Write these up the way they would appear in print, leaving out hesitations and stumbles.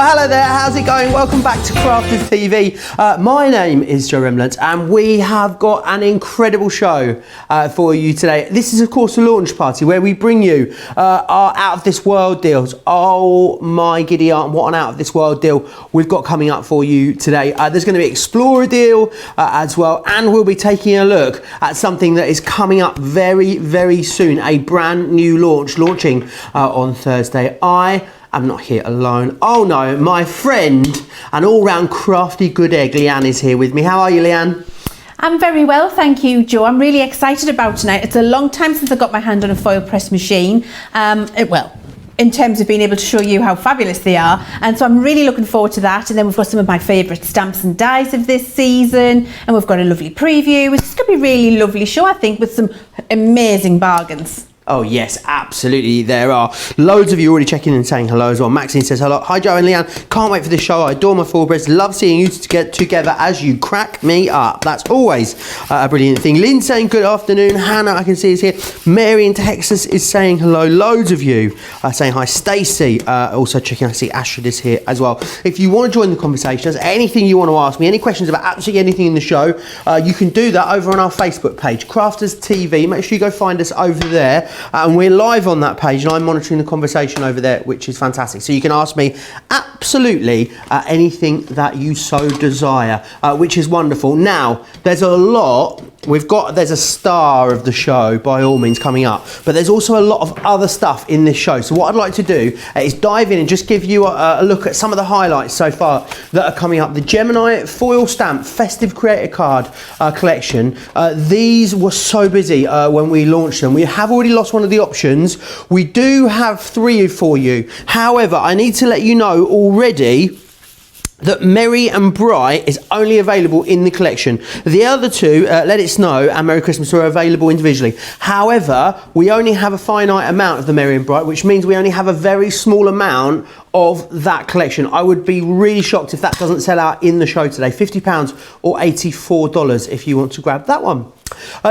Hello there, how's it going? Welcome back to Crafters TV. My name is Joe Remblance and we have got an incredible show for you today. This is of course a launch party where we bring you our out of this world deals. Oh my giddy aunt, what an out of this world deal we've got coming up for you today. There's going to be Explorer deal as well, and we'll be taking a look at something that is coming up very, very soon. A brand new launching on Thursday. I'm not here alone. Oh no, my friend and all-round crafty good egg, Leann, is here with me. How are you, Leann? I'm very well, thank you, Joe. I'm really excited about tonight. It's a long time since I got my hand on a foil press machine. In terms of being able to show you how fabulous they are. And so I'm really looking forward to that. And then we've got some of my favourite stamps and dies of this season. And we've got a lovely preview. It's going to be a really lovely show, I think, with some amazing bargains. Oh yes, absolutely. There are loads of you already checking in and saying hello as well. Maxine says hello. Hi Joe and Leann. Can't wait for this show. I adore my foil press. Love seeing you get together as you crack me up. That's always a brilliant thing. Lynn saying good afternoon. Hannah, I can see is here. Mary in Texas is saying hello. Loads of you saying hi. Stacey also checking. I see Astrid is here as well. If you want to join the conversation, there's anything you want to ask me, any questions about absolutely anything in the show, you can do that over on our Facebook page, Crafters TV. Make sure you go find us over there. And we're live on that page and I'm monitoring the conversation over there, which is fantastic. So you can ask me absolutely anything that you so desire, which is wonderful. Now, there's a lot. There's a star of the show, by all means, coming up. But there's also a lot of other stuff in this show. So what I'd like to do is dive in and just give you a look at some of the highlights so far that are coming up. The Gemini foil stamp festive creator card collection. These were so busy when we launched them. We have already lost one of the options. We do have 3 for you. However, I need to let you know already that Merry and Bright is only available in the collection. The other 2, Let It Snow and Merry Christmas, are available individually. However, we only have a finite amount of the Merry and Bright, which means we only have a very small amount of that collection. I would be really shocked if that doesn't sell out in the show today. £50 or $84 if you want to grab that one.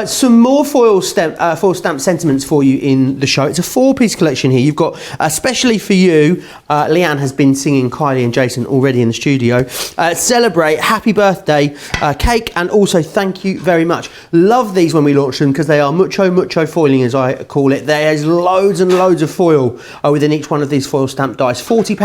Some more foil stamp sentiments for you in the show. It's a 4-piece collection here. You've got, especially for you, Leann has been singing Kylie and Jason already in the studio. Celebrate, happy birthday, cake, and also thank you very much. Love these when we launch them because they are mucho foiling, as I call it. There's loads and loads of foil within each one of these foil stamp dice. £40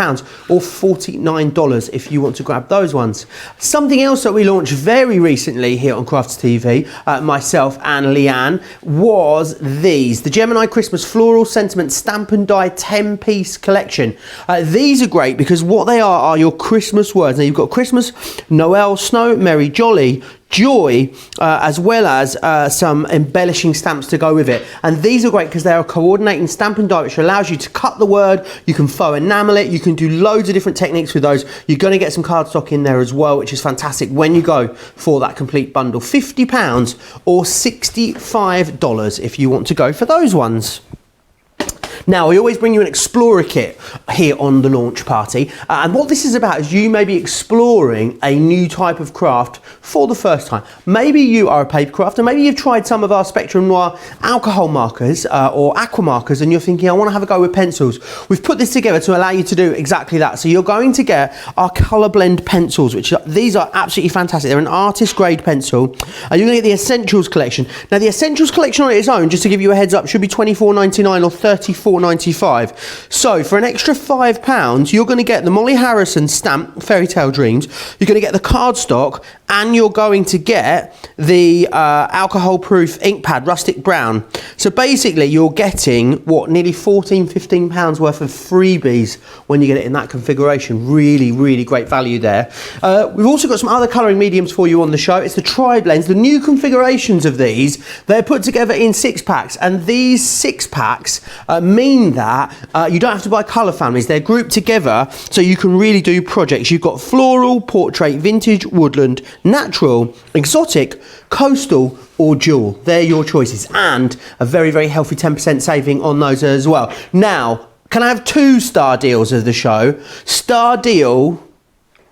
or $49 if you want to grab those ones. Something else that we launched very recently here on Crafts TV, myself and Leann, was these. The Gemini Christmas Floral Sentiment Stamp and Die 10-piece collection. These are great because what they are your Christmas words. Now you've got Christmas, Noel, Snow, Merry, Jolly, Joy, as well as some embellishing stamps to go with it. And these are great because they are a coordinating stamp and die, which allows you to cut the word. You can faux enamel it. You can do loads of different techniques with those. You're going to get some cardstock in there as well, which is fantastic when you go for that complete bundle. £50 or $65 if you want to go for those ones. Now, we always bring you an Explorer kit here on the launch party. And what this is about is you may be exploring a new type of craft for the first time. Maybe you are a paper crafter, maybe you've tried some of our Spectrum Noir alcohol markers or aqua markers and you're thinking, I want to have a go with pencils. We've put this together to allow you to do exactly that. So you're going to get our colour blend pencils, these are absolutely fantastic. They're an artist grade pencil. You're going to get the Essentials collection. Now, the Essentials collection on its own, just to give you a heads up, should be $24.99 or $34.95. So for an extra £5, you're going to get the Molly Harrison stamp Fairy Tale Dreams, you're going to get the cardstock, and you're going to get the alcohol proof ink pad Rustic Brown. So basically you're getting what, nearly £15 worth of freebies when you get it in that configuration. Really great value there. We've also got some other colouring mediums for you on the show. It's the Tri-Blends, the new configurations of these. They're put together in 6-packs, and these 6-packs mean that you don't have to buy colour families. They're grouped together so you can really do projects. You've got floral, portrait, vintage, woodland, natural, exotic, coastal or jewel. They're your choices, and a very healthy 10% saving on those as well. Now, can I have 2 star deals of the show? Star deal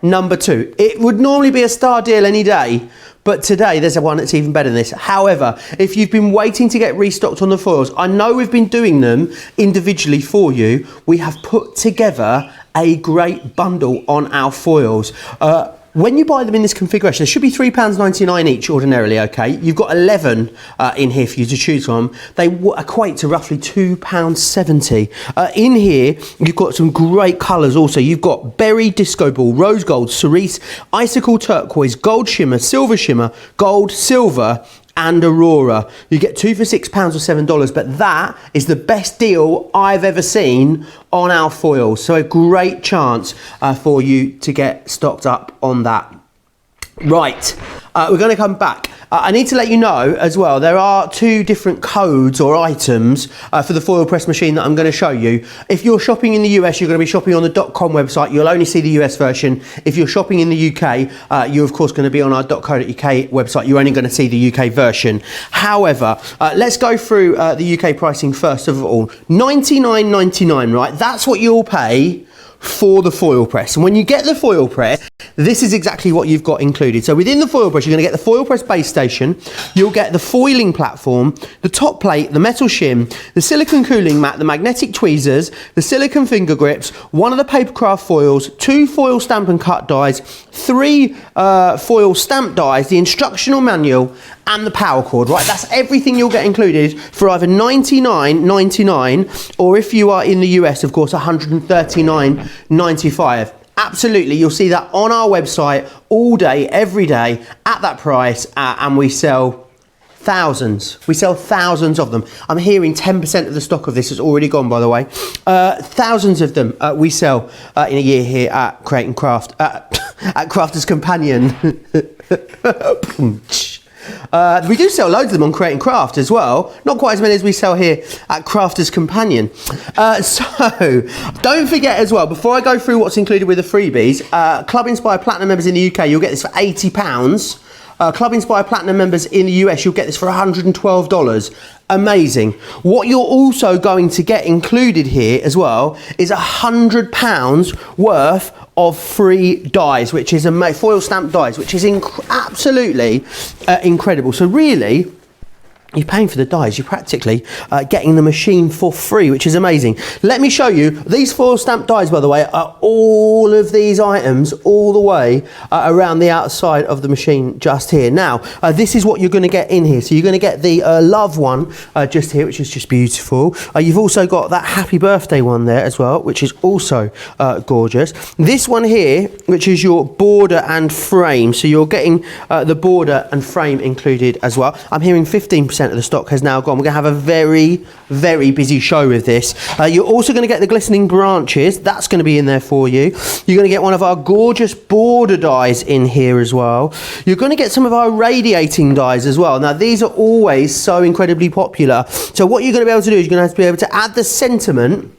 number 2. It would normally be a star deal any day, but today there's one that's even better than this. However, if you've been waiting to get restocked on the foils, I know we've been doing them individually for you. We have put together a great bundle on our foils. When you buy them in this configuration, there should be £3.99 each ordinarily, okay? You've got 11 in here for you to choose from. They equate to roughly £2.70. In here, you've got some great colours also. You've got berry disco ball, rose gold, cerise, icicle turquoise, gold shimmer, gold, silver, and Aurora. You get 2 for £6 or $7, but that is the best deal I've ever seen on our foils. So a great chance for you to get stocked up on that. Right, we're going to come back. I need to let you know as well, there are 2 different codes or items for the foil press machine that I'm going to show you. If you're shopping in the US, you're going to be shopping on the .com website. You'll only see the US version. If you're shopping in the UK, you're of course going to be on our .co.uk website. You're only going to see the UK version. However, let's go through the UK pricing first of all. $99.99, right? That's what you'll pay for the foil press. And when you get the foil press, this is exactly what you've got included. So within the foil press, you're going to get the foil press base station, you'll get the foiling platform, the top plate, the metal shim, the silicone cooling mat, the magnetic tweezers, the silicone finger grips, 1 of the papercraft foils, 2 foil stamp and cut dies, 3 foil stamp dies, the instructional manual, and the power cord, right? That's everything you'll get included for either $99.99 or if you are in the US, of course, $139.95. Absolutely, you'll see that on our website all day, every day, at that price, and we sell thousands. We sell thousands of them. I'm hearing 10% of the stock of this has already gone, by the way. Thousands of them we sell in a year here at Create and Craft, at Crafter's Companion. We do sell loads of them on Create and Craft as well. Not quite as many as we sell here at Crafter's Companion. So, don't forget as well, before I go through what's included with the freebies, Club Inspire Platinum members in the UK, you'll get this for £80. Club Inspire Platinum members in the US, you'll get this for $112. Amazing. What you're also going to get included here as well is £100 worth of free dies, which is foil stamp dies, which is absolutely incredible. So really, you're paying for the dies, you're practically getting the machine for free, which is amazing. Let me show you, these foil stamp dies, by the way, are all of these items all the way around the outside of the machine just here. Now, this is what you're going to get in here. So you're going to get the love one just here, which is just beautiful. You've also got that happy birthday one there as well, which is also gorgeous. This one here, which is your border and frame. So you're getting the border and frame included as well. I'm hearing 15% of the stock has now gone. We're going to have a very, very busy show with this. You're also going to get the glistening branches. That's going to be in there for you. You're going to get one of our gorgeous border dies in here as well. You're going to get some of our radiating dies as well. Now, these are always so incredibly popular. So what you're going to be able to do is you're going to have to be able to add the sentiment.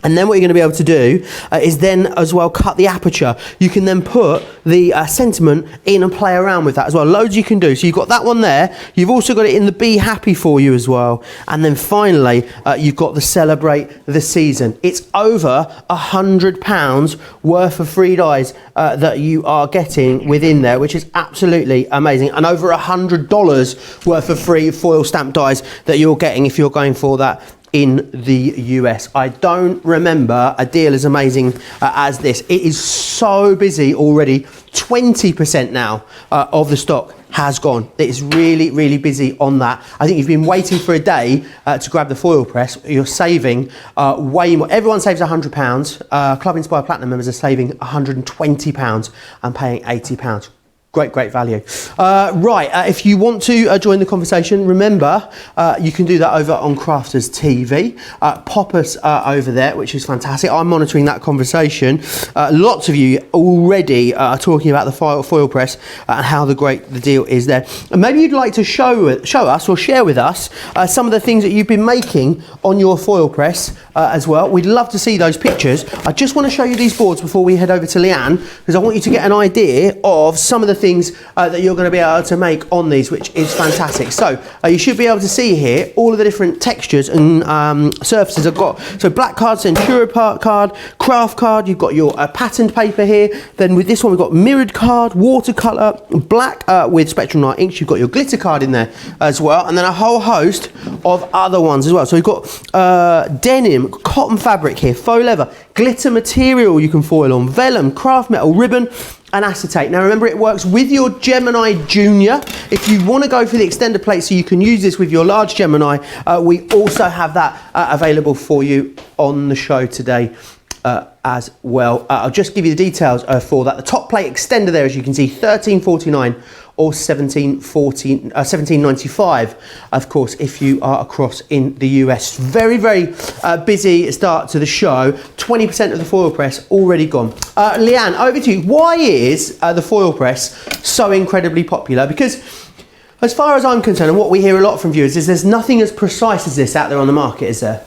And then what you're going to be able to do is then as well cut the aperture. You can then put the sentiment in and play around with that as well. Loads you can do. So you've got that one there. You've also got it in the Be Happy for you as well. And then finally, you've got the Celebrate the Season. It's over £100 worth of free dies that you are getting within there, which is absolutely amazing. And over $100 worth of free foil stamp dies that you're getting if you're going for that in the US. I don't remember a deal as amazing as this. It is so busy already. 20% now of the stock has gone. It is really, really busy on that. I think you've been waiting for a day to grab the foil press. You're saving way more. Everyone saves £100. Club Inspire Platinum members are saving £120 and paying £80. Great value. If you want to join the conversation, remember you can do that over on Crafters TV. Pop us over there, which is fantastic. I'm monitoring that conversation. Lots of you already are talking about the foil press and how great the deal is there. And maybe you'd like to show us or share with us some of the things that you've been making on your foil press as well. We'd love to see those pictures. I just want to show you these boards before we head over to Leann, because I want you to get an idea of some of the things things that you're going to be able to make on these, which is fantastic. So you should be able to see here all of the different textures and surfaces I've got. So black card, Centura card, craft card, you've got your patterned paper here. Then with this one we've got mirrored card, watercolour, black with Spectrum Light inks. You've got your glitter card in there as well, and then a whole host of other ones as well. So we've got denim, cotton fabric here, faux leather, glitter material you can foil on, vellum, craft metal, ribbon and acetate. Now remember, it works with your Gemini Junior. If you want to go for the extender plate so you can use this with your large Gemini, we also have that available for you on the show today as well. I'll just give you the details for that. The top plate extender there, as you can see, $13.49 or $17.95, of course, if you are across in the US. Very, very busy start to the show. 20% of the foil press already gone. Leann, over to you. Why is the foil press so incredibly popular? Because as far as I'm concerned, and what we hear a lot from viewers, is there's nothing as precise as this out there on the market, is there?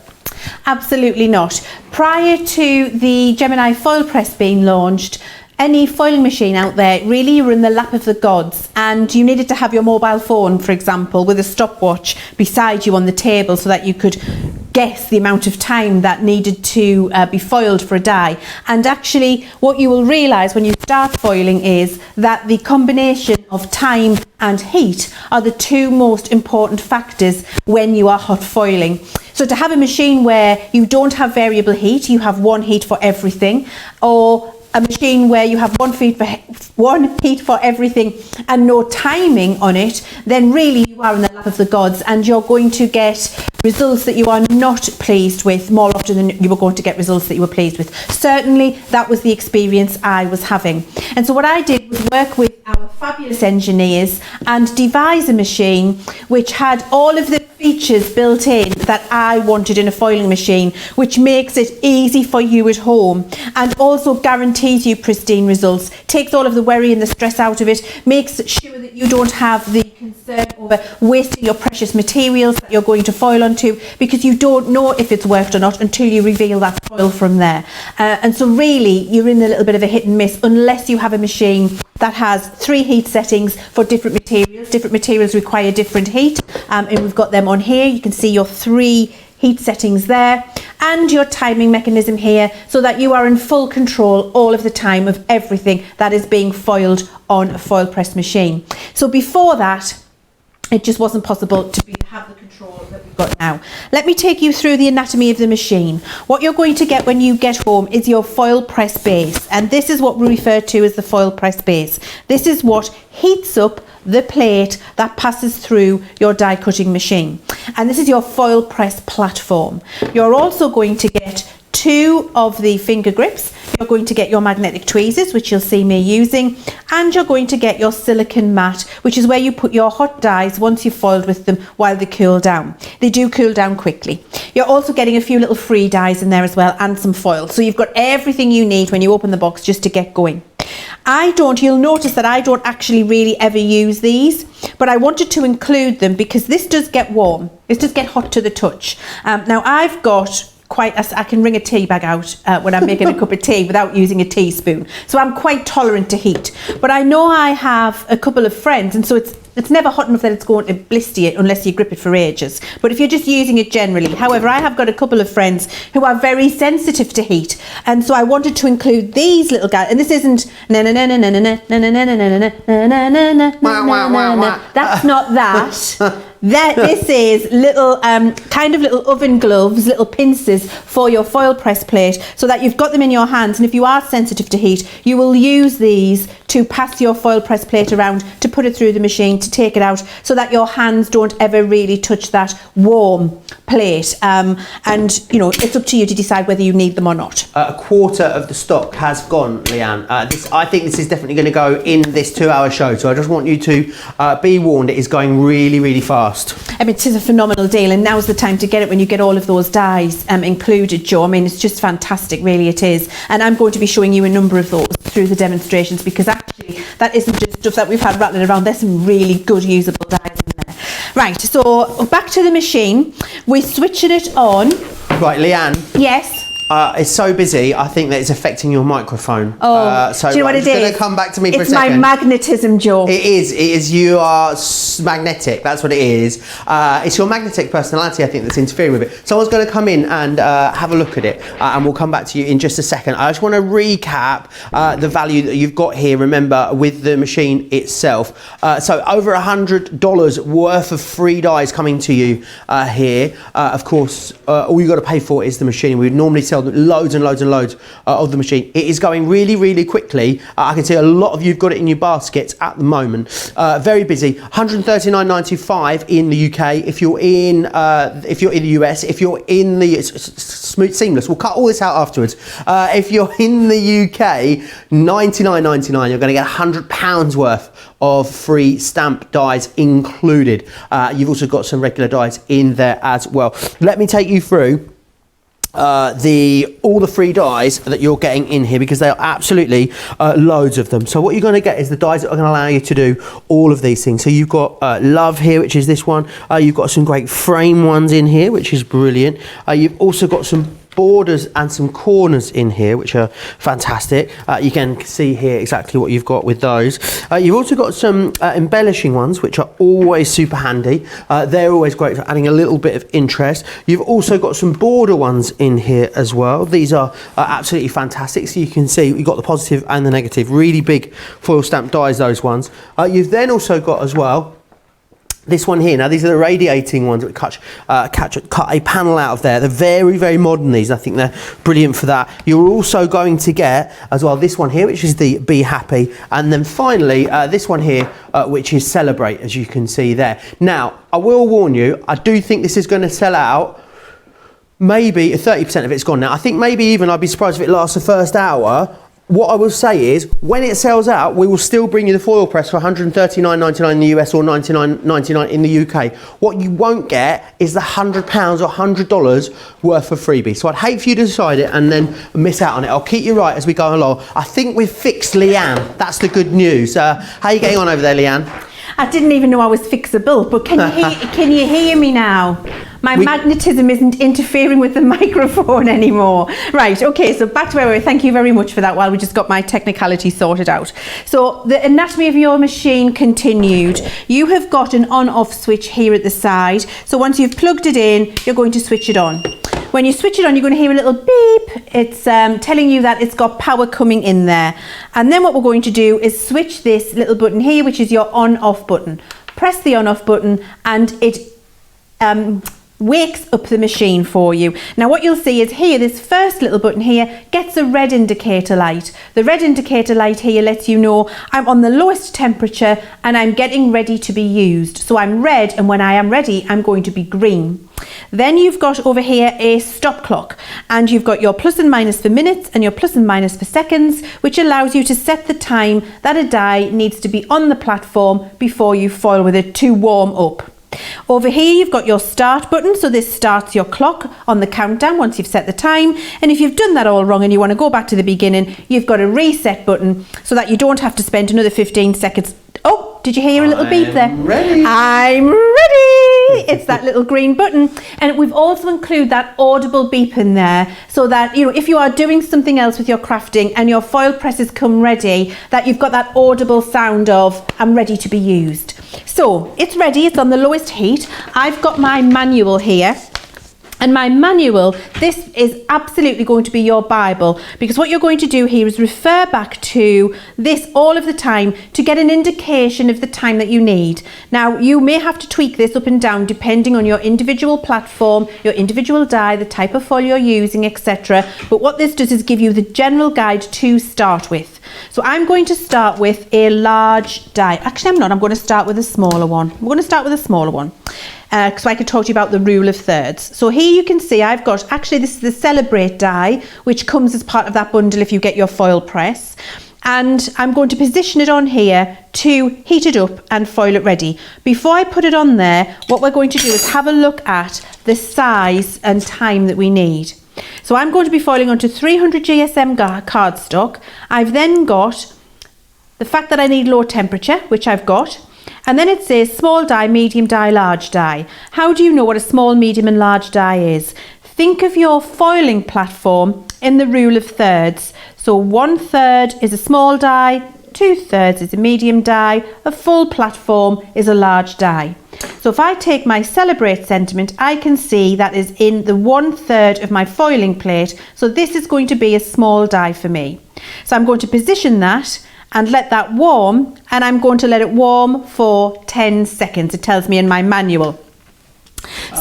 Absolutely not. Prior to the Gemini foil press being launched, any foiling machine out there, really you were in the lap of the gods, and you needed to have your mobile phone, for example, with a stopwatch beside you on the table so that you could guess the amount of time that needed to be foiled for a die. And actually what you will realise when you start foiling is that the combination of time and heat are the two most important factors when you are hot foiling. So to have a machine where you don't have variable heat, you have one heat for everything, or a machine where you have one heat for everything and no timing on it, then really you are in the lap of the gods, and you're going to get results that you are not pleased with more often than you were going to get results that you were pleased with. Certainly that was the experience I was having. And so what I did was work with our fabulous engineers and devise a machine which had all of the features built in that I wanted in a foiling machine, which makes it easy for you at home and also guarantees you pristine results, takes all of the worry and the stress out of it, makes sure that you don't have the concern over wasting your precious materials that you're going to foil onto, because you don't know if it's worked or not until you reveal that foil from there. And so really you're in a little bit of a hit and miss unless you have a machine that has 3 heat settings for different materials. Different materials require different heat, and we've got them on here. You can see your 3 heat settings there and your timing mechanism here, so that you are in full control all of the time of everything that is being foiled on a foil press machine. So before that, it just wasn't possible to have the control that we've got now. Let me take you through the anatomy of the machine. What you're going to get when you get home is your foil press base, and this is what we refer to as the foil press base. This is what heats up the plate that passes through your die cutting machine, and this is your foil press platform. You're also going to get 2 of the finger grips. You're going to get your magnetic tweezers, which you'll see me using, and you're going to get your silicone mat, which is where you put your hot dies once you've foiled with them while they cool down. They do cool down quickly. You're also getting a few little free dies in there as well, and some foil. So you've got everything you need when you open the box just to get going. You'll notice that I don't actually really ever use these, but I wanted to include them because this does get warm. This does get hot to the touch. Now I've got I can wring a tea bag out when I'm making a cup of tea without using a teaspoon. So I'm quite tolerant to heat. But I know I have a couple of friends, and so it's never hot enough that it's going to blister you unless you grip it for ages. But if you're just using it generally. However, I have got a couple of friends who are very sensitive to heat, and so I wanted to include these little guys. And this isn't that's not that. This is little kind of little oven gloves, little pincers for your foil press plate, so that you've got them in your hands, and if you are sensitive to heat, you will use these to pass your foil press plate around, to put it through the machine, to take it out, so that your hands don't ever really touch that warm plate. And you know, it's up to you to decide whether you need them or not. A quarter of the stock has gone, Leann. I think this is definitely going to go in this 2-hour show, so I just want you to be warned, it is going really, really fast. I mean, it is a phenomenal deal, and now's the time to get it when you get all of those dies included, Joe. I mean, it's just fantastic, really it is. And I'm going to be showing you a number of those through the demonstrations, because actually that isn't just stuff that we've had rattling around. There's some really good usable dies in there. Right, so back to the machine. We're switching it on. Right, Leann. Yes? It's so busy, I think that it's affecting your microphone. Oh, so do you know what it is? It's going to come back to me for a It's second. my magnetism, Joe. It is. You are magnetic. That's what it is. It's your magnetic personality, I think, that's interfering with it. Someone's going to come in and have a look at it, and we'll come back to you in just a second. I just want to recap the value that you've got here, remember, with the machine itself. So over $100 worth of free dies coming to you here. Of course, all you've got to pay for is the machine. We would normally sell loads and loads and loads of the machine. It is going really, really quickly. I can see a lot of you've got it in your baskets at the moment. Very busy. $139.95 in the UK. If you're in the US, if you're in the smooth seamless, we'll cut all this out afterwards. If you're in the UK, $99.99. You're going to get £100 worth of free stamp dies included. You've also got some regular dies in there as well. Let me take you through all the free dies that you're getting in here, because there are absolutely loads of them. So what you're going to get is the dies that are going to allow you to do all of these things. So you've got Love here, which is this one. You've got some great frame ones in here, which is brilliant. You've also got some borders and some corners in here, which are fantastic. You can see here exactly what you've got with those. You've also got some embellishing ones, which are always super handy. They're always great for adding a little bit of interest. You've also got some border ones in here as well. These are absolutely fantastic. So you can see you've got the positive and the negative. Really big foil stamp dies, those ones. You've then also got as well this one here. Now these are the radiating ones that cut a panel out of there. They're very, very modern, these. I think they're brilliant for that. You're also going to get as well this one here, which is the Be Happy, and then finally this one here, which is Celebrate, as you can see there. Now I will warn you, I do think this is going to sell out. Maybe 30% of it's gone now. I think maybe even I'd be surprised if it lasts the first hour. What I will say is, when it sells out, we will still bring you the foil press for $139.99 in the US or $99.99 in the UK. What you won't get is the £100 or $100 worth of freebie. So I'd hate for you to decide it and then miss out on it. I'll keep you right as we go along. I think we've fixed Leanne. That's the good news. How are you getting on over there, Leanne? I didn't even know I was fixable, but can you hear me now? My magnetism isn't interfering with the microphone anymore. Right, okay, so back to where we were. Thank you very much for that while we just got my technicality sorted out. So the anatomy of your machine continued. You have got an on-off switch here at the side. So once you've plugged it in, you're going to switch it on. When you switch it on, you're going to hear a little beep. It's telling you that it's got power coming in there. And then what we're going to do is switch this little button here, which is your on-off button. Press the on-off button and it wakes up the machine for you. Now what you'll see is here, this first little button here gets a red indicator light. The red indicator light here lets you know I'm on the lowest temperature and I'm getting ready to be used. So I'm red, and when I am ready, I'm going to be green. Then you've got over here a stop clock, and you've got your plus and minus for minutes and your plus and minus for seconds, which allows you to set the time that a die needs to be on the platform before you foil with it to warm up. Over here you've got your start button, so this starts your clock on the countdown once you've set the time, and if you've done that all wrong and you want to go back to the beginning, you've got a reset button so that you don't have to spend another 15 seconds. Oh, did you hear a little beep there? Ready. I'm ready. It's that little green button, and we've also included that audible beep in there so that, you know, if you are doing something else with your crafting and your foil presses come ready, that you've got that audible sound of I'm ready to be used. So it's ready, it's on the lowest heat. I've got my manual here. And my manual, this is absolutely going to be your Bible, because what you're going to do here is refer back to this all of the time to get an indication of the time that you need. Now, you may have to tweak this up and down depending on your individual platform, your individual die, the type of foil you're using, etc. But what this does is give you the general guide to start with. So I'm going to start with a large die. Actually, I'm not. I'm going to start with a smaller one. I'm going to start with a smaller one. So I could talk to you about the rule of thirds. So here you can see I've got, actually this is the Celebrate die, which comes as part of that bundle if you get your foil press. And I'm going to position it on here to heat it up and foil it ready. Before I put it on there, what we're going to do is have a look at the size and time that we need. So I'm going to be foiling onto 300 GSM cardstock. I've then got the fact that I need low temperature, which I've got. And then it says small die, medium die, large die. How do you know what a small, medium and large die is? think of your foiling platform in the rule of thirds. So 1/3 is a small die, 2/3 is a medium die, a full platform is a large die. So if I take my Celebrate sentiment, I can see that is in the 1/3 of my foiling plate. So this is going to be a small die for me. So I'm going to position that and let that warm, and I'm going to let it warm for 10 seconds. It tells me in my manual.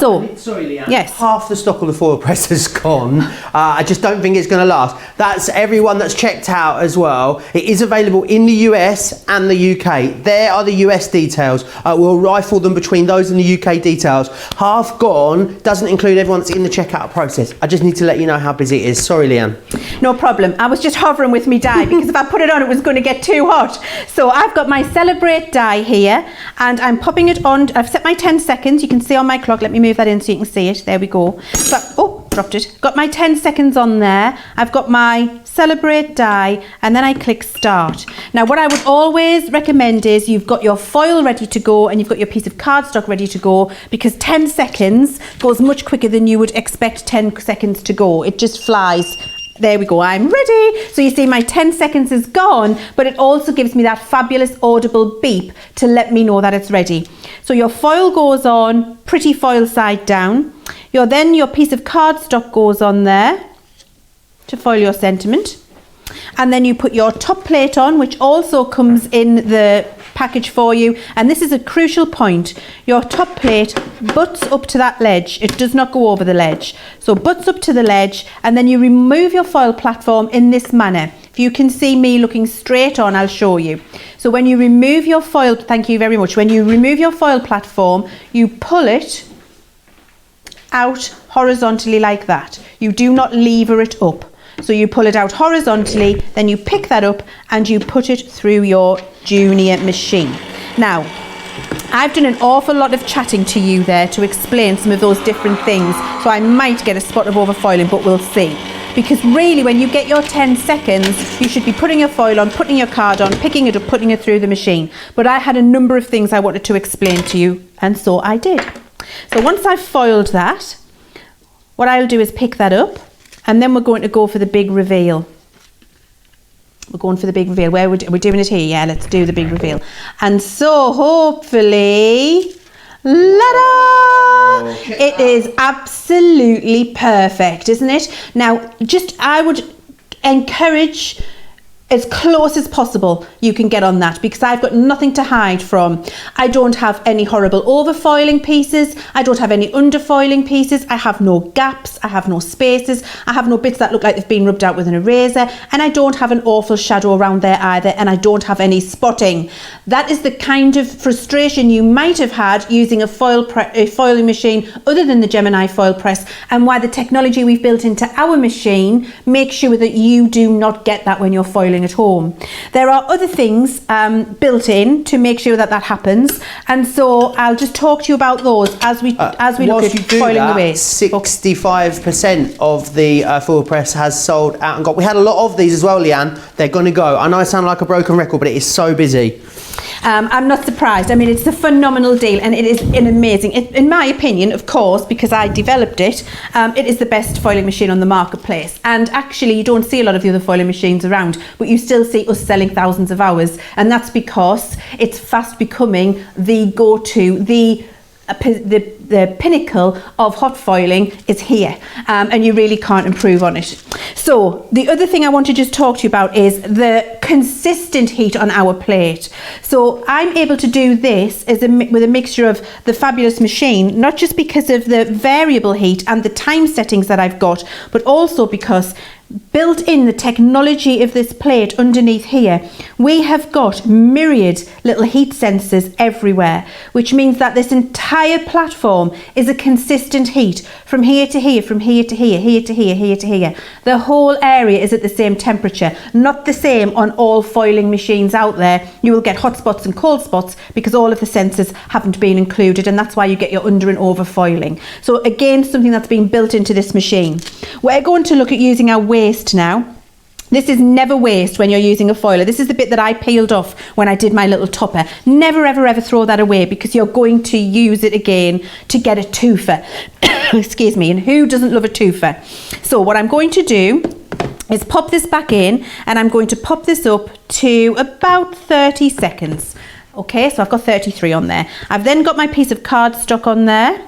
So, sorry, Leanne. Yes. Half the stock of the foil press has gone. I just don't think it's going to last. That's everyone that's checked out as well. It is available in the US and the UK. There are the US details. We'll rifle them between those and the UK details. Half gone doesn't include everyone that's in the checkout process. I just need to let you know how busy it is. Sorry, Leanne. No problem. I was just hovering with me die because if I put it on, it was going to get too hot. So I've got my Celebrate die here, and I'm popping it on. I've set my 10 seconds. You can see on my clock. Let me move that in so you can see it. There we go. So, oh, dropped it. Got my 10 seconds on there. I've got my Celebrate die, and then I click Start. Now, what I would always recommend is you've got your foil ready to go and you've got your piece of cardstock ready to go, because 10 seconds goes much quicker than you would expect 10 seconds to go. It just flies. There we go, I'm ready. So you see my 10 seconds is gone, but it also gives me that fabulous audible beep to let me know that it's ready. So your foil goes on, pretty foil side down. Then your piece of cardstock goes on there to foil your sentiment. And then you put your top plate on, which also comes in the package for you. And this is a crucial point. Your top plate butts up to that ledge. It does not go over the ledge. So butts up to the ledge, and then you remove your foil platform in this manner. If you can see me looking straight on, I'll show you. So when you remove your foil, thank you very much. When you remove your foil platform, you pull it out horizontally like that. You do not lever it up. So you pull it out horizontally, then you pick that up and you put it through your junior machine. Now, I've done an awful lot of chatting to you there to explain some of those different things, so I might get a spot of overfoiling, but we'll see. Because really, when you get your 10 seconds, you should be putting your foil on, putting your card on, picking it up, putting it through the machine. But I had a number of things I wanted to explain to you, and so I did. So once I've foiled that, what I'll do is pick that up, and then we're going to go for the big reveal. We're going for the big reveal. We're doing it here. Yeah, let's do the big reveal. And so hopefully, la-da! It is absolutely perfect, isn't it? Now, I would encourage as close as possible you can get on that, because I've got nothing to hide from. I don't have any horrible overfoiling pieces. I don't have any underfoiling pieces. I have no gaps. I have no spaces. I have no bits that look like they've been rubbed out with an eraser. And I don't have an awful shadow around there either. And I don't have any spotting. That is the kind of frustration you might have had using a foiling machine other than the Gemini foil press, and why the technology we've built into our machine makes sure that you do not get that when you're foiling at home. There are other things built in to make sure that happens, and so I'll just talk to you about those as we look at foiling the waste. 65% of the foil press has sold out and got. We had a lot of these as well, Leanne. They're going to go. I know I sound like a broken record, but it is so busy. I'm not surprised. I mean, it's a phenomenal deal, and it is amazing. In my opinion, of course, because I developed it, it is the best foiling machine on the marketplace. And actually, you don't see a lot of the other foiling machines around, but you still see us selling thousands of hours. And that's because it's fast becoming the go-to, the pinnacle of hot foiling is here, and you really can't improve on it. So the other thing I want to just talk to you about is the consistent heat on our plate. So I'm able to do this with a mixture of the fabulous machine, not just because of the variable heat and the time settings that I've got, but also because built in the technology of this plate underneath here, we have got myriad little heat sensors everywhere, which means that this entire platform is a consistent heat from here to here, from here to here, here to here, here to here. The whole area is at the same temperature, not the same on all foiling machines out there. You will get hot spots and cold spots because all of the sensors haven't been included, and that's why you get your under and over foiling. So again, something that's been built into this machine. We're going to look at using our waste now. This is never waste when you're using a foiler. This is the bit that I peeled off when I did my little topper. Never, ever, ever throw that away, because you're going to use it again to get a twofer. excuse me, and who doesn't love a twofer? So what I'm going to do is pop this back in, and I'm going to pop this up to about 30 seconds. Okay, so I've got 33 on there. I've then got my piece of cardstock on there.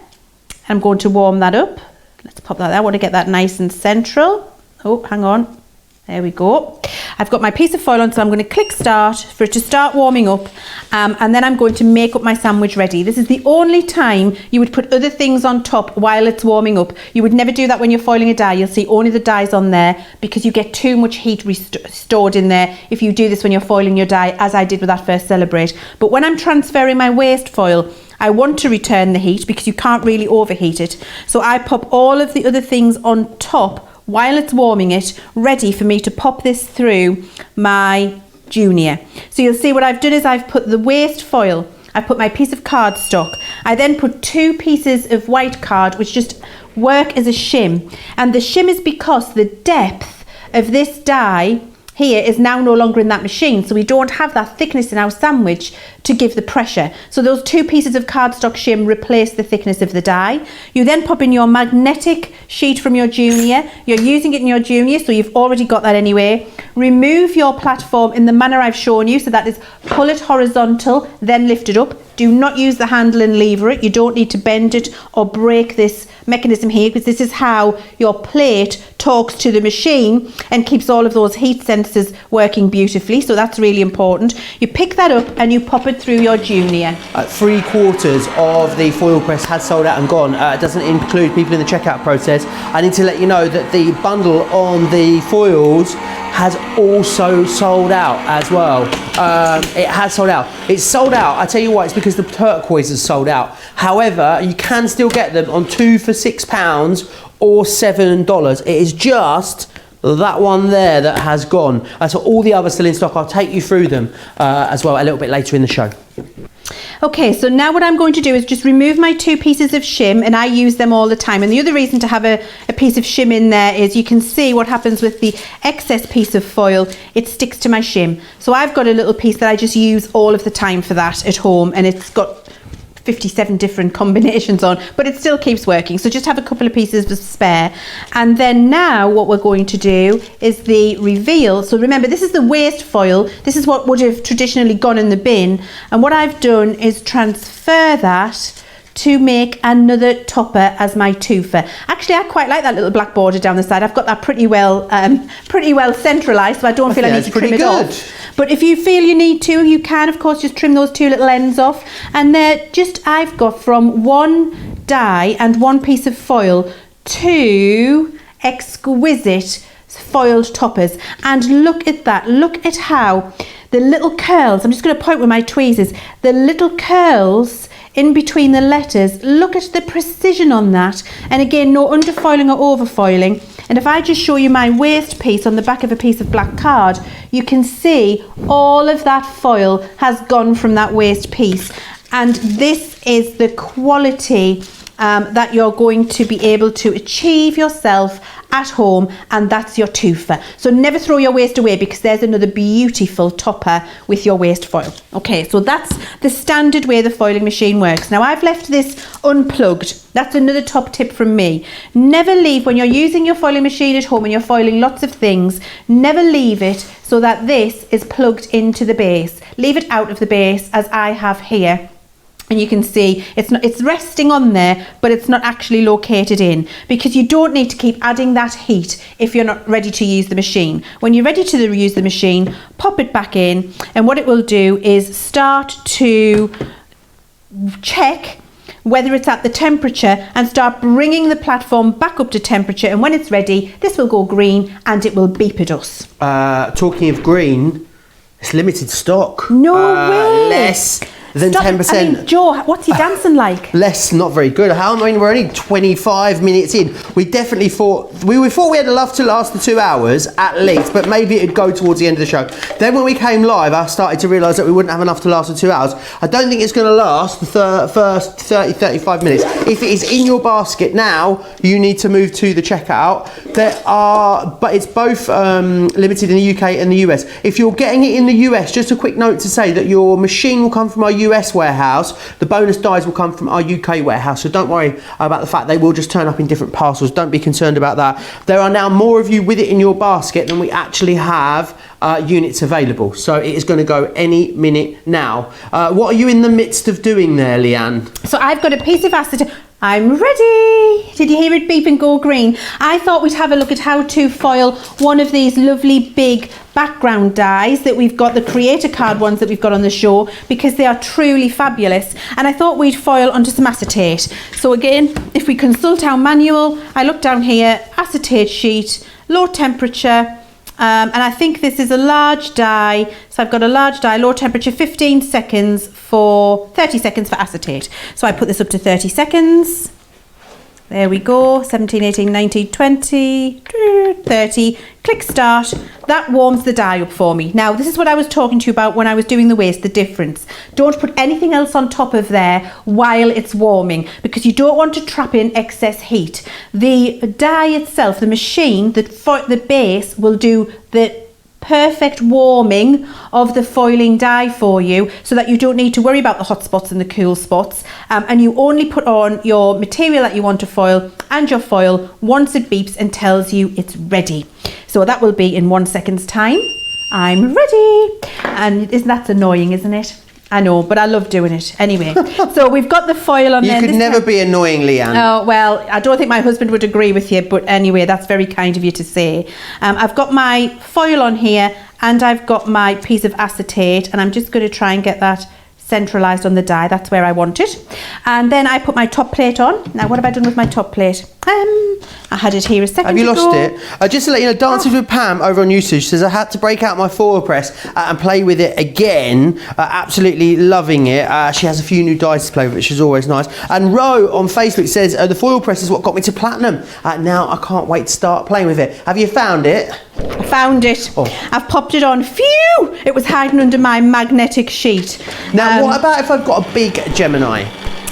I'm going to warm that up. Let's pop that there. I want to get that nice and central. Oh, hang on. There we go. I've got my piece of foil on, so I'm going to click start for it to start warming up, and then I'm going to make up my sandwich ready. This is the only time you would put other things on top while it's warming up. You would never do that when you're foiling a die. You'll see only the dies on there because you get too much heat stored in there if you do this when you're foiling your die, as I did with that first Celebrate. But when I'm transferring my waste foil, I want to return the heat because you can't really overheat it. So I pop all of the other things on top while it's warming it, ready for me to pop this through my Junior. So you'll see what I've done is I've put the waste foil, I put my piece of cardstock, I then put 2 pieces of white card which just work as a shim, and the shim is because the depth of this die here is now no longer in that machine, so we don't have that thickness in our sandwich to give the pressure. So those 2 pieces of cardstock shim replace the thickness of the die. You then pop in your magnetic sheet from your Junior. You're using it in your Junior, so you've already got that anyway. Remove your platform in the manner I've shown you, so that is pull it horizontal, then lift it up. Do not use the handle and lever it. You don't need to bend it or break this mechanism here, because this is how your plate talks to the machine and keeps all of those heat sensors working beautifully. So that's really important. You pick that up and you pop it through your Junior. 3/4 of the foil press has sold out and gone. It doesn't include people in the checkout process. I need to let you know that the bundle on the foils has also sold out as well. It has sold out. It's sold out. I tell you why, it's because the turquoise is sold out. However, you can still get them on 2 for £6 or $7. It is just that one there that has gone. So all the others still in stock. I'll take you through them as well a little bit later in the show. Okay, so now what I'm going to do is just remove my 2 pieces of shim, and I use them all the time. And the other reason to have a piece of shim in there is you can see what happens with the excess piece of foil. It sticks to my shim. So I've got a little piece that I just use all of the time for that at home, and it's got 57 different combinations on, but it still keeps working. So just have a couple of pieces of spare. And then now what we're going to do is the reveal. So remember, this is the waste foil. This is what would have traditionally gone in the bin. And what I've done is transfer that to make another topper as my twofer. Actually, I quite like that little black border down the side. I've got that pretty well centralised, so I don't feel I need to trim it off. But if you feel you need to, you can, of course, just trim those 2 little ends off. And they're just, I've got from 1 die and 1 piece of foil 2 exquisite foiled toppers. And look at that. Look at how the little curls, I'm just going to point with my tweezers, the little curls in between the letters, look at the precision on that. And again, no underfoiling or overfoiling. And if I just show you my waste piece on the back of a piece of black card, you can see all of that foil has gone from that waste piece. And this is the quality that you're going to be able to achieve yourself at home, and that's your twofer. So never throw your waste away, because there's another beautiful topper with your waste foil. Okay, so that's the standard way the foiling machine works. Now I've left this unplugged. That's another top tip from me. Never leave, when you're using your foiling machine at home and you're foiling lots of things, never leave it so that this is plugged into the base. Leave it out of the base, as I have here. And you can see it's resting on there, but it's not actually located in, because you don't need to keep adding that heat if you're not ready to use the machine. When you're ready to use the machine, pop it back in, and what it will do is start to check whether it's at the temperature and start bringing the platform back up to temperature. And when it's ready, this will go green and it will beep at us. Talking of green, it's limited stock. No way. Less than 10%. I mean, Joe, what's he dancing like? Less, not very good. We're only 25 minutes in. We definitely thought we had enough to last the 2 hours at least, but maybe it'd go towards the end of the show. Then when we came live, I started to realise that we wouldn't have enough to last the 2 hours. I don't think it's going to last the first 30-35 minutes. If it is in your basket now, you need to move to the checkout. But it's both limited in the UK and the US. If you're getting it in the US, just a quick note to say that your machine will come from our US warehouse. The bonus dies will come from our UK warehouse, so don't worry about the fact they will just turn up in different parcels. Don't be concerned about that. There are now more of you with it in your basket than we actually have units available, so it is going to go any minute now. What are you in the midst of doing there, Leanne? So I've got a piece of acetate. I'm ready. Did you hear it beep and go green? I thought we'd have a look at how to foil one of these lovely big background dies that we've got, the creator card ones that we've got on the show, because they are truly fabulous. And I thought we'd foil onto some acetate. So again, if we consult our manual, I look down here, acetate sheet, low temperature, and I think this is a large die. So I've got a large die, low temperature, 15 seconds for 30 seconds for acetate. So I put this up to 30 seconds. There we go, 17, 18, 19, 20, 30, click start. That warms the die up for me. Now, this is what I was talking to you about when I was doing the waste, the difference. Don't put anything else on top of there while it's warming, because you don't want to trap in excess heat. The die itself, the machine, the base will do the perfect warming of the foiling die for you, so that you don't need to worry about the hot spots and the cool spots, and you only put on your material that you want to foil and your foil once it beeps and tells you it's ready. So that will be in 1 second's time. I'm ready. And that's annoying, isn't it? I know, but I love doing it anyway. So we've got the foil on there. You could never be annoying, Leanne. Oh, well, I don't think my husband would agree with you, but anyway, that's very kind of you to say. I've got my foil on here, and I've got my piece of acetate, and I'm just going to try and get that centralised on the die. That's where I want it. And then I put my top plate on. Now, what have I done with my top plate? I had it here a second ago. Have you lost it? Just to let you know, Dancing with Pam over on YouTube says I had to break out my foil press and play with it again. Absolutely loving it. She has a few new dies to play with, which is always nice. And Ro on Facebook says the foil press is what got me to platinum. Now I can't wait to start playing with it. Have you found it? I found it. Oh. I've popped it on. Phew! It was hiding under my magnetic sheet. Now, what about if I've got a big Gemini?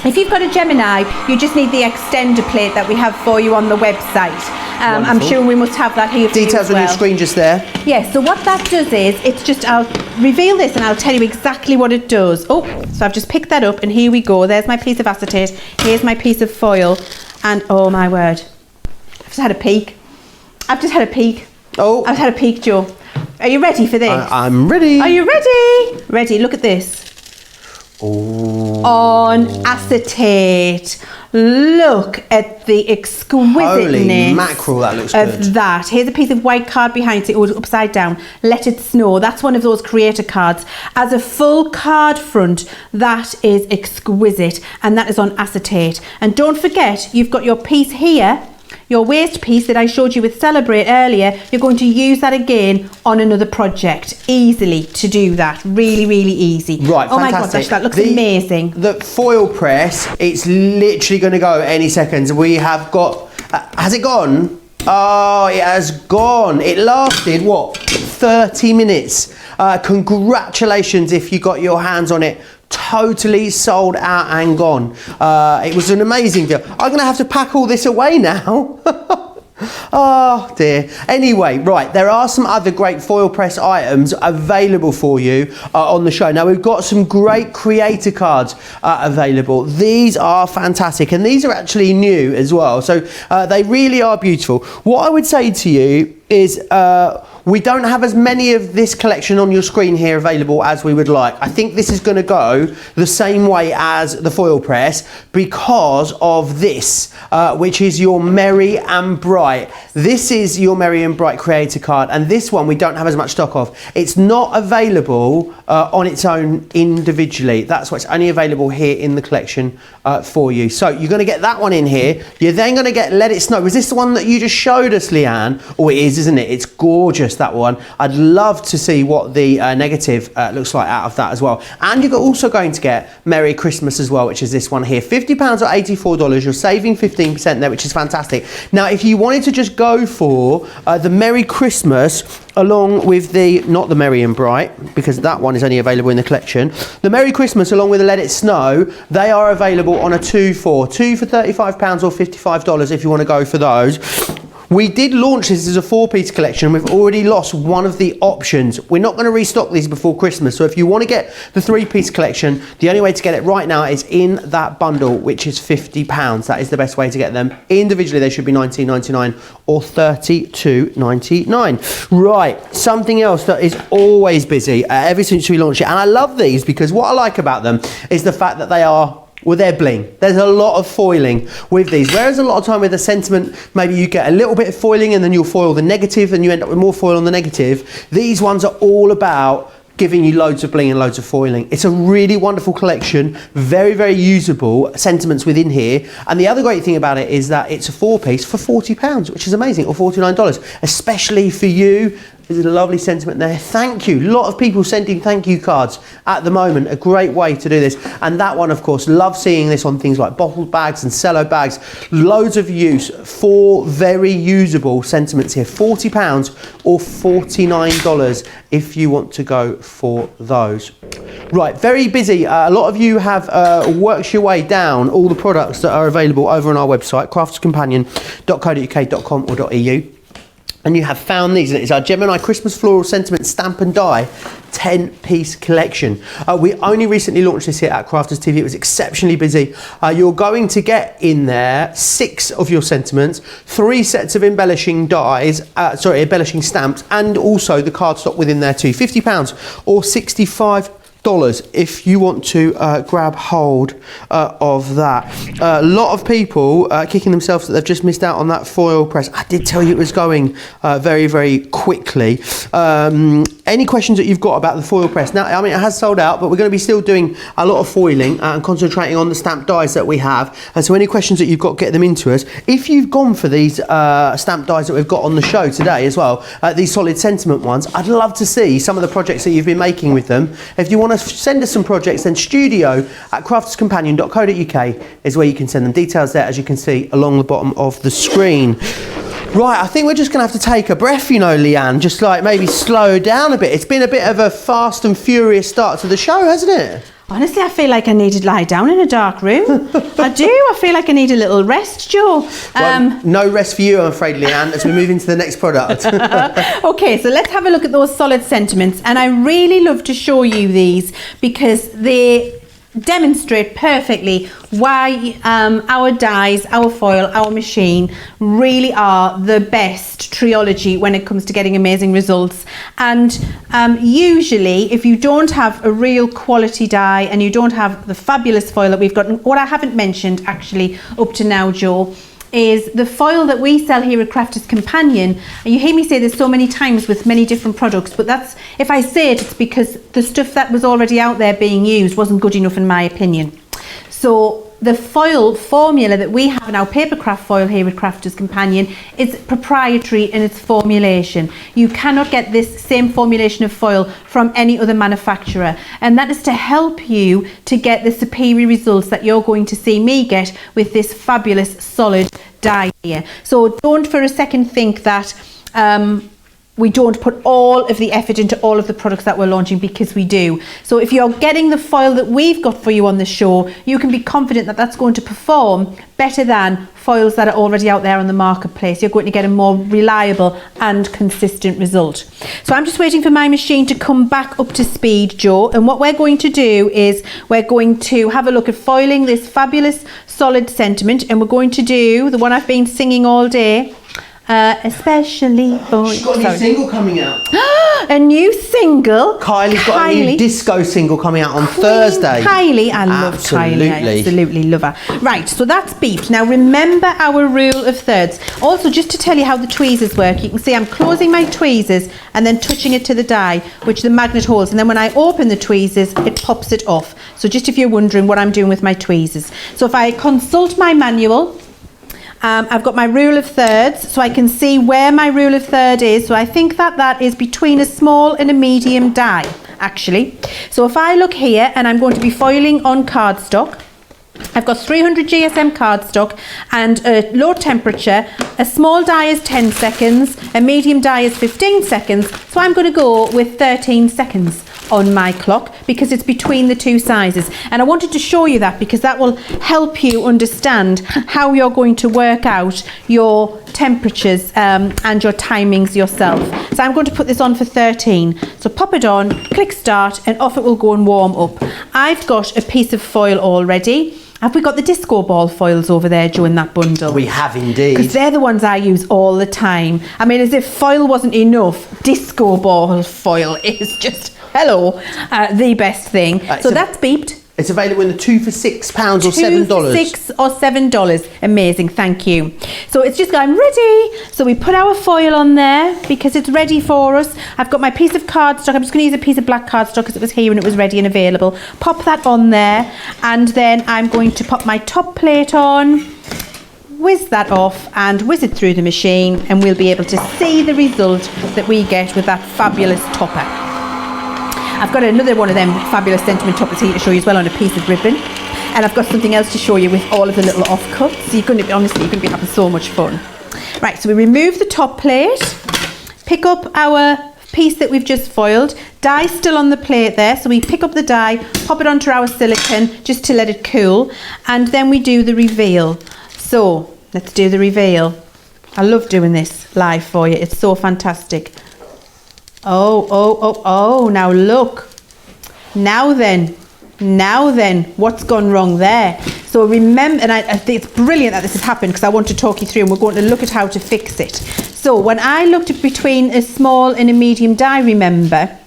If you've got a Gemini, you just need the extender plate that we have for you on the website. I'm sure we must have that here for Details you as well. on your screen just there. Yes, so what that does is, it's just, I'll reveal this and I'll tell you exactly what it does. Oh, so I've just picked that up and here we go. There's my piece of acetate. Here's my piece of foil. And oh my word, I've just had a peek. Oh. I've had a peek, Joe. Are you ready for this? I'm ready. Are you ready? Ready, look at this. Oh. On acetate. Look at the exquisiteness. Holy mackerel, that looks of good. That. Here's a piece of white card behind it. It was upside down. Let It Snow. That's one of those creator cards. As a full card front, that is exquisite, and that is on acetate. And don't forget, you've got your piece here, your waste piece that I showed you with Celebrate earlier. You're going to use that again on another project. Easily to do that. Really, really easy. Right, oh fantastic. My gosh, that looks amazing. The foil press, it's literally going to go any seconds. We have got... has it gone? Oh, it has gone. It lasted, what, 30 minutes. Congratulations if you got your hands on it. Totally sold out and gone. It was an amazing deal. I'm going to have to pack all this away now. Oh dear. Anyway, right, there are some other great foil press items available for you on the show. Now, we've got some great creator cards available. These are fantastic, and these are actually new as well, so they really are beautiful. What I would say to you is we don't have as many of this collection on your screen here available as we would like. I think this is going to go the same way as the foil press because of this, which is your Merry and Bright. This is your Merry and Bright creator card, and this one we don't have as much stock of. It's not available on its own individually. That's why it's only available here in the collection for you. So you're going to get that one in here. You're then going to get Let It Snow. Was this the one that you just showed us, Leanne? Oh, it is, isn't it? It's gorgeous, that one. I'd love to see what the negative looks like out of that as well. And you're also going to get Merry Christmas as well, which is this one here. £50 or $84. You're saving 15% there, which is fantastic. Now, if you wanted to just go for the Merry Christmas along with the, not the Merry and Bright, because that one is only available in the collection. The Merry Christmas along with the Let It Snow, they are available on a 2 for £35 or $55 if you want to go for those. We did launch this as a 4-piece collection. We've already lost one of the options. We're not going to restock these before Christmas. So if you want to get the 3-piece collection, the only way to get it right now is in that bundle, which is £50. That is the best way to get them. Individually, they should be $19.99 or $32.99. Right, something else that is always busy ever since we launched it. And I love these because what I like about them is the fact that they are, well, they're bling. There's a lot of foiling with these. Whereas a lot of time with the sentiment, maybe you get a little bit of foiling and then you'll foil the negative and you end up with more foil on the negative. These ones are all about giving you loads of bling and loads of foiling. It's a really wonderful collection, very, very usable sentiments within here. And the other great thing about it is that it's a 4-piece for £40, which is amazing, or $49, especially for you. There's a lovely sentiment there. Thank you. A lot of people sending thank you cards at the moment. A great way to do this. And that one, of course, love seeing this on things like bottled bags and cello bags. Loads of use. 4 very usable sentiments here. £40 or $49 if you want to go for those. Right, very busy. A lot of you have worked your way down all the products that are available over on our website, crafterscompanion.co.uk.com or .eu. And you have found these. It's our Gemini Christmas Floral Sentiment Stamp and Die 10-piece collection. We only recently launched this here at Crafters TV. It was exceptionally busy. You're going to get in there 6 of your sentiments, 3 sets of embellishing dies, embellishing stamps, and also the cardstock within there too. £50 or $65 if you want to grab hold of that. A lot of people kicking themselves that they've just missed out on that foil press. I did tell you it was going very, very quickly. Any questions that you've got about the foil press? Now, I mean, it has sold out, but we're going to be still doing a lot of foiling and concentrating on the stamped dies that we have. And so any questions that you've got, get them into us. If you've gone for these stamped dies that we've got on the show today as well, these solid sentiment ones, I'd love to see some of the projects that you've been making with them. If you want to send us some projects, then studio@crafterscompanion.co.uk is where you can send them. Details there, as you can see, along the bottom of the screen. Right, I think we're just going to have to take a breath, you know, Leanne, just like maybe slow down a bit. It's been a bit of a fast and furious start to the show, hasn't it? Honestly, I feel like I need to lie down in a dark room. I do. I feel like I need a little rest, Joe. Well, no rest for you, I'm afraid, Leanne, as we move into the next product. Okay, so let's have a look at those solid sentiments. And I really love to show you these because they demonstrate perfectly why our dies, our foil, our machine really are the best trilogy when it comes to getting amazing results. And usually if you don't have a real quality die and you don't have the fabulous foil that we've got, and what I haven't mentioned actually up to now, Joe, is the foil that we sell here at Crafters Companion. And you hear me say this so many times with many different products, but that's, if I say it, it's because the stuff that was already out there being used wasn't good enough in my opinion. So the foil formula that we have in our papercraft foil here at Crafters Companion is proprietary in its formulation. You cannot get this same formulation of foil from any other manufacturer, and that is to help you to get the superior results that you're going to see me get with this fabulous solid die here. So don't for a second think that we don't put all of the effort into all of the products that we're launching, because we do. So if you're getting the foil that we've got for you on the show, you can be confident that that's going to perform better than foils that are already out there on the marketplace. You're going to get a more reliable and consistent result. So I'm just waiting for my machine to come back up to speed, Joe. And what we're going to do is we're going to have a look at foiling this fabulous solid sentiment, and we're going to do the one I've been singing all day. Especially for... She's got a new single coming out. A new single. Kylie's got a new disco single coming out on Thursday. Kylie, I love Kylie. I absolutely love her. Right, so that's beeped. Now remember our rule of thirds. Also, just to tell you how the tweezers work, you can see I'm closing my tweezers and then touching it to the die, which the magnet holds. And then when I open the tweezers, it pops it off. So just if you're wondering what I'm doing with my tweezers. So if I consult my manual, I've got my rule of thirds, so I can see where my rule of third is. So I think that that is between a small and a medium die, actually. So if I look here, and I'm going to be foiling on cardstock, I've got 300 GSM cardstock and a low temperature. A small die is 10 seconds, a medium die is 15 seconds. So I'm going to go with 13 seconds on my clock because it's between the two sizes. And I wanted to show you that because that will help you understand how you're going to work out your temperatures and your timings yourself. So I'm going to put this on for 13. So pop it on, click start, and off it will go and warm up. I've got a piece of foil already. Have we got the disco ball foils over there, Joe, in that bundle? We have indeed. Because they're the ones I use all the time. I mean, as if foil wasn't enough, disco ball foil is just, the best thing. So that's beeped. It's available in the 2 for £6 or $7. 2 for $6 or $7. Amazing, thank you. So it's just I'm ready. So we put our foil on there because it's ready for us. I've got my piece of cardstock. I'm just going to use a piece of black cardstock because it was here and it was ready and available. Pop that on there, and then I'm going to pop my top plate on, whiz that off and whiz it through the machine, and we'll be able to see the result that we get with that fabulous topper. I've got another one of them fabulous sentiment toppers here to show you as well on a piece of ribbon. And I've got something else to show you with all of the little offcuts. You're going to be, honestly, you're going to be having so much fun. Right, so we remove the top plate, pick up our piece that we've just foiled, die still on the plate there, so we pick up the die, pop it onto our silicone just to let it cool, and then we do the reveal. So, let's do the reveal. I love doing this live for you, it's so fantastic. Oh, now look. Now then, what's gone wrong there? So remember, and I think it's brilliant that this has happened because I want to talk you through and we're going to look at how to fix it. So when I looked at between a small and a medium die, remember,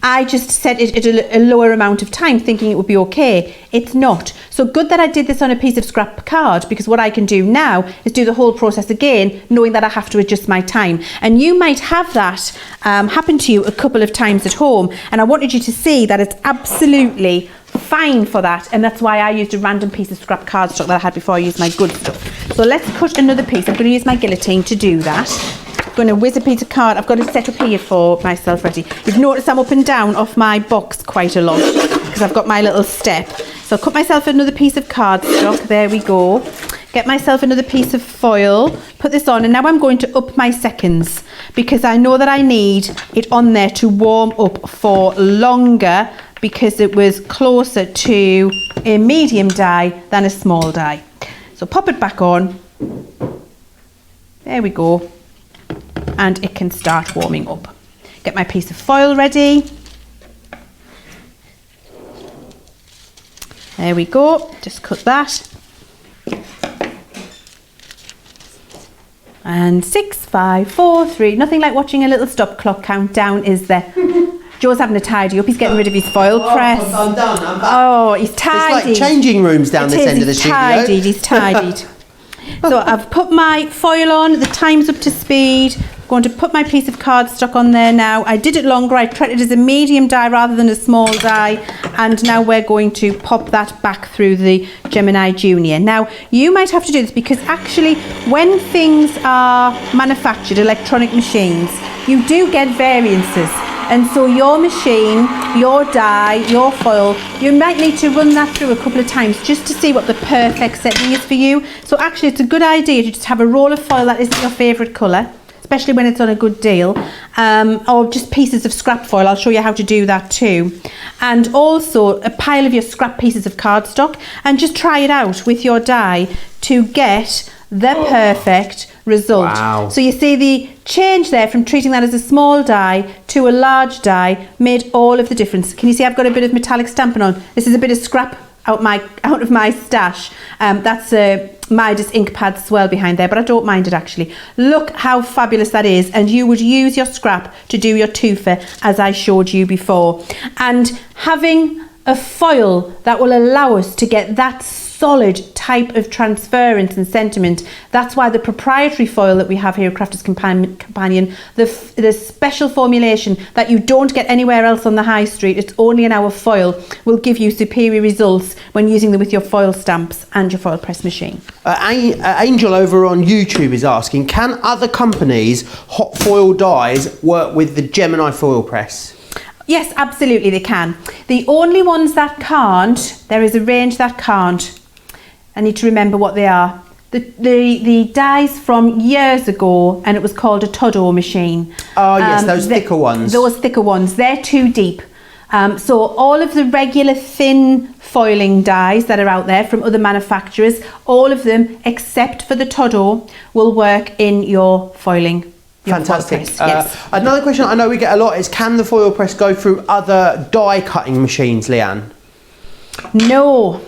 I just set it at a lower amount of time thinking it would be okay. It's not. So good that I did this on a piece of scrap card, because what I can do now is do the whole process again, knowing that I have to adjust my time. And you might have that happen to you a couple of times at home. And I wanted you to see that it's absolutely fine for that. And that's why I used a random piece of scrap cardstock that I had before I used my good stuff. So let's cut another piece. I'm going to use my guillotine to do that. I'm going to whiz a piece of card. I've got it set up here for myself ready. You've noticed I'm up and down off my box quite a lot because I've got my little step. So I'll cut myself another piece of cardstock. There we go. Get myself another piece of foil. Put this on, and now I'm going to up my seconds because I know that I need it on there to warm up for longer because it was closer to a medium die than a small die. So pop it back on. There we go. And it can start warming up. Get my piece of foil ready. There we go, just cut that. And 6, 5, 4, 3, nothing like watching a little stop clock countdown, is there? Joe's having a tidy up, he's getting rid of his foil press. I'm done, I'm back. Oh, he's tidied. It's like changing rooms down this end of the studio. He's tidied. So I've put my foil on, the time's up to speed. I'm going to put my piece of cardstock on there now. I did it longer, I treated it as a medium die rather than a small die, and now we're going to pop that back through the Gemini Junior. Now, you might have to do this because actually when things are manufactured, electronic machines, you do get variances. And so your machine, your die, your foil, you might need to run that through a couple of times just to see what the perfect setting is for you. So actually it's a good idea to just have a roll of foil that isn't your favourite colour, especially when it's on a good deal, or just pieces of scrap foil. I'll show you how to do that too. And also a pile of your scrap pieces of cardstock, and just try it out with your die to get the perfect result. Wow. So you see the change there from treating that as a small die to a large die made all of the difference. Can you see I've got a bit of metallic stamping on? This is a bit of scrap out of my stash. That's Midas ink pad swirl behind there, but I don't mind it actually. Look how fabulous that is, and you would use your scrap to do your tufa as I showed you before. And having a foil that will allow us to get that solid type of transference and sentiment. That's why the proprietary foil that we have here at Crafters Companion, the special formulation that you don't get anywhere else on the high street, it's only in our foil, will give you superior results when using them with your foil stamps and your foil press machine. Angel over on YouTube is asking, can other companies' hot foil dies work with the Gemini foil press? Yes, absolutely they can. The only ones that can't, there is a range that can't. I need to remember what they are. The dies from years ago, and it was called a Todo machine. Oh yes, those thicker ones. Those thicker ones, they're too deep. So all of the regular thin foiling dies that are out there from other manufacturers, all of them except for the Todo will work in your foiling. Fantastic. Yes. Another question I know we get a lot is, can the foil press go through other die cutting machines, Leanne? No,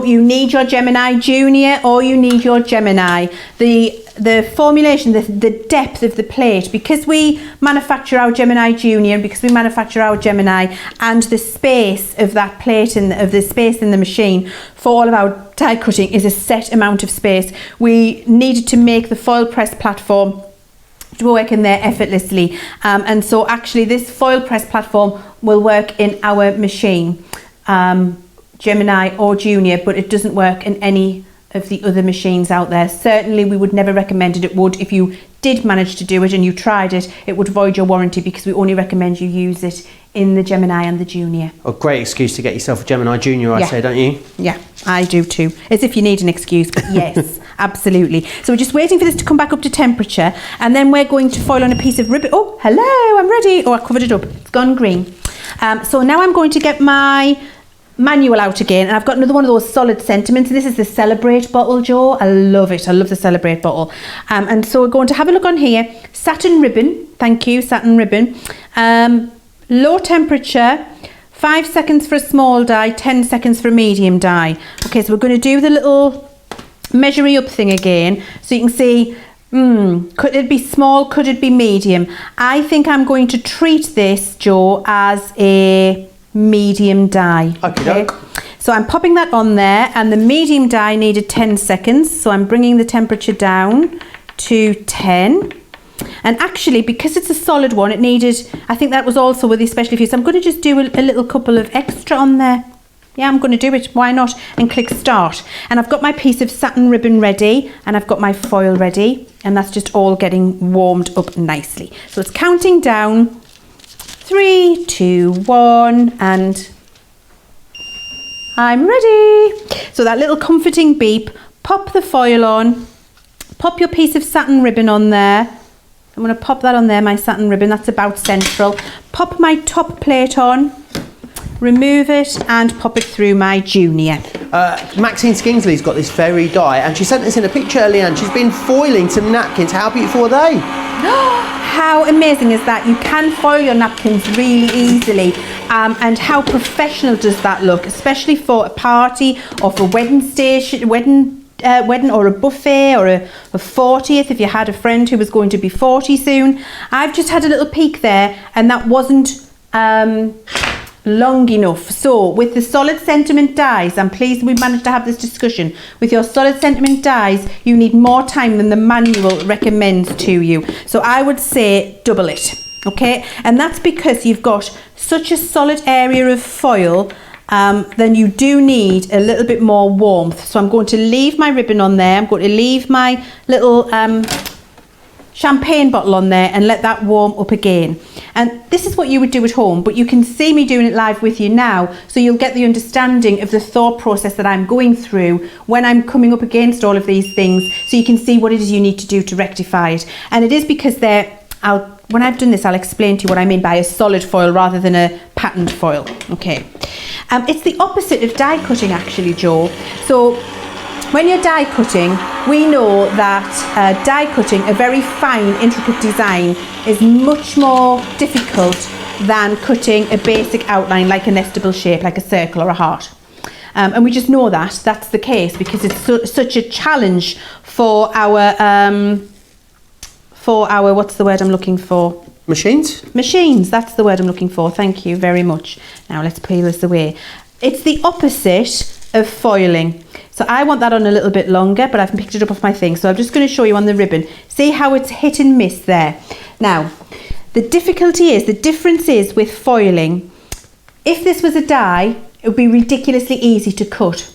you need your Gemini Junior or you need your Gemini. The formulation, the depth of the plate, because we manufacture our Gemini Junior, because we manufacture our Gemini, and the space of that plate and of the space in the machine for all of our die cutting is a set amount of space. We needed to make the foil press platform to work in there effortlessly, and so actually this foil press platform will work in our machine, Gemini or Junior, but it doesn't work in any of the other machines out there. Certainly we would never recommend it. It would, if you did manage to do it and you tried it, it would void your warranty, because we only recommend you use it in the Gemini and the Junior. A great excuse to get yourself a Gemini Junior, I say, don't you? Yeah, I do too. As if you need an excuse, but yes, absolutely. So we're just waiting for this to come back up to temperature, and then we're going to foil on a piece of ribbon. Oh, hello, I'm ready. Oh, I covered it up. It's gone green. So now I'm going to get my manual out again, and I've got another one of those solid sentiments. This is the Celebrate bottle, Joe. I love it. I love the Celebrate bottle. And so we're going to have a look on here. Satin ribbon. Thank you, satin ribbon. Low temperature, 5 seconds for a small die, 10 seconds for a medium die. Okay, so we're going to do the little measuring up thing again, so you can see, could it be small, could it be medium? I think I'm going to treat this, Joe, as a medium die. Okay. So I'm popping that on there, and the medium die needed 10 seconds, so I'm bringing the temperature down to 10. And actually, because it's a solid one, it needed, I think that was also with the special fuse. I'm going to just do a little couple of extra on there. Yeah, I'm going to do it. Why not? And click start. And I've got my piece of satin ribbon ready, and I've got my foil ready, and that's just all getting warmed up nicely. So it's counting down. 3, 2, 1, and I'm ready. So that little comforting beep, pop the foil on, pop your piece of satin ribbon on there. I'm going to pop that on there, my satin ribbon, that's about central. Pop my top plate on, remove it, and pop it through my Junior. Maxine Skingsley's got this very die, and she sent us in a picture, Leanne. She's been foiling some napkins. How beautiful are they? How amazing is that? You can foil your napkins really easily, and how professional does that look, especially for a party or for wedding or a buffet or a 40th, if you had a friend who was going to be 40 soon. I've just had a little peek there, and that wasn't long enough. So with the solid sentiment dies, I'm pleased we managed to have this discussion. With your solid sentiment dies, you need more time than the manual recommends to you. So I would say double it, okay? And that's because you've got such a solid area of foil, then you do need a little bit more warmth. So I'm going to leave my ribbon on there. I'm going to leave my little champagne bottle on there and let that warm up again. And this is what you would do at home, but you can see me doing it live with you now, so you'll get the understanding of the thought process that I'm going through when I'm coming up against all of these things, so you can see what it is you need to do to rectify it. And it is because when I've done this, I'll explain to you what I mean by a solid foil rather than a patterned foil. Okay. It's the opposite of die cutting, actually, Joe. So when you're die cutting, we know that die cutting, a very fine, intricate design, is much more difficult than cutting a basic outline like a nestable shape, like a circle or a heart. And we just know that that's the case because it's such a challenge for our what's the word I'm looking for? Machines? Machines, that's the word I'm looking for. Thank you very much. Now let's peel this away. It's the opposite of foiling. So I want that on a little bit longer, but I've picked it up off my thing. So I'm just going to show you on the ribbon. See how it's hit and miss there. Now, the difference is with foiling, if this was a die, it would be ridiculously easy to cut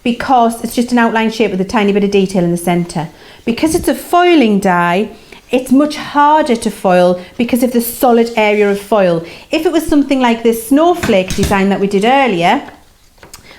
because it's just an outline shape with a tiny bit of detail in the centre. Because it's a foiling die, it's much harder to foil because of the solid area of foil. If it was something like this snowflake design that we did earlier,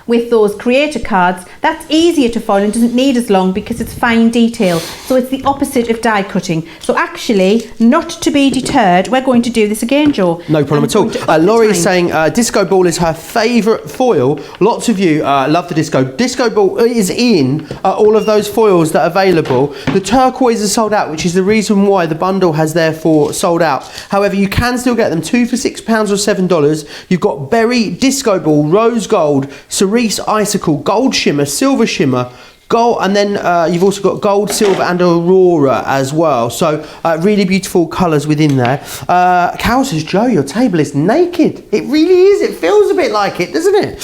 with those creator cards, that's easier to foil and doesn't need as long because it's fine detail. So it's the opposite of die cutting. So actually, not to be deterred, we're going to do this again, Joe. No problem at all. Laurie is saying disco ball is her favourite foil. Lots of you love the disco. Disco ball is in all of those foils that are available. The turquoise is sold out, which is the reason why the bundle has therefore sold out. However, you can still get them 2 for £6 or $7. You've got berry, disco ball, rose gold, cerise icicle, gold shimmer, silver shimmer, gold, and then you've also got gold, silver and aurora as well. So really beautiful colours within there. Carol says, Joe, your table is naked. It really is. It feels a bit like it, doesn't it?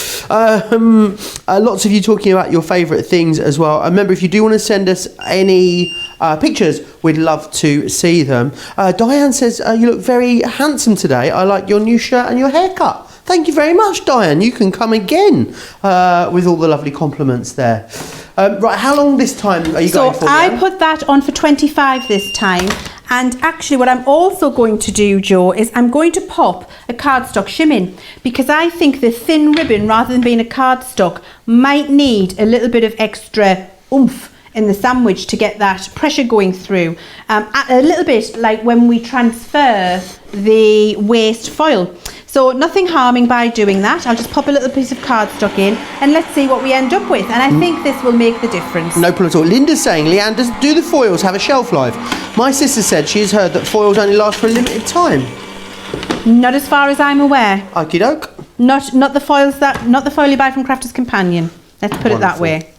Lots of you talking about your favourite things as well. Remember, if you do want to send us any pictures, we'd love to see them. Diane says, you look very handsome today. I like your new shirt and your haircut. Thank you very much, Diane. You can come again with all the lovely compliments there. Right, how long this time are you going for? So I put that on for 25 this time. And actually what I'm also going to do, Joe, is I'm going to pop a cardstock shim in, because I think the thin ribbon, rather than being a cardstock, might need a little bit of extra oomph in the sandwich to get that pressure going through. A little bit like when we transfer the waste foil. So nothing harming by doing that. I'll just pop a little piece of cardstock in and let's see what we end up with. And I think this will make the difference. No problem at all. Linda's saying, Leanne, do the foils have a shelf life? My sister said she's heard that foils only last for a limited time. Not as far as I'm aware. Okie doke. Not the foil you buy from Crafter's Companion. Let's put it that way.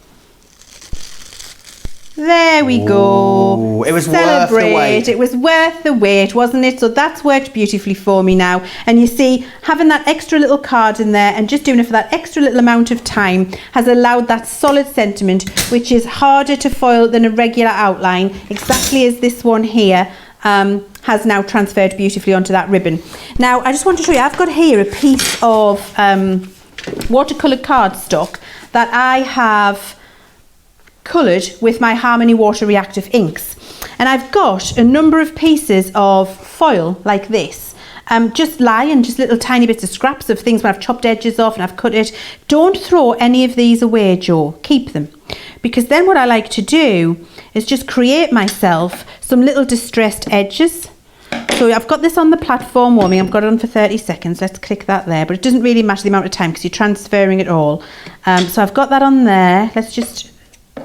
There we go. It was worth the wait. It was worth the wait, wasn't it? So that's worked beautifully for me now. And you see, having that extra little card in there and just doing it for that extra little amount of time has allowed that solid sentiment, which is harder to foil than a regular outline, exactly as this one here has now transferred beautifully onto that ribbon. Now, I just want to show you, I've got here a piece of watercolour cardstock that I have coloured with my Harmony Water Reactive inks, and I've got a number of pieces of foil like this, just lying, just little tiny bits of scraps of things when I've chopped edges off and I've cut it. Don't throw any of these away, Joe, keep them, because then what I like to do is just create myself some little distressed edges. So I've got this on the platform warming, I've got it on for 30 seconds, let's click that there, but it doesn't really matter the amount of time because you're transferring it all. So I've got that on there. Let's just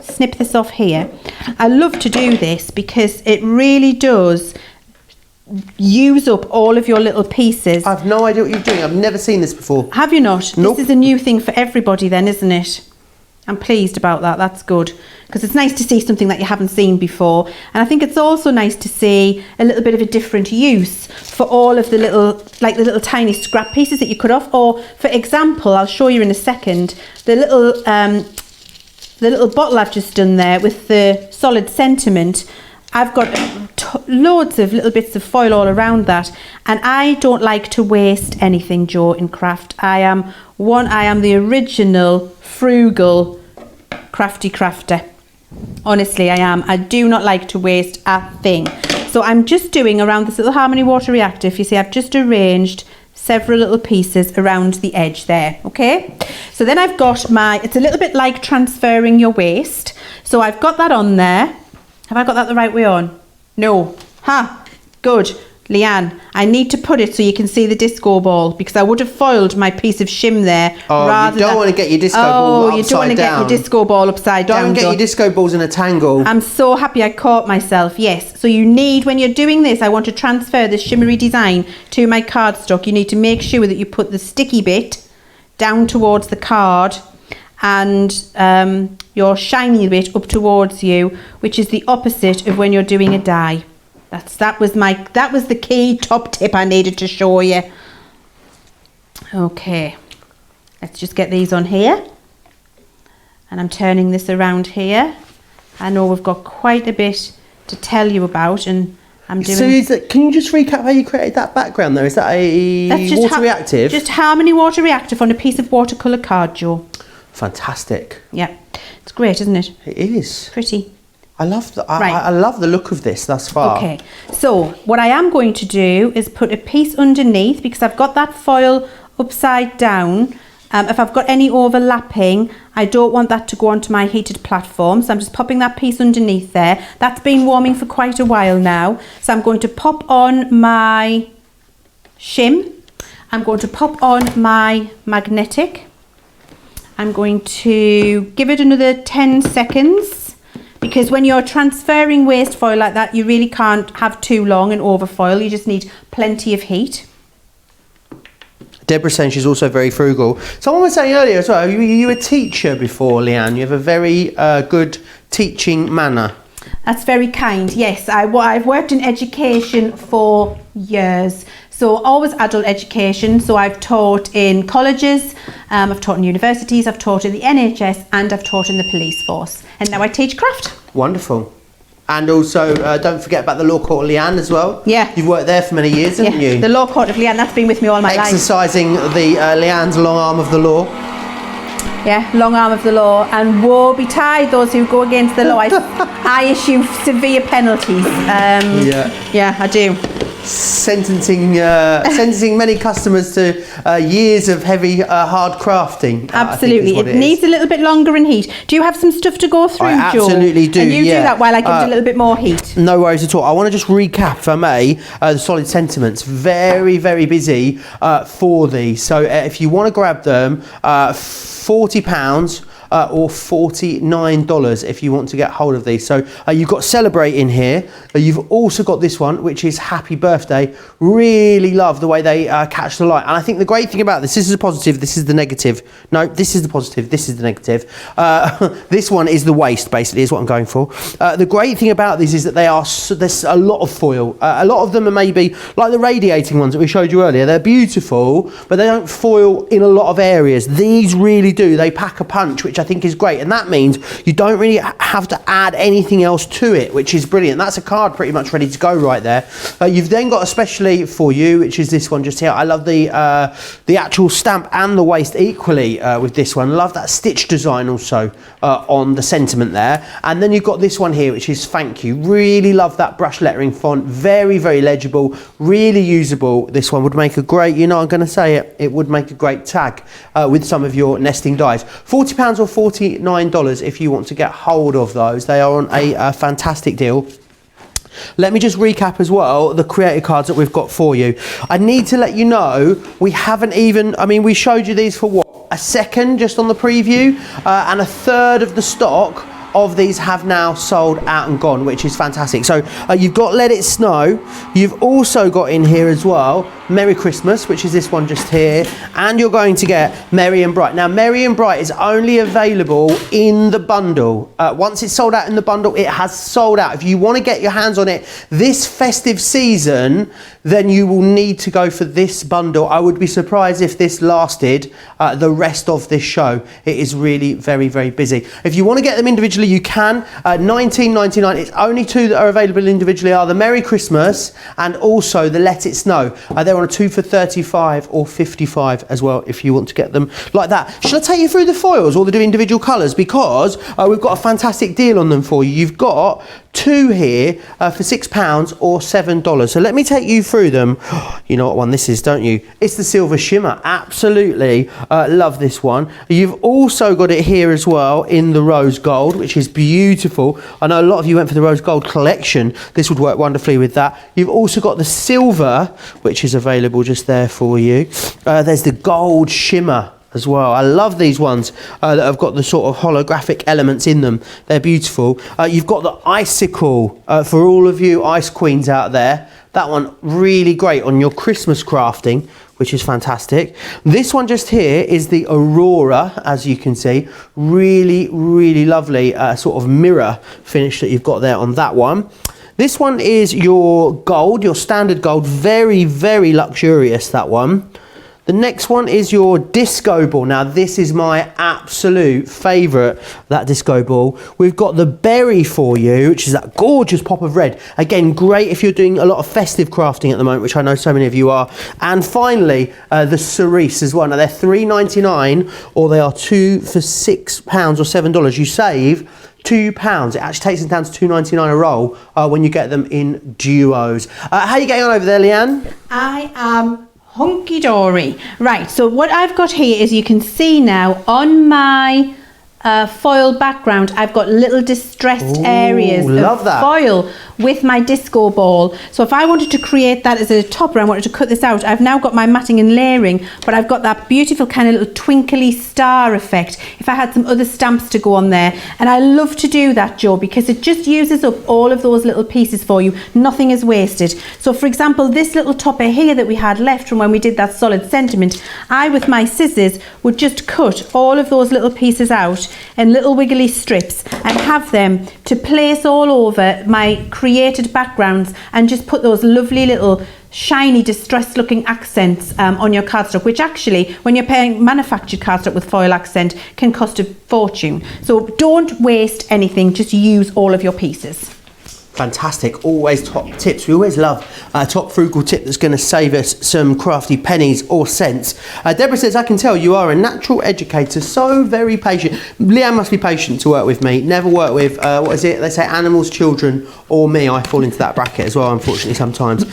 snip this off here. I love to do this because it really does use up all of your little pieces. I've no idea what you're doing. I've never seen this before. Have you not? Nope. This is a new thing for everybody then, isn't it? I'm pleased about that. That's good, because it's nice to see something that you haven't seen before. And I think it's also nice to see a little bit of a different use for all of the little, like the little tiny scrap pieces that you cut off. Or for example, I'll show you in a second, the little bottle I've just done there with the solid sentiment. I've got loads of little bits of foil all around that, and I don't like to waste anything, Joe, in craft. I am the original frugal crafty crafter. Honestly, I am. I do not like to waste a thing. So I'm just doing around this little Harmony Water Reactive. You see, I've just arranged several little pieces around the edge there, okay? So then I've got it's a little bit like transferring your waste. So I've got that on there. Have I got that the right way on? No. Good. Leanne, I need to put it so you can see the disco ball, because I would have foiled my piece of shim there. Oh, you don't want to get your disco ball upside down. Oh, you don't want to get your disco ball upside down. Don't get your disco balls in a tangle. I'm so happy I caught myself, yes. So you need, when you're doing this, I want to transfer this shimmery design to my cardstock. You need to make sure that you put the sticky bit down towards the card and your shiny bit up towards you, which is the opposite of when you're doing a die. That was the key top tip I needed to show you. Okay, let's just get these on here, and I'm turning this around here. I know we've got quite a bit to tell you about, and I'm doing. So can you just recap how you created that background though? Is that a water reactive? Just Harmony Water Reactive on a piece of watercolour card, Joe. Fantastic. Yeah, it's great, isn't it? It is. Pretty. I love the Right. I love the look of this thus far. Okay, so what I am going to do is put a piece underneath because I've got that foil upside down. If I've got any overlapping, I don't want that to go onto my heated platform, so I'm just popping that piece underneath there. That's been warming for quite a while now, so I'm going to pop on my shim. I'm going to pop on my magnetic. I'm going to give it another 10 seconds because when you're transferring waste foil like that, you really can't have too long and overfoil. You just need plenty of heat. Deborah's saying she's also very frugal. Someone was saying earlier as well, you were a teacher before, Leanne. You have a very good teaching manner. That's very kind. Yes, I've worked in education for years. So always adult education. So I've taught in colleges, I've taught in universities, I've taught in the NHS, and I've taught in the police force. And now I teach craft. Wonderful. And also, don't forget about the Law Court of Leanne as well. Yeah. You've worked there for many years, haven't you? The Law Court of Leanne, that's been with me all my life. Exercising the Leanne's long arm of the law. Yeah, long arm of the law, and woe betide those who go against the law. I issue severe penalties. Yeah, I do. Sentencing many customers to years of heavy, hard crafting. Absolutely, it needs a little bit longer in heat. Do you have some stuff to go through, I Joe? absolutely do. And you do that while I give it a little bit more heat. No worries at all. I want to just recap, if I may, the solid sentiments. Very, very busy for these. So if you want to grab them, £40. Or $49 if you want to get hold of these. So you've got Celebrate in here. You've also got this one, which is Happy Birthday. Really love the way they catch the light. And I think the great thing about this is the positive, this is the negative. No, this is the positive, this is the negative. This one is the waste, basically, is what I'm going for. The great thing about these is that there's a lot of foil. A lot of them are maybe, like the radiating ones that we showed you earlier, they're beautiful, but they don't foil in a lot of areas. These really do. They pack a punch, which I think is great, and that means you don't really have to add anything else to it, which is brilliant. That's a card pretty much ready to go right there. You've then got especially for you, which is this one just here. I love the actual stamp and the waist equally with this one. Love that stitch design also on the sentiment there. And then you've got this one here, which is Thank You. Really love that brush lettering font. Very, very legible, really usable. This one would make a great, you know, I'm going to say it would make a great tag with some of your nesting dies. £40 or $49 if you want to get hold of those. They are on a fantastic deal. Let me just recap as well the creator cards that we've got for you. I need to let you know we haven't even, I mean, we showed you these for what, a second just on the preview, and a third of the stock of these have now sold out and gone, which is fantastic. So you've got Let It Snow. You've also got in here as well Merry Christmas, which is this one just here, and you're going to get Merry and Bright. Now Merry and Bright is only available in the bundle. Once it's sold out in the bundle, it has sold out. If you want to get your hands on it this festive season, then you will need to go for this bundle. I would be surprised if this lasted the rest of this show. It is really very, very busy. If you want to get them individually, you can. $19.99. It's only two that are available individually are the Merry Christmas and also the Let It Snow. They're on a 2 for $35 or $55 as well if you want to get them like that. Shall I take you through the foils or the individual colours? Because we've got a fantastic deal on them for you. You've got two here for £6 or $7. So let me take you through them. You know what one this is, don't you? It's the Silver Shimmer. Absolutely love this one. You've also got it here as well in the Rose Gold, which is beautiful. I know a lot of you went for the Rose Gold collection. This would work wonderfully with that. You've also got the Silver, which is available just there for you. There's the Gold Shimmer as well. I love these ones that have got the sort of holographic elements in them. They're beautiful. You've got the Icicle for all of you ice queens out there. That one really great on your Christmas crafting, which is fantastic. This one just here is the Aurora, as you can see. Really, really lovely sort of mirror finish that you've got there on that one. This one is your gold, your standard gold. Very, very luxurious, that one. The next one is your disco ball. Now this is my absolute favourite, that disco ball. We've got the berry for you, which is that gorgeous pop of red. Again, great if you're doing a lot of festive crafting at the moment, which I know so many of you are. And finally, the cerise as well. Now they're $3.99 or they are 2 for £6 or $7. You save £2. It actually takes them down to £2.99 a roll when you get them in duos. How are you getting on over there, Leanne? I am hunky-dory. Right, so what I've got here is, you can see now on my foil background, I've got little distressed areas of foil with my disco ball. So if I wanted to create that as a topper, I wanted to cut this out, I've now got my matting and layering, but I've got that beautiful kind of little twinkly star effect if I had some other stamps to go on there. And I love to do that, Joe, because it just uses up all of those little pieces for you. Nothing is wasted. So for example, this little topper here that we had left from when we did that solid sentiment, I, with my scissors, would just cut all of those little pieces out in little wiggly strips and have them to place all over my created backgrounds, and just put those lovely little shiny distressed looking accents on your cardstock, which actually, when you're paying manufactured cardstock with foil accent, can cost a fortune. So don't waste anything, just use all of your pieces. Fantastic, always top tips. We always love a top frugal tip that's going to save us some crafty pennies or cents. Deborah says, I can tell you are a natural educator, so very patient. Leanne must be patient to work with me. Never work with, what is it, they say animals, children, or me. I fall into that bracket as well, unfortunately, sometimes.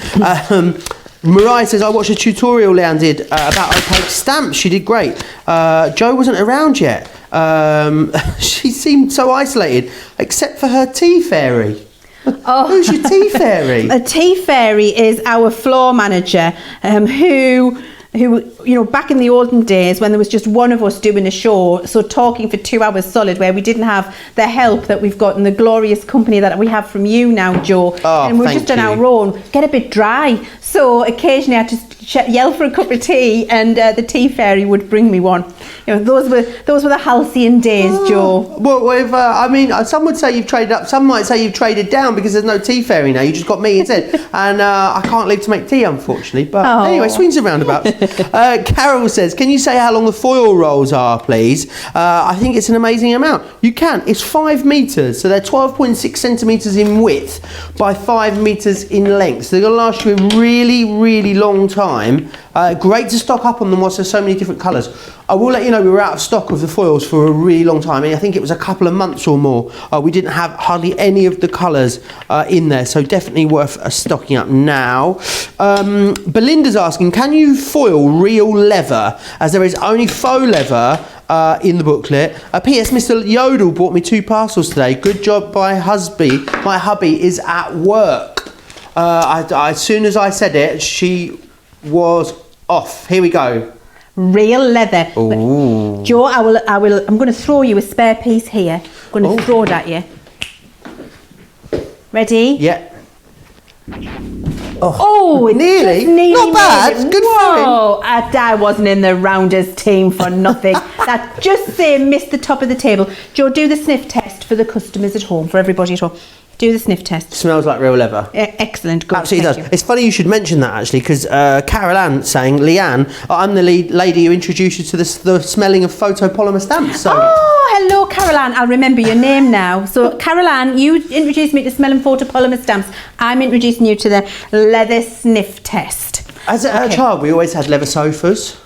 Mariah says, I watched a tutorial Leanne did about opaque stamps. She did great. Jo wasn't around yet. She seemed so isolated, except for her tea fairy. Oh. Who's your tea fairy? A tea fairy is our floor manager, who, you know, back in the olden days when there was just one of us doing a show, so talking for 2 hours solid, where we didn't have the help that we've got in the glorious company that we have from you now, Joe, and we're just on our own, get a bit dry. So occasionally I just yell for a cup of tea, and the tea fairy would bring me one. You know, those were the halcyon days, Joe. Well, with, I mean, some would say you've traded up, some might say you've traded down, because there's no tea fairy now. You just got me instead, and I can't leave to make tea, unfortunately. But anyway, swings and roundabouts. Carol says, can you say how long the foil rolls are, please? I think it's an amazing amount. You can. It's 5 metres, so they're 12.6 centimetres in width by 5 metres in length. So they're going to last you a really, really long time. Great to stock up on them whilst there's so many different colours. I will let you know we were out of stock of the foils for a really long time. I think it was a couple of months or more. We didn't have hardly any of the colours in there, so definitely worth stocking up now. Belinda's asking, can you foil real leather, as there is only faux leather in the booklet? P.S. Mr. Yodel bought me 2 parcels today. Good job by hubby. My hubby is at work. As soon as I said it, she was off. Here we go. Real leather. Ooh. Joe, I'm going to throw you a spare piece here. I'm going to throw it at you. Ready? Yeah. Oh, it nearly. nearly Not bad. made it. Good Whoa, I wasn't in the rounders team for nothing. That just missed the top of the table. Joe, do the sniff test for the customers at home, for everybody at home. Do the sniff test. Smells like real leather. Excellent. Good. Absolutely does. You. It's funny you should mention that, actually, because Carol Ann saying, Leanne, I'm the lady who introduced you to the smelling of photopolymer stamps. So. Oh, hello, Carol Ann. I'll remember your name now. So, Carol Ann, you introduced me to smelling photopolymer stamps. I'm introducing you to the leather sniff test. As a child, we always had leather sofas.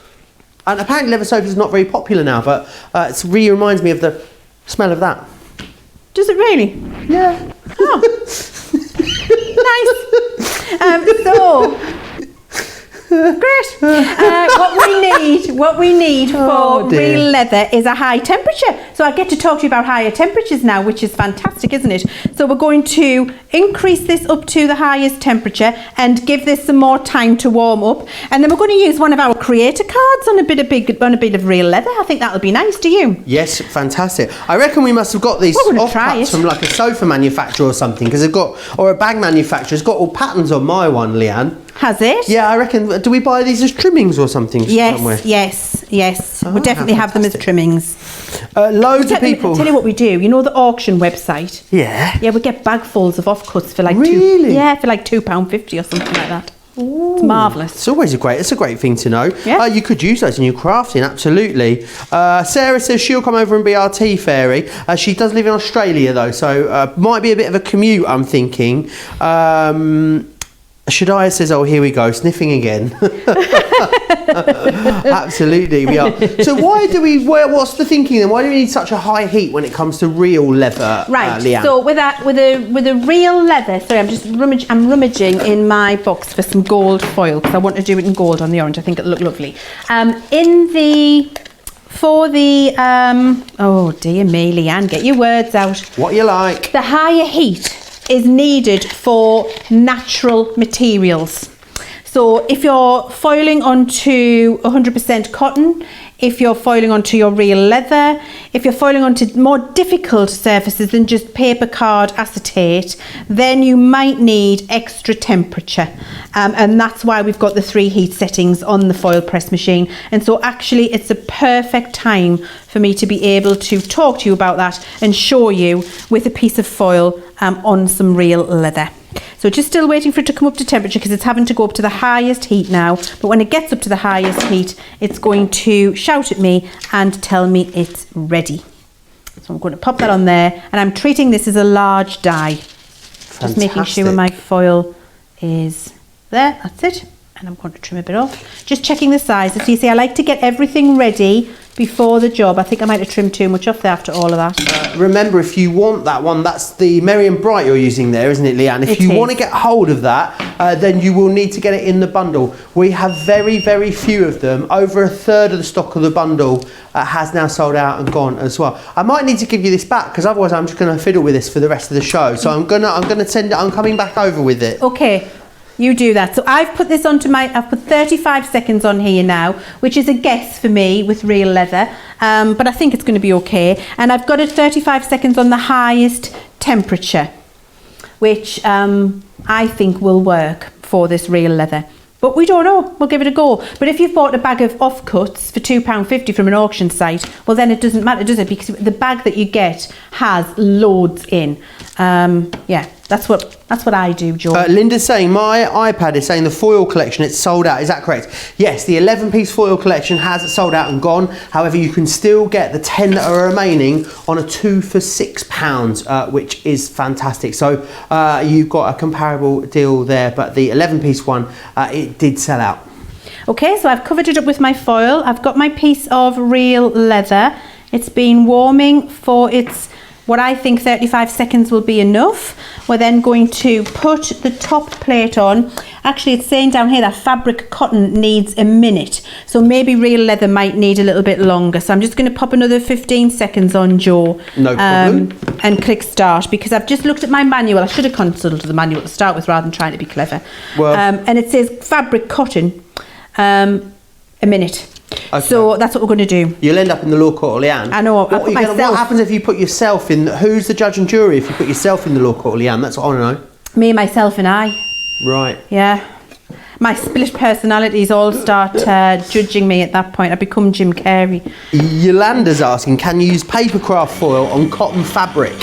And apparently leather sofas is not very popular now, but it really reminds me of the smell of that. Does it really? Yeah. Oh. Nice. Great. What we need for real leather is a high temperature. So I get to talk to you about higher temperatures now, which is fantastic, isn't it? So we're going to increase this up to the highest temperature and give this some more time to warm up. And then we're going to use one of our creator cards on a bit of real leather. I think that'll be nice. Do you? Yes, fantastic. I reckon we must have got these offcuts from like a sofa manufacturer or something, because they've got, or a bag manufacturer. It's got all patterns on my one, Leanne. Has it? Yeah, I reckon. Do we buy these as trimmings or something? Somewhere? Yes. We'll definitely have them as trimmings. Loads of people. Tell you what we do. You know the auction website? Yeah. Yeah, we get bagfuls of offcuts for like really? for like £2.50 or something like that. Ooh. It's marvellous. It's always a great thing to know. Yeah. You could use those in your crafting, absolutely. Sarah says she'll come over and be our tea fairy. She does live in Australia though, so might be a bit of a commute, I'm thinking. Shadiah says, oh, here we go, sniffing again. Absolutely, we are. So what's the thinking then? Why do we need such a high heat when it comes to real leather, Right. Leann? So with a real leather, sorry, I'm rummaging in my box for some gold foil because I want to do it in gold on the orange. I think it'll look lovely. Oh dear me, Leanne, get your words out. What you like? The higher heat is needed for natural materials. So if you're foiling onto 100% cotton, if you're foiling onto your real leather, if you're foiling onto more difficult surfaces than just paper card acetate, then you might need extra temperature. And that's why we've got the 3 heat settings on the foil press machine. And so actually it's a perfect time for me to be able to talk to you about that and show you with a piece of foil on some real leather. So just still waiting for it to come up to temperature because it's having to go up to the highest heat now. But when it gets up to the highest heat, it's going to shout at me and tell me it's ready. So I'm going to pop that on there, and I'm treating this as a large die. Fantastic. Just making sure my foil is there. That's it. And I'm going to trim a bit off. Just checking the size. So you see, I like to get everything ready before the job. I think I might have trimmed too much off there after all of that. Remember, if you want that one, that's the Merry and Bright you're using there, isn't it, Leanne? If you want to get hold of that, then you will need to get it in the bundle. We have very, very few of them. Over a third of the stock of the bundle has now sold out and gone as well. I might need to give you this back because otherwise I'm just going to fiddle with this for the rest of the show. So I'm gonna send it. I'm coming back over with it. Okay. You do that. So I've put this onto I've put 35 seconds on here now, which is a guess for me with real leather, but I think it's going to be okay. And I've got it 35 seconds on the highest temperature, which I think will work for this real leather. But we don't know. We'll give it a go. But if you've bought a bag of offcuts for £2.50 from an auction site, well then it doesn't matter, does it? Because the bag that you get has loads in. Yeah, that's what I do, Joe. Linda's saying my iPad is saying the foil collection, it's sold out. Is that correct? Yes, the 11-piece foil collection has sold out and gone. However, you can still get the 10 that are remaining on a 2 for £6, which is fantastic. So you've got a comparable deal there, but the 11-piece one, it did sell out. Okay, so I've covered it up with my foil. I've got my piece of real leather. It's been warming for what I think 35 seconds will be enough. We're then going to put the top plate on. Actually, it's saying down here that fabric cotton needs a minute. So maybe real leather might need a little bit longer. So I'm just going to pop another 15 seconds on, Joe. No problem. And click start, because I've just looked at my manual. I should have consulted the manual to start with rather than trying to be clever. Well, and it says fabric cotton, a minute. Okay. So that's what we're going to do. You'll end up in the law court, Leanne. I know. What happens if you put yourself in? Who's the judge and jury if you put yourself in the law court, Leanne? That's what I want to know. Me, myself and I. Right. Yeah. My split personalities all start judging me at that point. I become Jim Carrey. Yolanda's asking, can you use paper craft foil on cotton fabric?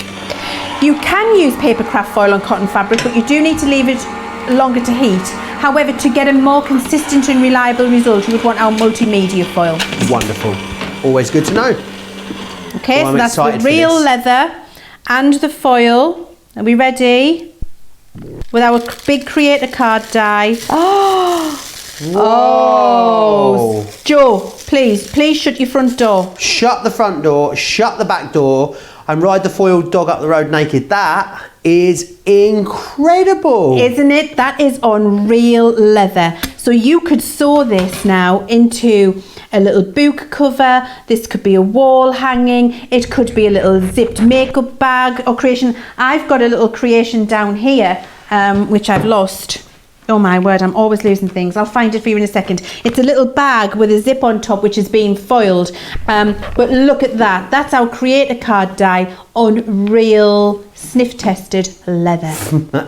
You can use paper craft foil on cotton fabric, but you do need to leave it longer to heat. However, to get a more consistent and reliable result, you would want our multimedia foil. Wonderful. Always good to know. Okay, well, so that's the real leather and the foil. Are we ready? With our big creator card die. Oh, Joe, please shut your front door. Shut the front door, shut the back door, and ride the foiled dog up the road naked. That is incredible. Isn't it? That is on real leather. So you could sew this now into a little book cover. This could be a wall hanging. It could be a little zipped makeup bag or creation. I've got a little creation down here, which I've lost. Oh my word, I'm always losing things. I'll find it for you in a second. It's a little bag with a zip on top, which is being foiled. But look at that. That's our creator card die on real sniff tested leather.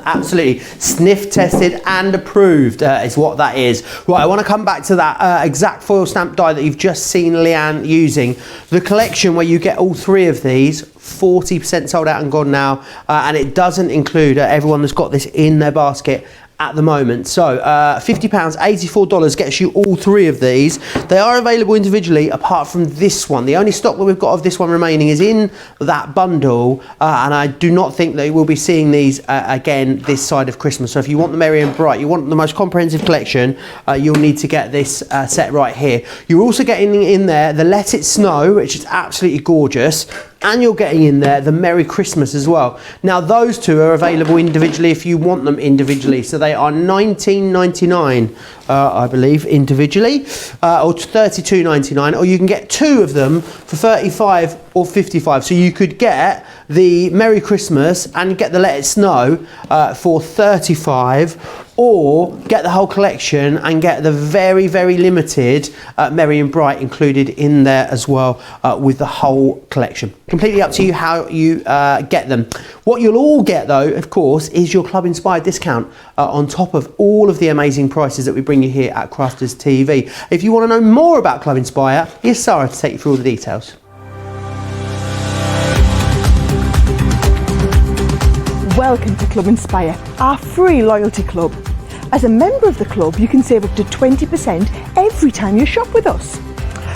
Absolutely. Sniff tested and approved is what that is. Right, I want to come back to that exact foil stamp die that you've just seen Leanne using. The collection where you get all 3 of these, 40% sold out and gone now, and it doesn't include everyone that's got this in their basket at the moment. So £50, $84 gets you all three of these. They are available individually apart from this one. The only stock that we've got of this one remaining is in that bundle, and I do not think that we'll be seeing these again this side of Christmas. So if you want the merry and bright, you want the most comprehensive collection, you'll need to get this set right here. You're also getting in there the Let It Snow, which is absolutely gorgeous, and you're getting in there the Merry Christmas as well. Now those two are available individually if you want them individually. So they are $19.99, I believe, individually, or $32.99, or you can get two of them for $35 or $55. So you could get the Merry Christmas and get the Let It Snow for $35, or get the whole collection and get the very, very limited Merry and Bright included in there as well with the whole collection. Completely up to you how you get them. What you'll all get though, of course, is your Club Inspired discount on top of all of the amazing prices that we bring you here at Crafters TV. If you want to know more about Club Inspire, here's Sarah to take you through all the details. Welcome to Club Inspire, our free loyalty club. As a member of the club, you can save up to 20% every time you shop with us.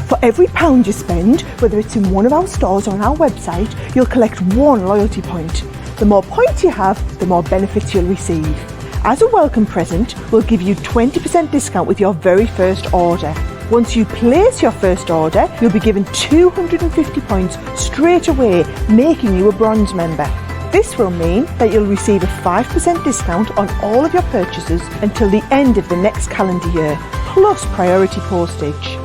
For every £1 you spend, whether it's in one of our stores or on our website, you'll collect 1 loyalty point. The more points you have, the more benefits you'll receive. As a welcome present, we'll give you 20% discount with your very first order. Once you place your first order, you'll be given 250 points straight away, making you a bronze member. This will mean that you'll receive a 5% discount on all of your purchases until the end of the next calendar year, plus priority postage.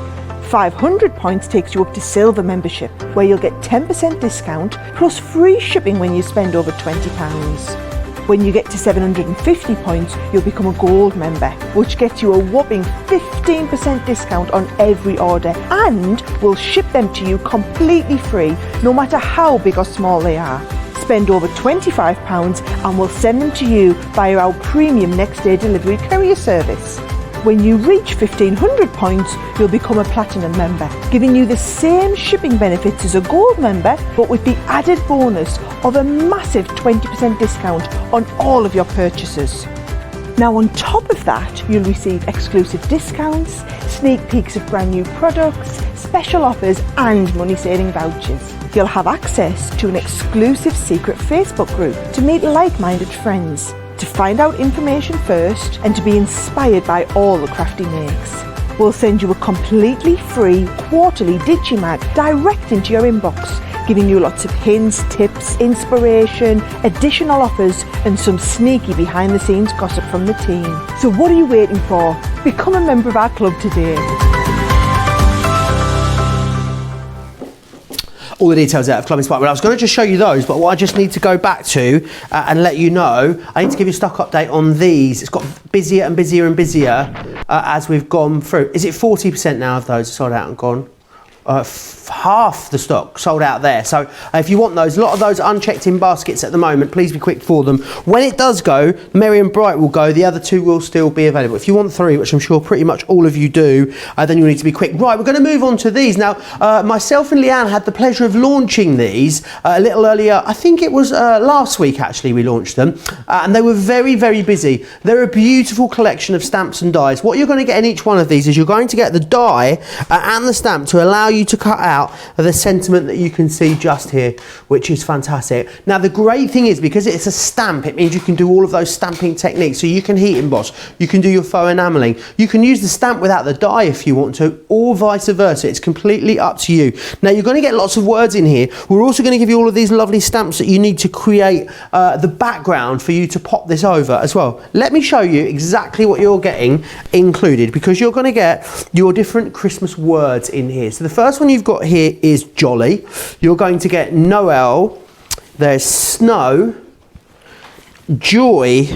500 points takes you up to silver membership, where you'll get 10% discount plus free shipping when you spend over £20. When you get to 750 points, you'll become a gold member, which gets you a whopping 15% discount on every order, and we'll ship them to you completely free, no matter how big or small they are. Spend over £25 and we'll send them to you via our premium next day delivery courier service. When you reach 1500 points, you'll become a platinum member, giving you the same shipping benefits as a gold member, but with the added bonus of a massive 20% discount on all of your purchases. Now on top of that, you'll receive exclusive discounts, sneak peeks of brand new products, special offers and money saving vouchers. You'll have access to an exclusive secret Facebook group to meet like-minded friends, to find out information first and to be inspired by all the crafty makes. We'll send you a completely free quarterly Digimag direct into your inbox, giving you lots of hints, tips, inspiration, additional offers and some sneaky behind the scenes gossip from the team. So what are you waiting for? Become a member of our club today. All the details out of Club Inspire. Well, I was going to just show you those, but what I just need to go back to and let you know, I need to give you a stock update on these. It's got busier and busier and busier as we've gone through. Is it 40% now of those sold out and gone? Half the stock sold out there. So if you want those, a lot of those unchecked in baskets at the moment, please be quick for them. When it does go, Merry and Bright will go, the other two will still be available. If you want 3, which I'm sure pretty much all of you do, then you'll need to be quick. Right, we're going to move on to these. Now, myself and Leanne had the pleasure of launching these a little earlier. I think it was last week actually we launched them, and they were very, very busy. They're a beautiful collection of stamps and dies. What you're going to get in each one of these is you're going to get the die and the stamp to allow you to cut out the sentiment that you can see just here, which is fantastic. Now the great thing is, because it's a stamp, it means you can do all of those stamping techniques. So you can heat emboss, you can do your faux enameling, you can use the stamp without the die if you want to, or vice versa. It's completely up to you. Now you're going to get lots of words in here. We're also going to give you all of these lovely stamps that you need to create the background for you to pop this over as well. Let me show you exactly what you're getting included, because you're going to get your different Christmas words in here. So the first one you've got here is jolly. You're going to get Noel, there's snow, joy,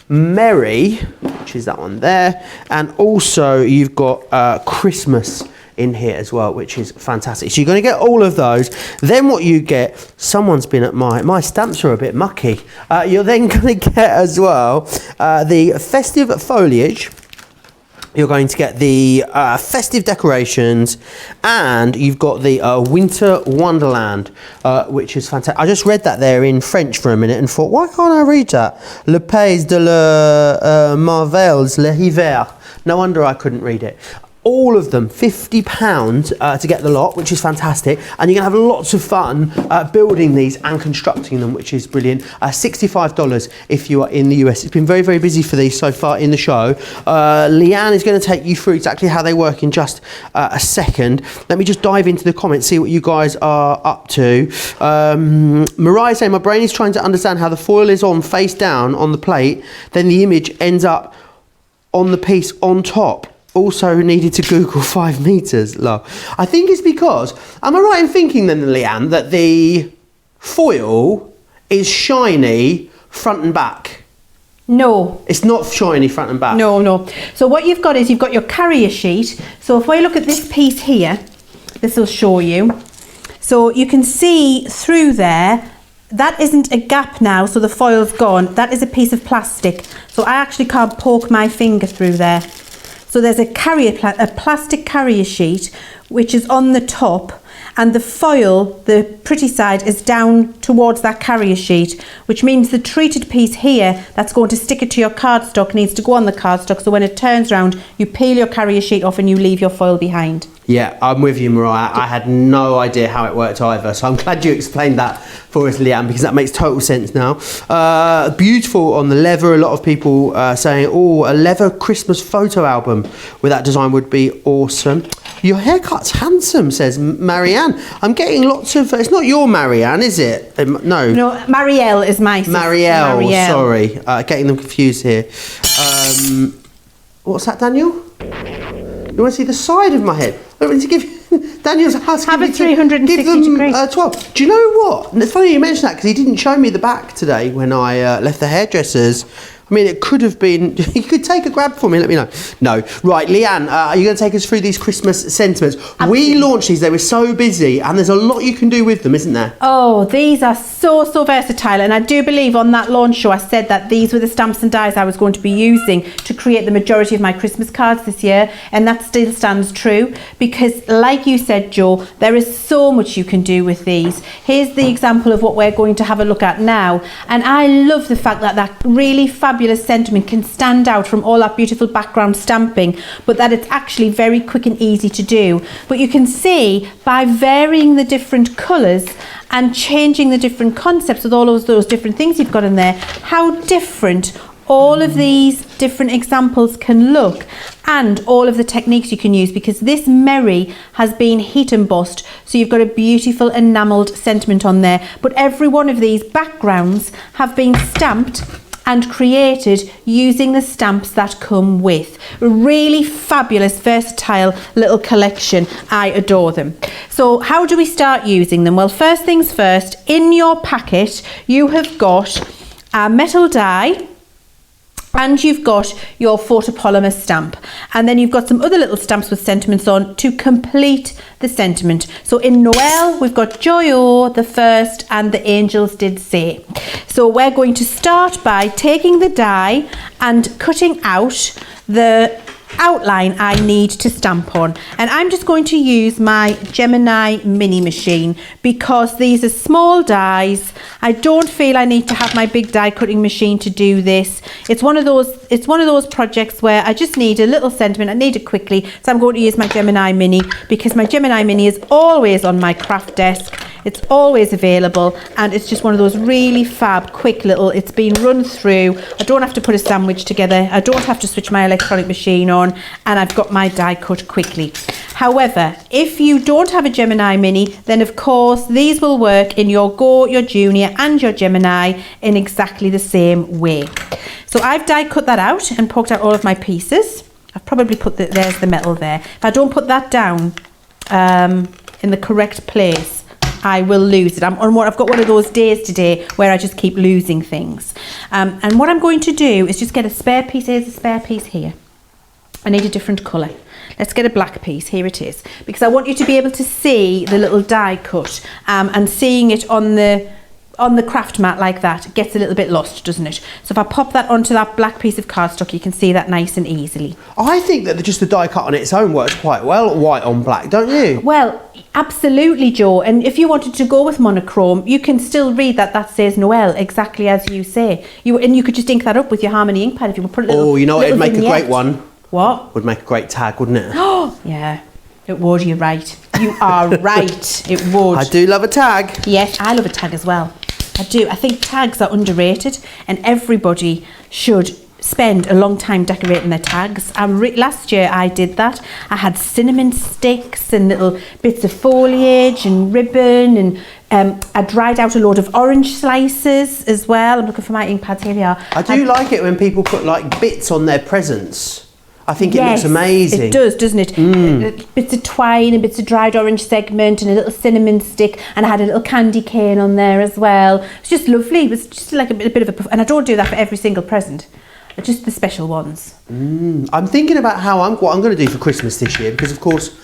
merry, which is that one there, and also you've got Christmas in here as well, which is fantastic. So you're going to get all of those. Then what you get, someone's been at my stamps are a bit mucky. You're then going to get as well the festive foliage, You're going to get the festive decorations, and you've got the winter wonderland, which is fantastic. I just read that there in French for a minute and thought, why can't I read that? Le pays de le merveilles, l'hiver. No wonder I couldn't read it. All of them, £50 to get the lot, which is fantastic, and you're going to have lots of fun building these and constructing them, which is brilliant. $65 if you are in the US. It's been very, very busy for these so far in the show. Leanne is going to take you through exactly how they work in just a second. Let me just dive into the comments, see what you guys are up to. Mariah saying, my brain is trying to understand how the foil is on face down on the plate, then the image ends up on the piece on top. Also needed to Google 5 meters. Love. I think it's because, am I right in thinking then, Leanne, that the foil is shiny front and back? No. It's not shiny front and back? No. So what you've got is you've got your carrier sheet. So if we look at this piece here, this will show you. So you can see through there, that isn't a gap now, so the foil's gone. That is a piece of plastic. So I actually can't poke my finger through there. So there's a plastic carrier sheet which is on the top, and the foil, the pretty side, is down towards that carrier sheet, which means the treated piece here that's going to stick it to your cardstock needs to go on the cardstock, so when it turns round you peel your carrier sheet off and you leave your foil behind. Yeah, I'm with you, Mariah. I had no idea how it worked either, so I'm glad you explained that for us, Leanne, because that makes total sense now. Beautiful on the leather. A lot of people saying, oh, a leather Christmas photo album with that design would be awesome. Your haircut's handsome, says Marianne. I'm getting lots of... It's not your Marianne, is it? No. No, Marielle is my sister. Marielle, sorry. Getting them confused here. What's that, Daniel? You want to see the side of my head? I want to give Daniel's asking have me it 360 give them degrees. 12. Do you know what? And it's funny you mention that because he didn't show me the back today when I left the hairdressers. I mean, it could have been... You could take a grab for me, let me know. No. Right, Leanne, are you going to take us through these Christmas sentiments? Absolutely. We launched these, they were so busy, and there's a lot you can do with them, isn't there? Oh, these are so versatile, and I do believe on that launch show I said that these were the stamps and dies I was going to be using to create the majority of my Christmas cards this year, and that still stands true, because like you said, Joe, there is so much you can do with these. Here's the example of what we're going to have a look at now, and I love the fact that that really fabulous sentiment can stand out from all that beautiful background stamping, but that it's actually very quick and easy to do. But you can see by varying the different colours and changing the different concepts with all of those different things you've got in there, how different all of these different examples can look, and all of the techniques you can use, because this Merry has been heat embossed, so you've got a beautiful enamelled sentiment on there, but every one of these backgrounds have been stamped and created using the stamps that come with. A really fabulous, versatile little collection. I adore them. So how do we start using them? Well, first things first, in your packet you have got a metal die, and you've got your photopolymer stamp, and then you've got some other little stamps with sentiments on to complete the sentiment. So in Noel we've got Joyo, the first, and the angels did say. So we're going to start by taking the die and cutting out the outline I need to stamp on, and I'm just going to use my Gemini mini machine because these are small dies. I don't feel I need to have my big die cutting machine to do this. It's one of those projects where I just need a little sentiment, I need it quickly, so I'm going to use my Gemini mini because my Gemini mini is always on my craft desk. It's always available, and it's just one of those really fab, quick little, it's been run through. I don't have to put a sandwich together. I don't have to switch my electronic machine on, and I've got my die cut quickly. However, if you don't have a Gemini mini, then of course these will work in your Go, your Junior and your Gemini in exactly the same way. So I've die cut that out and poked out all of my pieces. I've probably put there's the metal there. If I don't put that down in the correct place, I will lose it. I've got one of those days today where I just keep losing things. And what I'm going to do is just get a spare piece. Here's a spare piece here. I need a different colour. Let's get a black piece. Here it is. Because I want you to be able to see the little die cut and seeing it on on the craft mat like that, it gets a little bit lost, doesn't it? So if I pop that onto that black piece of cardstock, you can see that nice and easily. I think that just the die cut on its own works quite well, white on black, don't you? Well, absolutely, Joe. And if you wanted to go with monochrome, you can still read that says Noel, exactly as you say. You could just ink that up with your Harmony ink pad if you would put a little. Oh, you know what? It'd make vignette. a great one. What? Would make a great tag, wouldn't it? Oh, yeah. It would, you're right. You are right. It would. I do love a tag. Yes, I love a tag as well. I do. I think tags are underrated and everybody should spend a long time decorating their tags. Last year I did that. I had cinnamon sticks and little bits of foliage and ribbon, and I dried out a load of orange slices as well. I'm looking for my ink pads. Here they are. I do like it when people put like bits on their presents. I think it looks amazing. It does, doesn't it? Bits of twine and bits of dried orange segment and a little cinnamon stick, and I had a little candy cane on there as well. It's just lovely. It was just like a bit of a... And I don't do that for every single present. Just the special ones. I'm thinking about what I'm going to do for Christmas this year, because of course,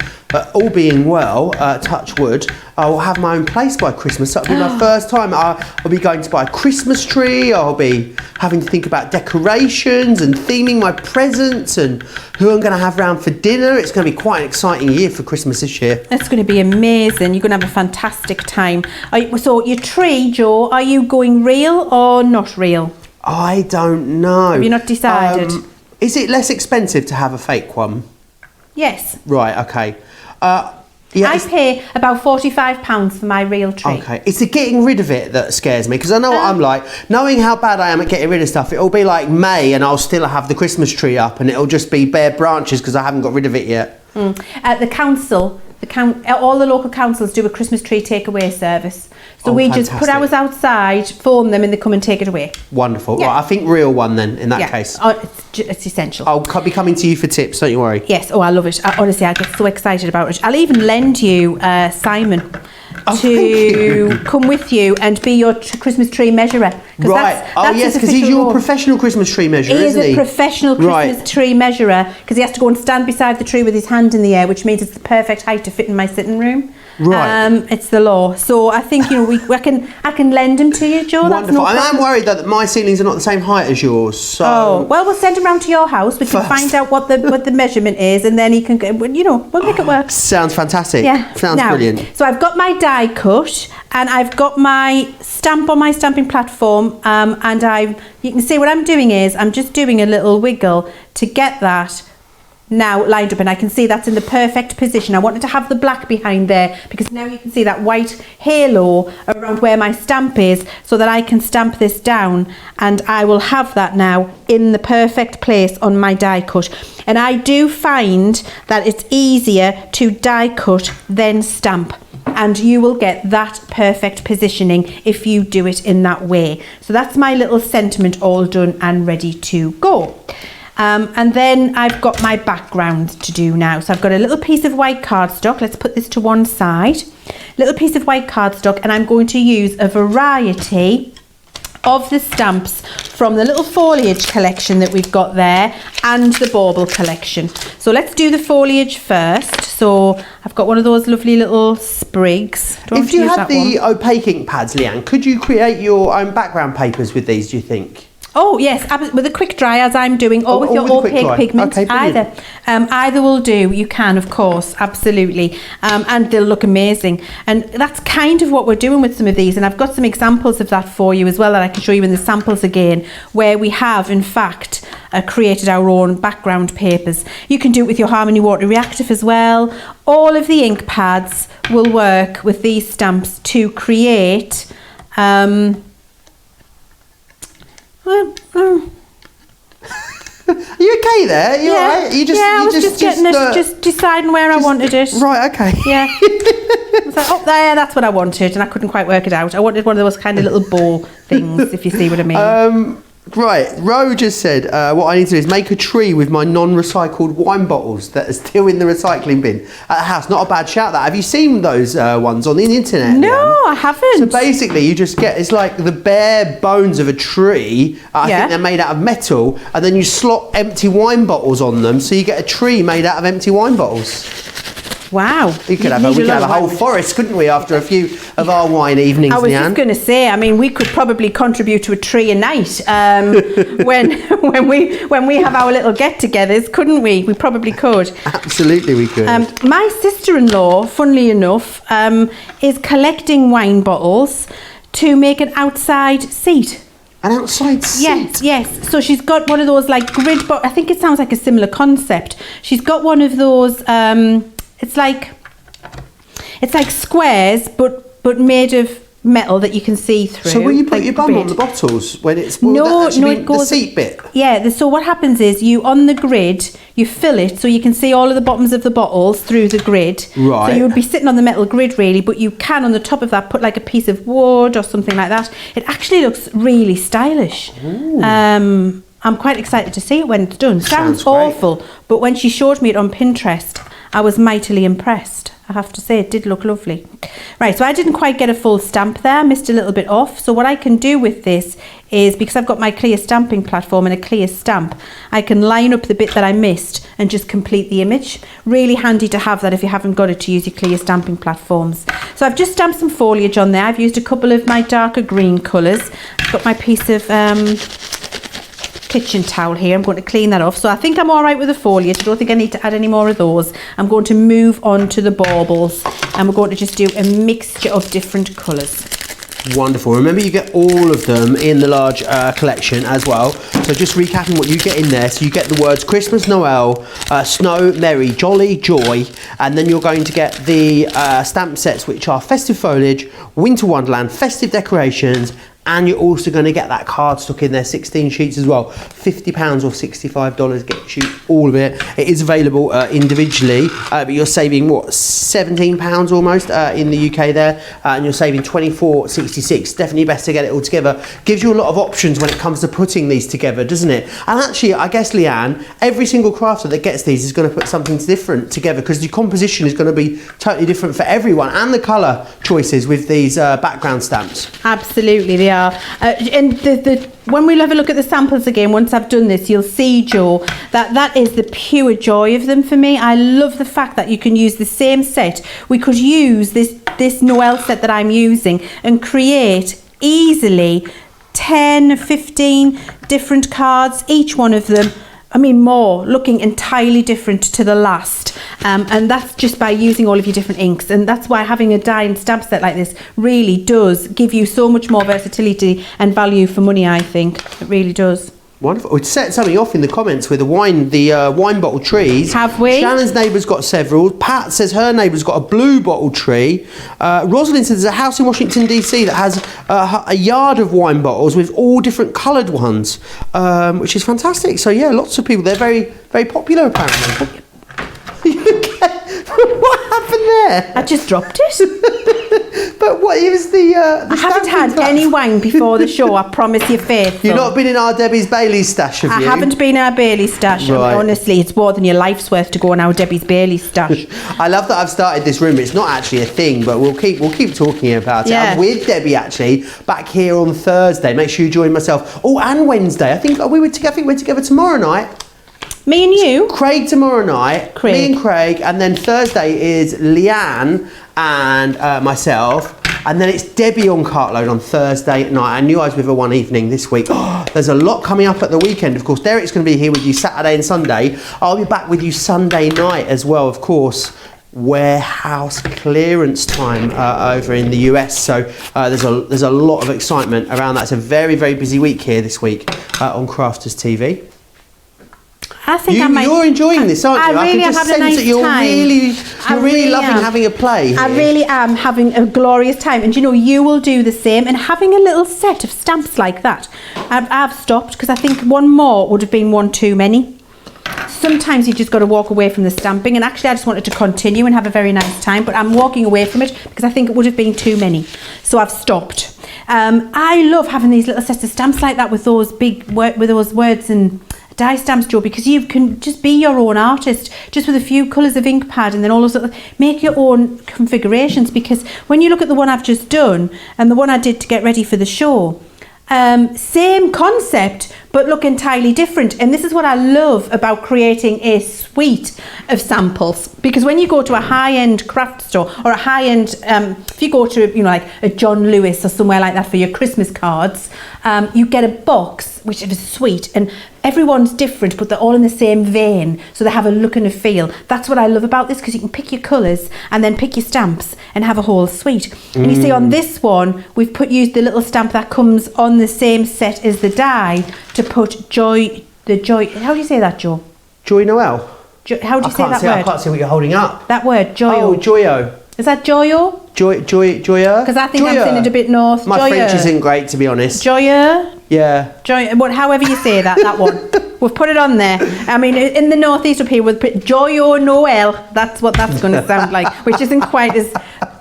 all being well, touch wood, I will have my own place by Christmas. That'll be my first time. I'll be going to buy a Christmas tree. I'll be having to think about decorations and theming my presents and who I'm going to have round for dinner. It's going to be quite an exciting year for Christmas this year. It's going to be amazing. You're going to have a fantastic time. So your tree, Joe, are you going real or not real? I don't know. Have you not decided? Is it less expensive to have a fake one? Yes. Right, okay. Yeah, I pay about £45 for my real tree. Okay, it's the getting rid of it that scares me, because I know what I'm like. Knowing how bad I am at getting rid of stuff, it'll be like May and I'll still have the Christmas tree up and it'll just be bare branches because I haven't got rid of it yet. At the council, all the local councils do a Christmas tree takeaway service. So we just put ours outside, phone them, and they come and take it away. Wonderful. Yeah. Right, I think real one then, in that case. Oh, it's essential. I'll be coming to you for tips, don't you worry. Yes. Oh, I love it. Honestly, I get so excited about it. I'll even lend you Simon to come with you and be your Christmas tree measurer. Right. That's yes, because he's your professional Christmas tree measurer, isn't he? He is a professional Christmas tree measurer, because he has to go and stand beside the tree with his hand in the air, which means it's the perfect height to fit in my sitting room. Right. It's the law. So I think, I can lend him to you, Joe. Wonderful. That's no problem. I'm worried that my ceilings are not the same height as yours. So. Oh, well, we'll send him round to your house. We can find out what the measurement is, and then he can, we'll make it work. Sounds fantastic. Yeah. Sounds brilliant. So I've got my die cut, and I've got my stamp on my stamping platform, and you can see what I'm doing is I'm just doing a little wiggle to get that now lined up, and I can see that's in the perfect position. I wanted to have the black behind there because now you can see that white halo around where my stamp is, so that I can stamp this down, and I will have that now in the perfect place on my die cut. And I do find that it's easier to die cut than stamp, and you will get that perfect positioning if you do it in that way. So that's my little sentiment all done and ready to go. And then I've got my background to do now. So I've got a little piece of white cardstock. Let's put this to one side. Little piece of white cardstock, and I'm going to use a variety of the stamps from the little foliage collection that we've got there and the bauble collection. So let's do the foliage first. So I've got one of those lovely little sprigs. If you had the opaque ink pads, Leanne, could you create your own background papers with these, do you think? Oh yes, with a quick dry as I'm doing, or with your opaque pigment, okay, either. Either will do. You can, of course, absolutely, and they'll look amazing. And that's kind of what we're doing with some of these. And I've got some examples of that for you as well that I can show you in the samples again, where we have in fact created our own background papers. You can do it with your Harmony Water Reactive as well. All of the ink pads will work with these stamps to create. Are you okay there? You all right? I was just deciding where I wanted it. Right, okay. Yeah. I was like, oh, there, that's what I wanted, and I couldn't quite work it out. I wanted one of those kind of little ball things, if you see what I mean. Right, Ro just said, what I need to do is make a tree with my non-recycled wine bottles that are still in the recycling bin at the house. Not a bad shout, that. Have you seen those ones on the internet? No, Leanne? I haven't. So basically, you just get, it's like the bare bones of a tree. I think they're made out of metal, and then you slot empty wine bottles on them, so you get a tree made out of empty wine bottles. Wow. We could have a whole forest, couldn't we, after a few of our wine evenings, I was Leann? just going to say, I mean, we could probably contribute to a tree a night when we have our little get-togethers, couldn't we? We probably could. Absolutely, we could. My sister-in-law, funnily enough, is collecting wine bottles to make an outside seat. An outside seat? Yes. So she's got one of those like grid, but I think it sounds like a similar concept. She's got one of those. It's like squares, but made of metal that you can see through. So will you put like your bum grid. on the bottles when it's No, it goes the seat bit? Yeah. So what happens is you on the grid you fill it so you can see all of the bottoms of the bottles through the grid. Right. So you would be sitting on the metal grid really, but you can on the top of that put like a piece of wood or something like that. It actually looks really stylish. I'm quite excited to see it when it's done. Sounds awful, but when she showed me it on Pinterest, I was mightily impressed. I have to say, it did look lovely. Right, so I didn't quite get a full stamp there, missed a little bit off. So what I can do with this is, because I've got my clear stamping platform and a clear stamp, I can line up the bit that I missed and just complete the image. Really handy to have that if you haven't got it, to use your clear stamping platforms. So I've just stamped some foliage on there. I've used a couple of my darker green colours. I've got my piece of kitchen towel here. I'm going to clean that off. So I think I'm all right with the foliage. I don't think I need to add any more of those. I'm going to move on to the baubles, and we're going to just do a mixture of different colours. Wonderful. Remember, you get all of them in the large collection as well. So just recapping what you get in there. So you get the words Christmas, Noel, Snow, Merry, Jolly, Joy, and then you're going to get the stamp sets, which are Festive Foliage, Winter Wonderland, Festive Decorations, and you're also going to get that card stuck in there, 16 sheets as well. £50 or $65 gets you all of it. It is available individually, but you're saving, what, £17 almost in the UK there, and you're saving $24.66. Definitely best to get it all together. Gives you a lot of options when it comes to putting these together, doesn't it? And actually, I guess, Leann, every single crafter that gets these is going to put something different together, because the composition is going to be totally different for everyone, and the colour choices with these background stamps. Absolutely, they are. And when we'll have a look at the samples again, once I've done this, you'll see, Joe, that is the pure joy of them for me. I love the fact that you can use the same set. We could use this Noel set that I'm using and create easily 10, 15 different cards, each one of them, I mean more, looking entirely different to the last. And that's just by using all of your different inks. And that's why having a die and stamp set like this really does give you so much more versatility and value for money, I think. It really does. Wonderful. We set something off in the comments with the wine bottle trees. Have we? Shannon's neighbour's got several. Pat says her neighbour's got a blue bottle tree. Rosalind says there's a house in Washington DC that has a yard of wine bottles with all different coloured ones, which is fantastic. So yeah, lots of people. They're very, very popular apparently. What happened there? I just dropped it. But what is the I haven't had any wine before the show, I promise you faith. You've not been in our Debbie's Bailey's stash, have you? I haven't been in our Bailey's stash. Right. Honestly, it's more than your life's worth to go in our Debbie's Bailey's stash. I love that I've started this room. It's not actually a thing, but we'll keep talking about it. Yeah. I'm with Debbie actually back here on Thursday. Make sure you join myself. Oh, and Wednesday. I think we're together tomorrow night. Me and you? Craig tomorrow night. Craig. Me and Craig, and then Thursday is Leann and myself. And then it's Debbie on Cartload on Thursday night. I knew I was with her one evening this week. There's a lot coming up at the weekend. Of course, Derek's going to be here with you Saturday and Sunday. I'll be back with you Sunday night as well, of course. Warehouse clearance time over in the US. So there's a lot of excitement around that. It's a very, very busy week here this week on Crafters TV. I think You're enjoying this, aren't you? I really can just sense that you're really loving having a play here. I really am having a glorious time, and you will do the same. And having a little set of stamps like that, I've stopped because I think one more would have been one too many. Sometimes you just got to walk away from the stamping, and actually I just wanted to continue and have a very nice time, but I'm walking away from it because I think it would have been too many, so I've stopped. I love having these little sets of stamps like that with those words and die stamps, Joe, because you can just be your own artist, just with a few colours of ink pad, and then all those make your own configurations. Because when you look at the one I've just done and the one I did to get ready for the show, same concept, but look entirely different. And this is what I love about creating a suite of samples, because when you go to a high-end craft store or a high-end, if you go to, like a John Lewis or somewhere like that for your Christmas cards, you get a box which is a suite, and everyone's different, but they're all in the same vein, so they have a look and a feel. That's what I love about this, because you can pick your colours and then pick your stamps and have a whole suite. And you see on this one, we've used the little stamp that comes on the same set as the die to put how do you say that, Joe? Joy Noel. How do you say that word? I can't see what you're holding up. That word, joyo. Oh, joyo. Is that joyo? Joyeux? Because I think I'm saying it a bit north. My French isn't great, to be honest. Joyeux? Yeah. However you say that one. We've put it on there. I mean, in the northeast up here, we'll put Joyeux Noel. That's what that's going to sound like, which isn't quite as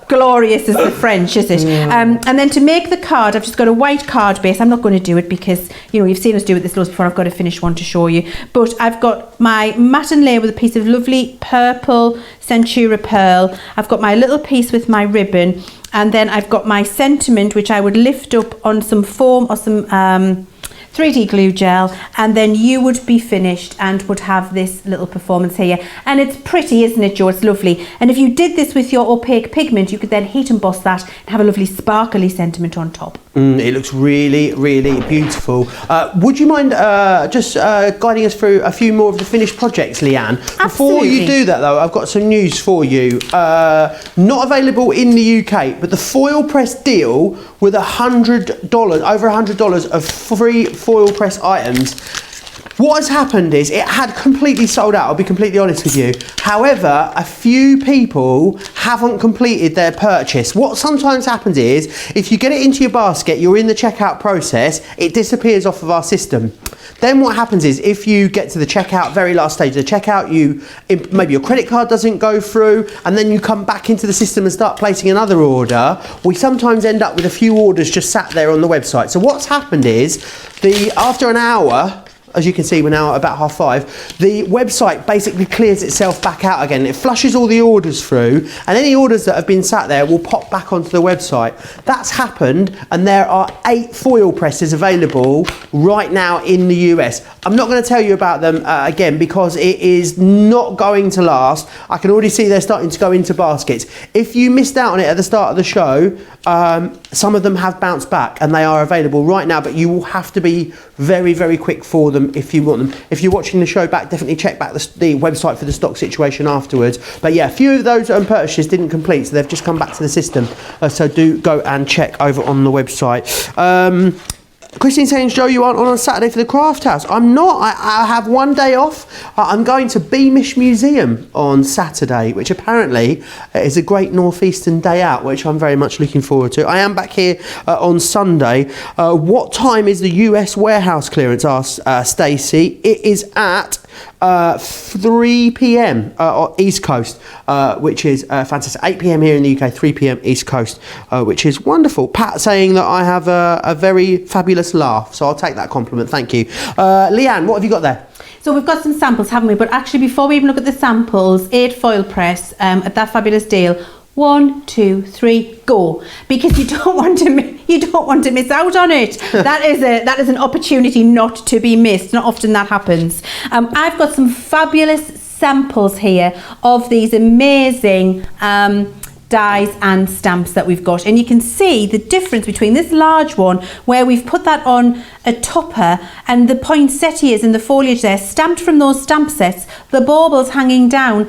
glorious as the French, is it? And then to make the card, I've just got a white card base. I'm not going to do it because, you've seen us do it this loads before. I've got a finished one to show you. But I've got my matte and layer with a piece of lovely purple Centura pearl. I've got my little piece with my ribbon. And then I've got my sentiment, which I would lift up on some foam or some 3D glue gel, and then you would be finished and would have this little performance here. And it's pretty, isn't it, Joe? It's lovely. And if you did this with your opaque pigment, you could then heat emboss that and have a lovely sparkly sentiment on top. It looks really, really beautiful. Would you mind just guiding us through a few more of the finished projects, Leanne? Before you do that, though, I've got some news for you. Not available in the UK, but the foil press deal with $100, over $100 of free foil press items. What has happened is it had completely sold out, I'll be completely honest with you. However, a few people haven't completed their purchase. What sometimes happens is, if you get it into your basket, you're in the checkout process, it disappears off of our system. Then what happens is, if you get to the checkout, very last stage of the checkout, maybe your credit card doesn't go through, and then you come back into the system and start placing another order, we sometimes end up with a few orders just sat there on the website. So what's happened is, after an hour, as you can see, we're now at about 5:30, the website basically clears itself back out again. It flushes all the orders through, and any orders that have been sat there will pop back onto the website. That's happened, and there are 8 foil presses available right now in the US. I'm not going to tell you about them again, because it is not going to last. I can already see they're starting to go into baskets. If you missed out on it at the start of the show, some of them have bounced back, and they are available right now, but you will have to be very, very quick for them if you want them. If you're watching the show back, definitely check back the website for the stock situation afterwards. But yeah, a few of those purchases didn't complete, so they've just come back to the system. So do go and check over on the website. Christine saying, Joe, you aren't on Saturday for the craft house. I'm not. I have one day off. I'm going to Beamish Museum on Saturday, which apparently is a great northeastern day out, which I'm very much looking forward to. I am back here on Sunday. What time is the US warehouse clearance? Asked Stacey. It is at 3 p.m. East Coast, which is fantastic. 8 p.m. here in the UK, 3 p.m. East Coast, which is wonderful. Pat saying that I have a very fabulous laugh, so I'll take that compliment. Thank you. Leanne, what have you got there? So we've got some samples, haven't we? But actually, before we even look at the samples, 8 foil press at that fabulous deal. 1, 2, 3, go! Because you don't want to miss out on it. That is an opportunity not to be missed. Not often that happens. I've got some fabulous samples here of these amazing dies and stamps that we've got, and you can see the difference between this large one where we've put that on a topper and the poinsettias and the foliage there stamped from those stamp sets, the baubles hanging down,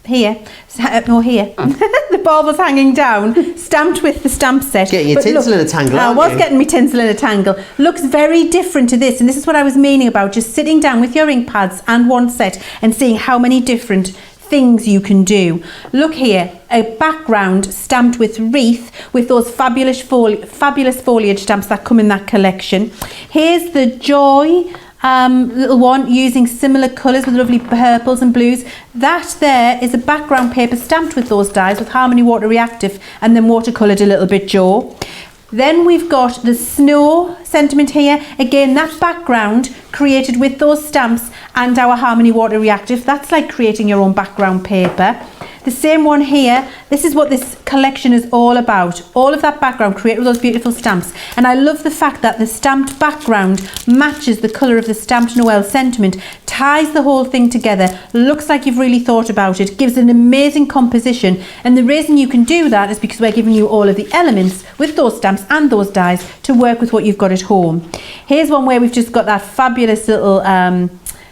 here. The baubles hanging down, stamped with the stamp set. Getting your tinsel in a tangle, I was getting my tinsel in a tangle. Looks very different to this, and this is what I was meaning about, just sitting down with your ink pads and one set and seeing how many different things you can do. Look here, a background stamped with wreath with those fabulous foliage stamps that come in that collection. Here's the Joy little one using similar colours with lovely purples and blues. That there is a background paper stamped with those dies with Harmony Water Reactive and then watercoloured a little bit, Joe. Then we've got the snow sentiment here. Again, that background created with those stamps and our Harmony Water Reactive. That's like creating your own background paper. The same one here, this is what this collection is all about. All of that background created with those beautiful stamps. And I love the fact that the stamped background matches the colour of the stamped Noel sentiment, ties the whole thing together, looks like you've really thought about it, gives an amazing composition. And the reason you can do that is because we're giving you all of the elements with those stamps and those dies to work with what you've got at home. Here's one where we've just got that fabulous little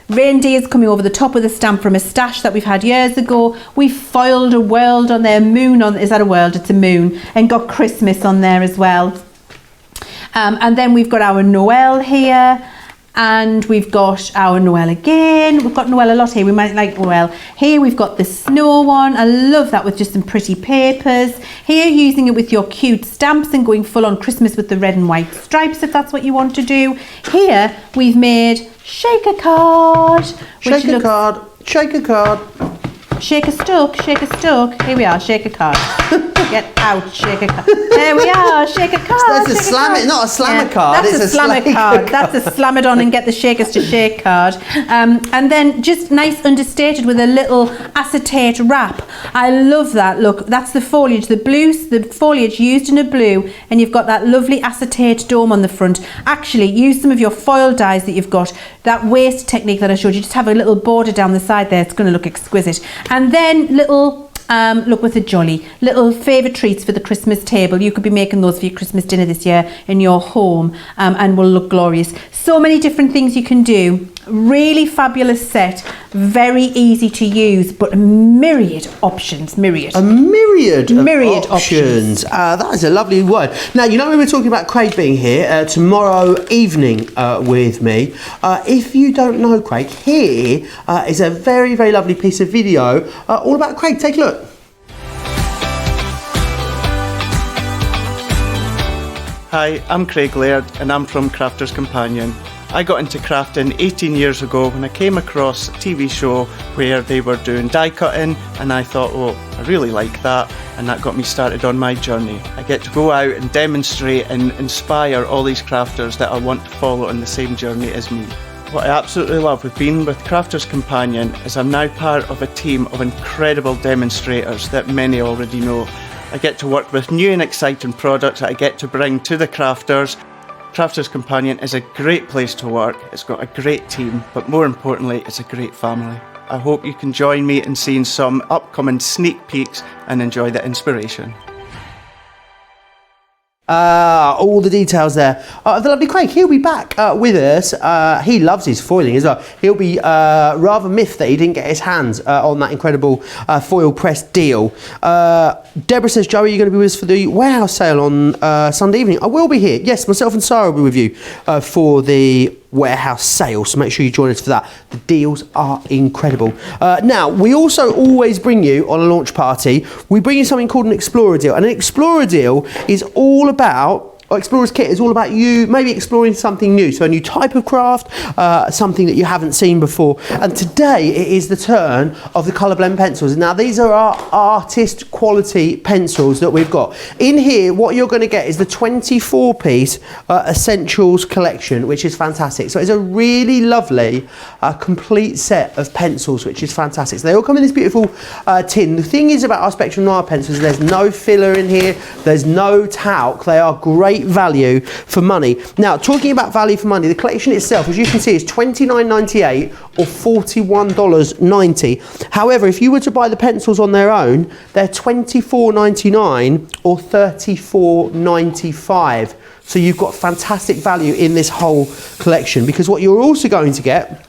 reindeers coming over the top of the stamp from a stash that we've had years ago. We foiled a world on there, moon on, is that a world? It's a moon, and got Christmas on there as well. And then we've got our Noel here, and we've got our Noel again. We've got Noel a lot here. We might like Noel. Here we've got the snow one. I love that with just some pretty papers. Here using it with your cute stamps and going full on Christmas with the red and white stripes if that's what you want to do. Here we've made Shake a Card. Shake a card, shake a card. Shake a stuck, shake a stuck. Here we are, shake a card. Get out, shake a card. There we are, shake a card. That's a slam it, not a slammer card. That's a slammer card. That's a slam it on and get the shakers to shake card. And then just nice understated with a little acetate wrap. I love that. Look, that's the foliage, the foliage used in a blue, and you've got that lovely acetate dome on the front. Actually, use some of your foil dies that you've got. That waist technique that I showed you, just have a little border down the side there. It's going to look exquisite. And then little, look with a jolly, little favourite treats for the Christmas table. You could be making those for your Christmas dinner this year in your home and will look glorious. So many different things you can do. Really fabulous set, very easy to use, but a myriad options, myriad. A myriad of options. That is a lovely word. Now, you know we were talking about Craig being here tomorrow evening with me. If you don't know Craig, here is a very, very lovely piece of video all about Craig. Take a look. Hi, I'm Craig Laird and I'm from Crafter's Companion. I got into crafting 18 years ago when I came across a TV show where they were doing die cutting, and I thought, oh, I really like that, and that got me started on my journey. I get to go out and demonstrate and inspire all these crafters that I want to follow on the same journey as me. What I absolutely love with being with Crafter's Companion is I'm now part of a team of incredible demonstrators that many already know. I get to work with new and exciting products that I get to bring to the crafters. Crafter's Companion is a great place to work, it's got a great team, but more importantly, it's a great family. I hope you can join me in seeing some upcoming sneak peeks and enjoy the inspiration. All the details there. The lovely Craig, he'll be back with us. He loves his foiling as well. He'll be rather miffed that he didn't get his hands on that incredible foil press deal. Deborah says, Joe, are you going to be with us for the warehouse sale on Sunday evening? I will be here. Yes, myself and Sarah will be with you for the warehouse sale, so make sure you join us for that. The deals are incredible. Now, we also always bring you on a launch party, we bring you something called an Explorer deal, and an Explorer deal is all about, or Explorer's Kit is all about you maybe exploring something new, so a new type of craft, something that you haven't seen before. And today it is the turn of the colour blend pencils. Now these are our artist quality pencils that we've got. In here what you're going to get is the 24-piece Essentials collection, which is fantastic. So it's a really lovely complete set of pencils, which is fantastic. So they all come in this beautiful tin. The thing is about our Spectrum Noir pencils, there's no filler in here, there's no talc, they are great value for money. Now, talking about value for money, the collection itself, as you can see, is $29.98 or $41.90. However, if you were to buy the pencils on their own, they're $24.99 or $34.95. So you've got fantastic value in this whole collection, because what you're also going to get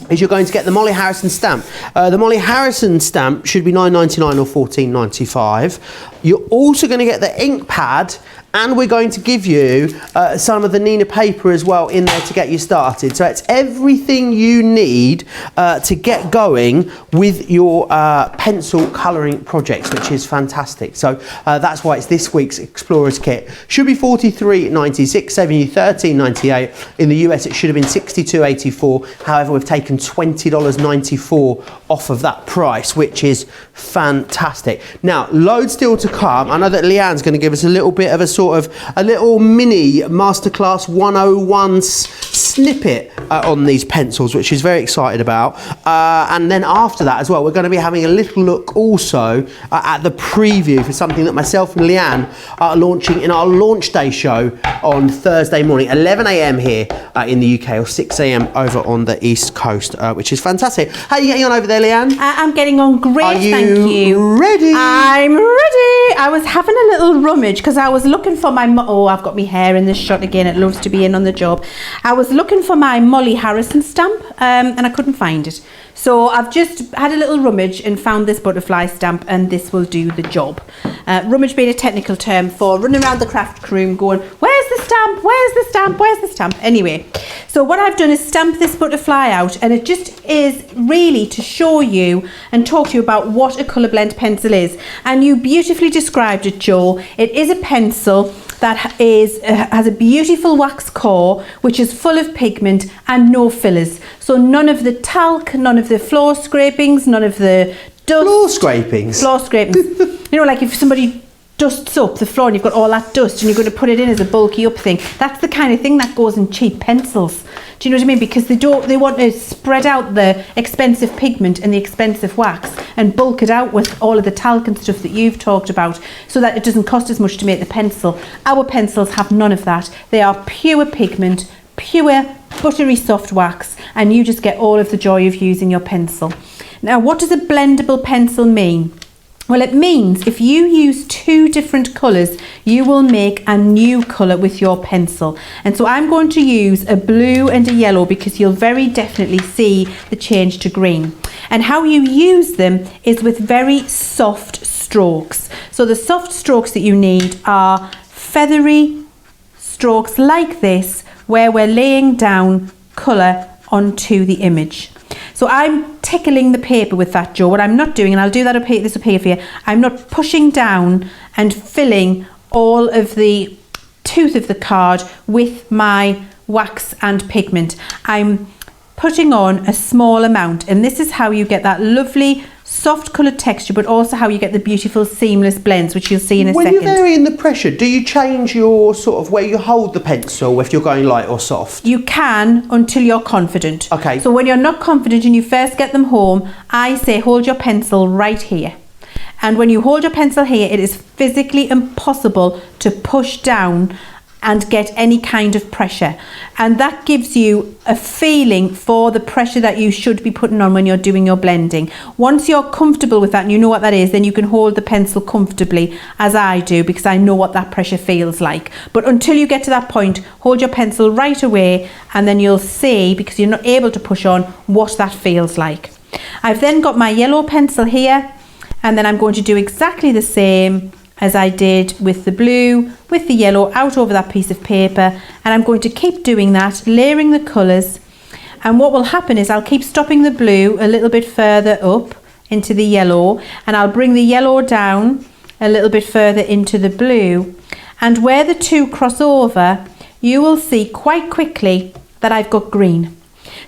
is you're going to get the Molly Harrison stamp. The Molly Harrison stamp should be $9.99 or $14.95. You're also going to get the ink pad, and we're going to give you some of the Nina paper as well in there to get you started. So it's everything you need to get going with your pencil colouring projects, which is fantastic. So that's why it's this week's Explorer's Kit. Should be $43.96, saving you $13.98. In the US it should have been $62.84. However, we've taken $20.94 off of that price, which is fantastic. Now, loads still to come. I know that Leanne's going to give us a little bit of a sort of a little mini Masterclass 101 snippet on these pencils, which is very excited about. And then after that as well, we're going to be having a little look also at the preview for something that myself and Leanne are launching in our launch day show on Thursday morning, 11 a.m. here in the UK, or 6 a.m. over on the East Coast, which is fantastic. How are you getting on over there, Leanne? I'm getting on great, Are you thank you. ready? I'm ready. I was having a little rummage because I was looking for my... Oh, I've got my hair in this shot again. It loves to be in on the job. I was looking for my Molly Harrison stamp and I couldn't find it. So I've just had a little rummage and found this butterfly stamp, and this will do the job. Rummage being a technical term for running around the craft room going, where's the stamp? Where's the stamp? Where's the stamp? Anyway, so what I've done is stamp this butterfly out, and it just is really to show you and talk to you about what a colour blend pencil is. And you beautifully described it, Joe. It is a pencil that has a beautiful wax core, which is full of pigment and no fillers. So none of the talc, none of the floor scrapings, none of the dust. Floor scrapings? Floor scrapings. You know, like if somebody dusts up the floor and you've got all that dust and you're going to put it in as a bulky up thing. That's the kind of thing that goes in cheap pencils. Do you know what I mean? Because they want to spread out the expensive pigment and the expensive wax and bulk it out with all of the talc and stuff that you've talked about, so that it doesn't cost as much to make the pencil. Our pencils have none of that. They are pure pigment, pure buttery soft wax, and you just get all of the joy of using your pencil. Now, what does a blendable pencil mean? Well, it means if you use two different colours, you will make a new colour with your pencil. And so I'm going to use a blue and a yellow because you'll very definitely see the change to green. And how you use them is with very soft strokes. So the soft strokes that you need are feathery strokes like this, where we're laying down colour onto the image. So I'm tickling the paper with that, Joe. What I'm not doing, and I'll do that up here, this up here for you, I'm not pushing down and filling all of the tooth of the card with my wax and pigment. I'm putting on a small amount, and this is how you get that lovely soft coloured texture, but also how you get the beautiful seamless blends, which you'll see in a second. When you're varying the pressure, do you change your sort of where you hold the pencil if you're going light or soft? You can, until you're confident. Okay. So when you're not confident and you first get them home, I say hold your pencil right here. And when you hold your pencil here, it is physically impossible to push down and get any kind of pressure, and that gives you a feeling for the pressure that you should be putting on when you're doing your blending. Once you're comfortable with that and you know what that is, then you can hold the pencil comfortably, as I do, because I know what that pressure feels like. But until you get to that point, hold your pencil right away, and then you'll see, because you're not able to push on, what that feels like. I've then got my yellow pencil here, and then I'm going to do exactly the same as I did with the blue, with the yellow out over that piece of paper, and I'm going to keep doing that, layering the colours. And what will happen is I'll keep stopping the blue a little bit further up into the yellow, and I'll bring the yellow down a little bit further into the blue, and where the two cross over, you will see quite quickly that I've got green.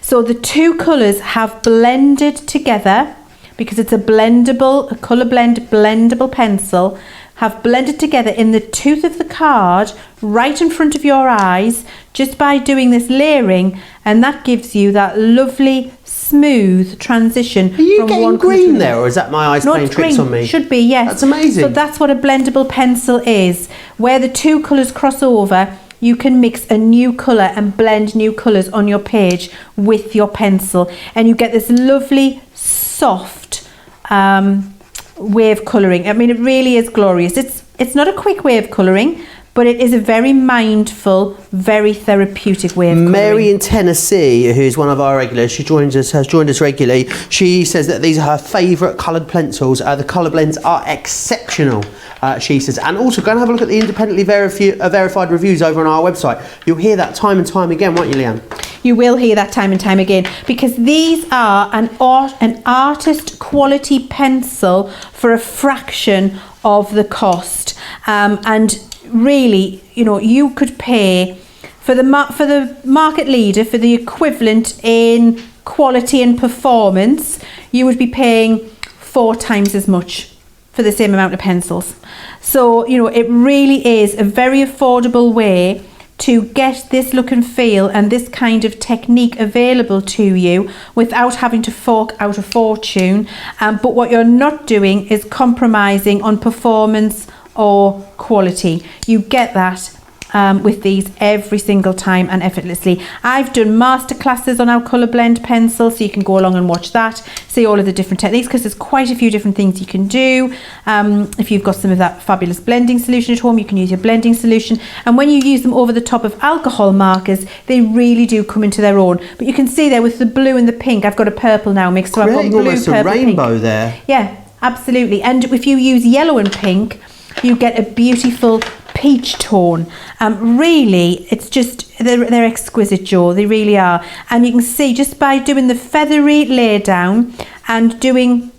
So the two colours have blended together, because it's a blendable, a colour blend blendable pencil, have blended together in the tooth of the card right in front of your eyes, just by doing this layering, and that gives you that lovely smooth transition. Are you getting green there, or is that my eyes playing tricks on me? Should be, yes. That's amazing. So that's what a blendable pencil is. Where the two colours cross over, you can mix a new colour and blend new colours on your page with your pencil, and you get this lovely soft way of colouring. I mean, it really is glorious. It's not a quick way of colouring, but it is a very mindful, very therapeutic way of colouring. Mary in Tennessee, who's one of our regulars, has joined us regularly. She says that these are her favourite coloured pencils. The colour blends are exceptional, she says. And also, go and have a look at the independently verified reviews over on our website. You'll hear that time and time again, won't you, Leanne? You will hear that time and time again, because these are an artist quality pencil for a fraction of the cost. And really, you know, you could pay for the market leader, for the equivalent in quality and performance, you would be paying 4 times as much for the same amount of pencils. So, you know, it really is a very affordable way to get this look and feel and this kind of technique available to you without having to fork out a fortune. But what you're not doing is compromising on performance or quality. You get that with these every single time and effortlessly. I've done masterclasses on our colour blend pencil, so you can go along and watch that, see all of the different techniques, because there's quite a few different things you can do. If you've got some of that fabulous blending solution at home, you can use your blending solution, and when you use them over the top of alcohol markers, they really do come into their own. But you can see there with the blue and the pink, I've got a purple now mixed, so I've got blue, almost purple, a rainbow pink. there. Yeah, absolutely. And if you use yellow and pink, you get a beautiful peach tone. Really, it's just, they're exquisite, Joe, they really are. And you can see just by doing the feathery lay down and doing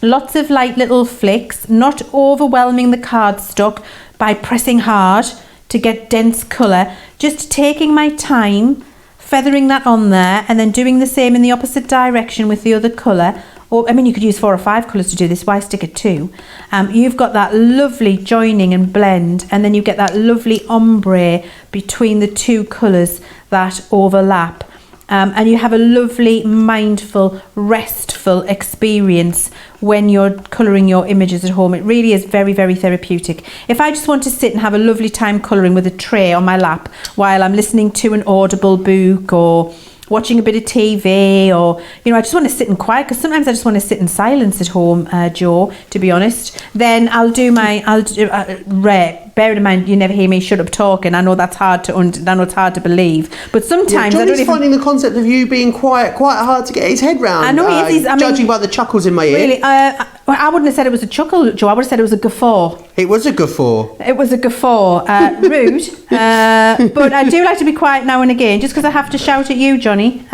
lots of light little flicks, not overwhelming the cardstock by pressing hard to get dense colour, just taking my time, feathering that on there, and then doing the same in the opposite direction with the other colour. Or, I mean, you could use 4 or 5 colours to do this. Why stick at 2? You've got that lovely joining and blend, and then you get that lovely ombre between the 2 colours that overlap. And you have a lovely, mindful, restful experience when you're colouring your images at home. It really is very, very therapeutic. If I just want to sit and have a lovely time colouring with a tray on my lap while I'm listening to an Audible book or watching a bit of TV, or, you know, I just want to sit in quiet, because sometimes I just want to sit in silence at home, Joe, to be honest, then I'll do bearing in mind you never hear me shut up talking. I know that's hard to I know it's hard to believe, but sometimes yeah, I don't even... finding the concept of you being quiet quite hard to get his head round. I know he is. Judging by the chuckles in my ear. Really, I wouldn't have said it was a chuckle, Joe. I would have said it was a guffaw. It was a guffaw. It was a guffaw. Rude. But I do like to be quiet now and again. Just because I have to shout at you, Johnny,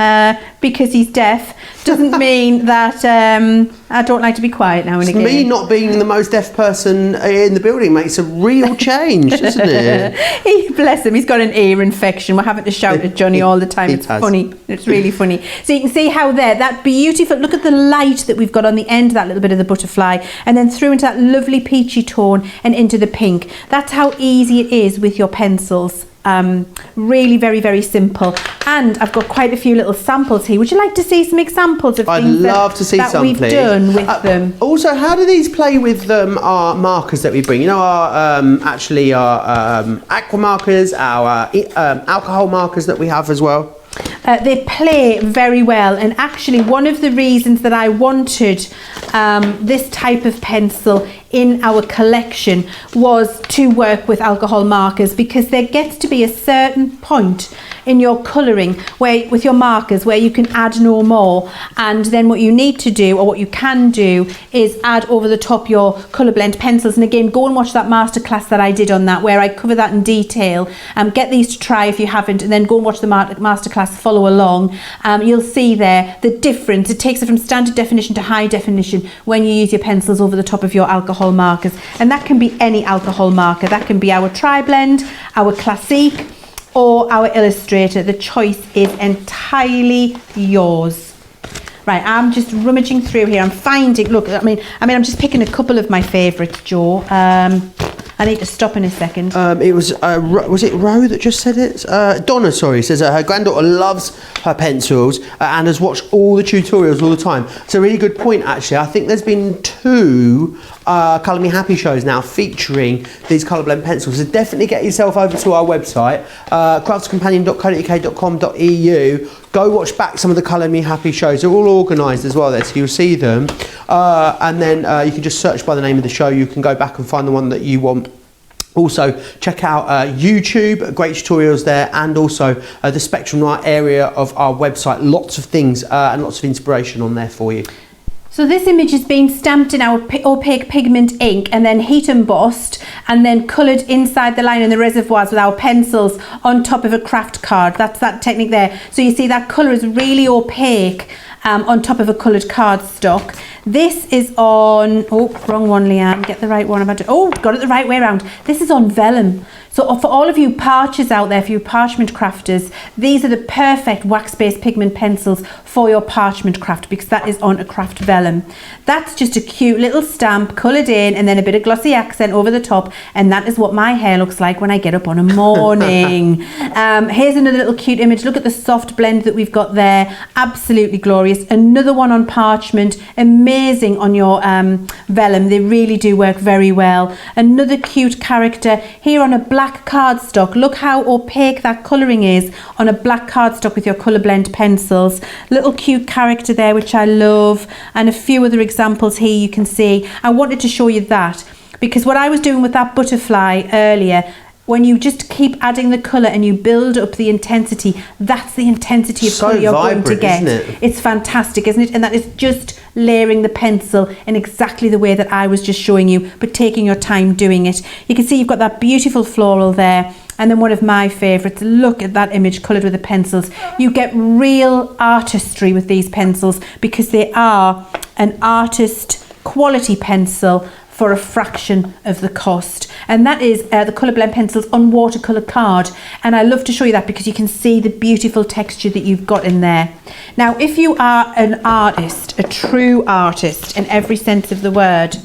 because he's deaf, doesn't mean that I don't like to be quiet now and again. Me not being the most deaf person in the building makes a real change, doesn't it? Bless him, he's got an ear infection. We're having to shout at Johnny all the time. It's funny. It's really funny. So you can see how there, that beautiful, look at the light that we've got on the end, that little bit of the butterfly, and then through into that lovely peachy tone and into the pink. That's how easy it is with your pencils. Really very, very simple. And I've got quite a few little samples here. Would you like to see some exampple of things I'd love to see that some, we've please. done with them? Also, how do these play with our markers that we bring? You know, our aqua markers, our alcohol markers that we have as well. They play very well, and actually one of the reasons that I wanted this type of pencil in our collection was to work with alcohol markers, because there gets to be a certain point in your colouring where with your markers where you can add no more, and then what you need to do, or what you can do, is add over the top your colour blend pencils. And again, go and watch that masterclass that I did on that, where I cover that in detail. Get these to try if you haven't, and then go and watch the masterclass, follow along. You'll see there the difference. It takes it from standard definition to high definition when you use your pencils over the top of your alcohol markers, and that can be any alcohol marker. That can be our Tri-Blend, our Classique, or our Illustrator. The choice is entirely yours. Right, I'm just rummaging through here. I'm finding, look, I mean, I'm just picking a couple of my favourites, Joe. I need to stop in a second. It was it Ro that just said it? Donna, sorry, says her granddaughter loves her pencils and has watched all the tutorials all the time. It's a really good point, actually. I think there's been 2 Colour Me Happy shows now featuring these colour blend pencils. So definitely get yourself over to our website, crafterscompanion.co.uk.eu. Go watch back some of the Colour Me Happy shows. They're all organised as well there, so you'll see them. And then you can just search by the name of the show. You can go back and find the one that you want. Also, check out YouTube, great tutorials there, and also the Spectrum Light area of our website. Lots of things and lots of inspiration on there for you. So this image is being stamped in our opaque pigment ink and then heat embossed and then coloured inside the line in the reservoirs with our pencils on top of a craft card. That's that technique there. So you see that colour is really opaque on top of a coloured cardstock. This is on, oh, wrong one, Leanne, get the right one. Got it the right way around. This is on vellum. So for all of you parchers out there, for you parchment crafters, these are the perfect wax-based pigment pencils for your parchment craft, because that is on a craft vellum. That's just a cute little stamp coloured in, and then a bit of glossy accent over the top, and that is what my hair looks like when I get up on a morning. Here's another little cute image. Look at the soft blend that we've got there. Absolutely glorious. Another one on parchment. Amazing on your vellum. They really do work very well. Another cute character here on a black cardstock. Look how opaque that colouring is on a black cardstock with your colour blend pencils. Little cute character there, which I love, and a few other examples here you can see. I wanted to show you that because what I was doing with that butterfly earlier, when you just keep adding the colour and you build up the intensity, that's the intensity of colour you're going to get. It's fantastic, isn't it? And that is just layering the pencil in exactly the way that I was just showing you, but taking your time doing it. You can see you've got that beautiful floral there. And then one of my favourites, look at that image coloured with the pencils. You get real artistry with these pencils because they are an artist quality pencil for a fraction of the cost, and that is the colour blend pencils on watercolour card. And I love to show you that because you can see the beautiful texture that you've got in there. Now if you are an artist, a true artist in every sense of the word,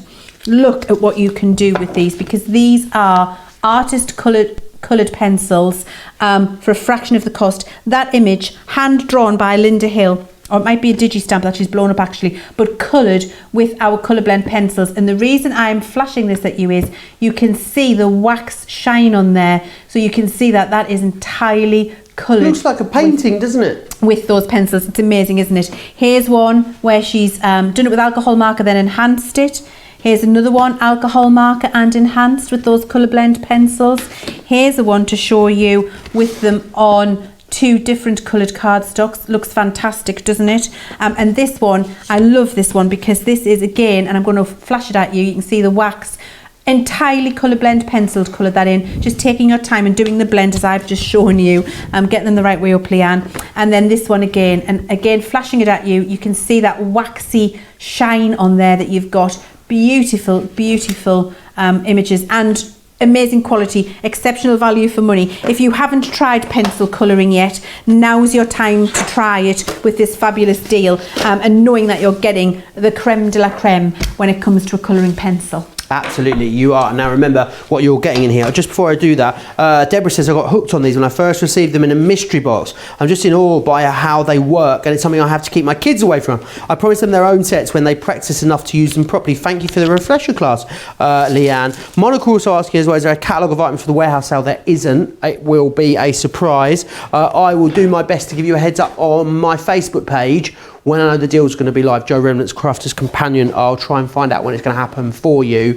look at what you can do with these, because these are artist coloured pencils for a fraction of the cost. That image hand drawn by Linda Hill, or it might be a digi-stamp that she's blown up actually, but coloured with our colour blend pencils. And the reason I'm flashing this at you is you can see the wax shine on there. So you can see that that is entirely coloured. Looks like a painting, doesn't it? With those pencils. It's amazing, isn't it? Here's one where she's done it with alcohol marker, then enhanced it. Here's another one, alcohol marker and enhanced with those colour blend pencils. Here's a one to show you with them on two different coloured cardstocks. Looks fantastic, doesn't it? And this one, I love this one because this is, again, and I'm going to flash it at you, you can see the wax, entirely colour blend penciled, coloured that in, just taking your time and doing the blend as I've just shown you, getting them the right way up, Leanne. And then this one again, and again flashing it at you, you can see that waxy shine on there that you've got. Beautiful, beautiful images, and amazing quality, exceptional value for money. If you haven't tried pencil colouring yet, now's your time to try it with this fabulous deal, and knowing that you're getting the creme de la creme when it comes to a colouring pencil. Absolutely, you are. Now remember what you're getting in here. Just before I do that, Deborah says I got hooked on these when I first received them in a mystery box. I'm just in awe by how they work, and it's something I have to keep my kids away from. I promised them their own sets when they practice enough to use them properly. Thank you for the refresher class, Leanne. Monica also asking as well, is there a catalogue of items for the warehouse sale? There isn't. It will be a surprise. I will do my best to give you a heads up on my Facebook page when I know the deal's going to be live. Joe Remblance Crafter's Companion. I'll try and find out when it's going to happen for you,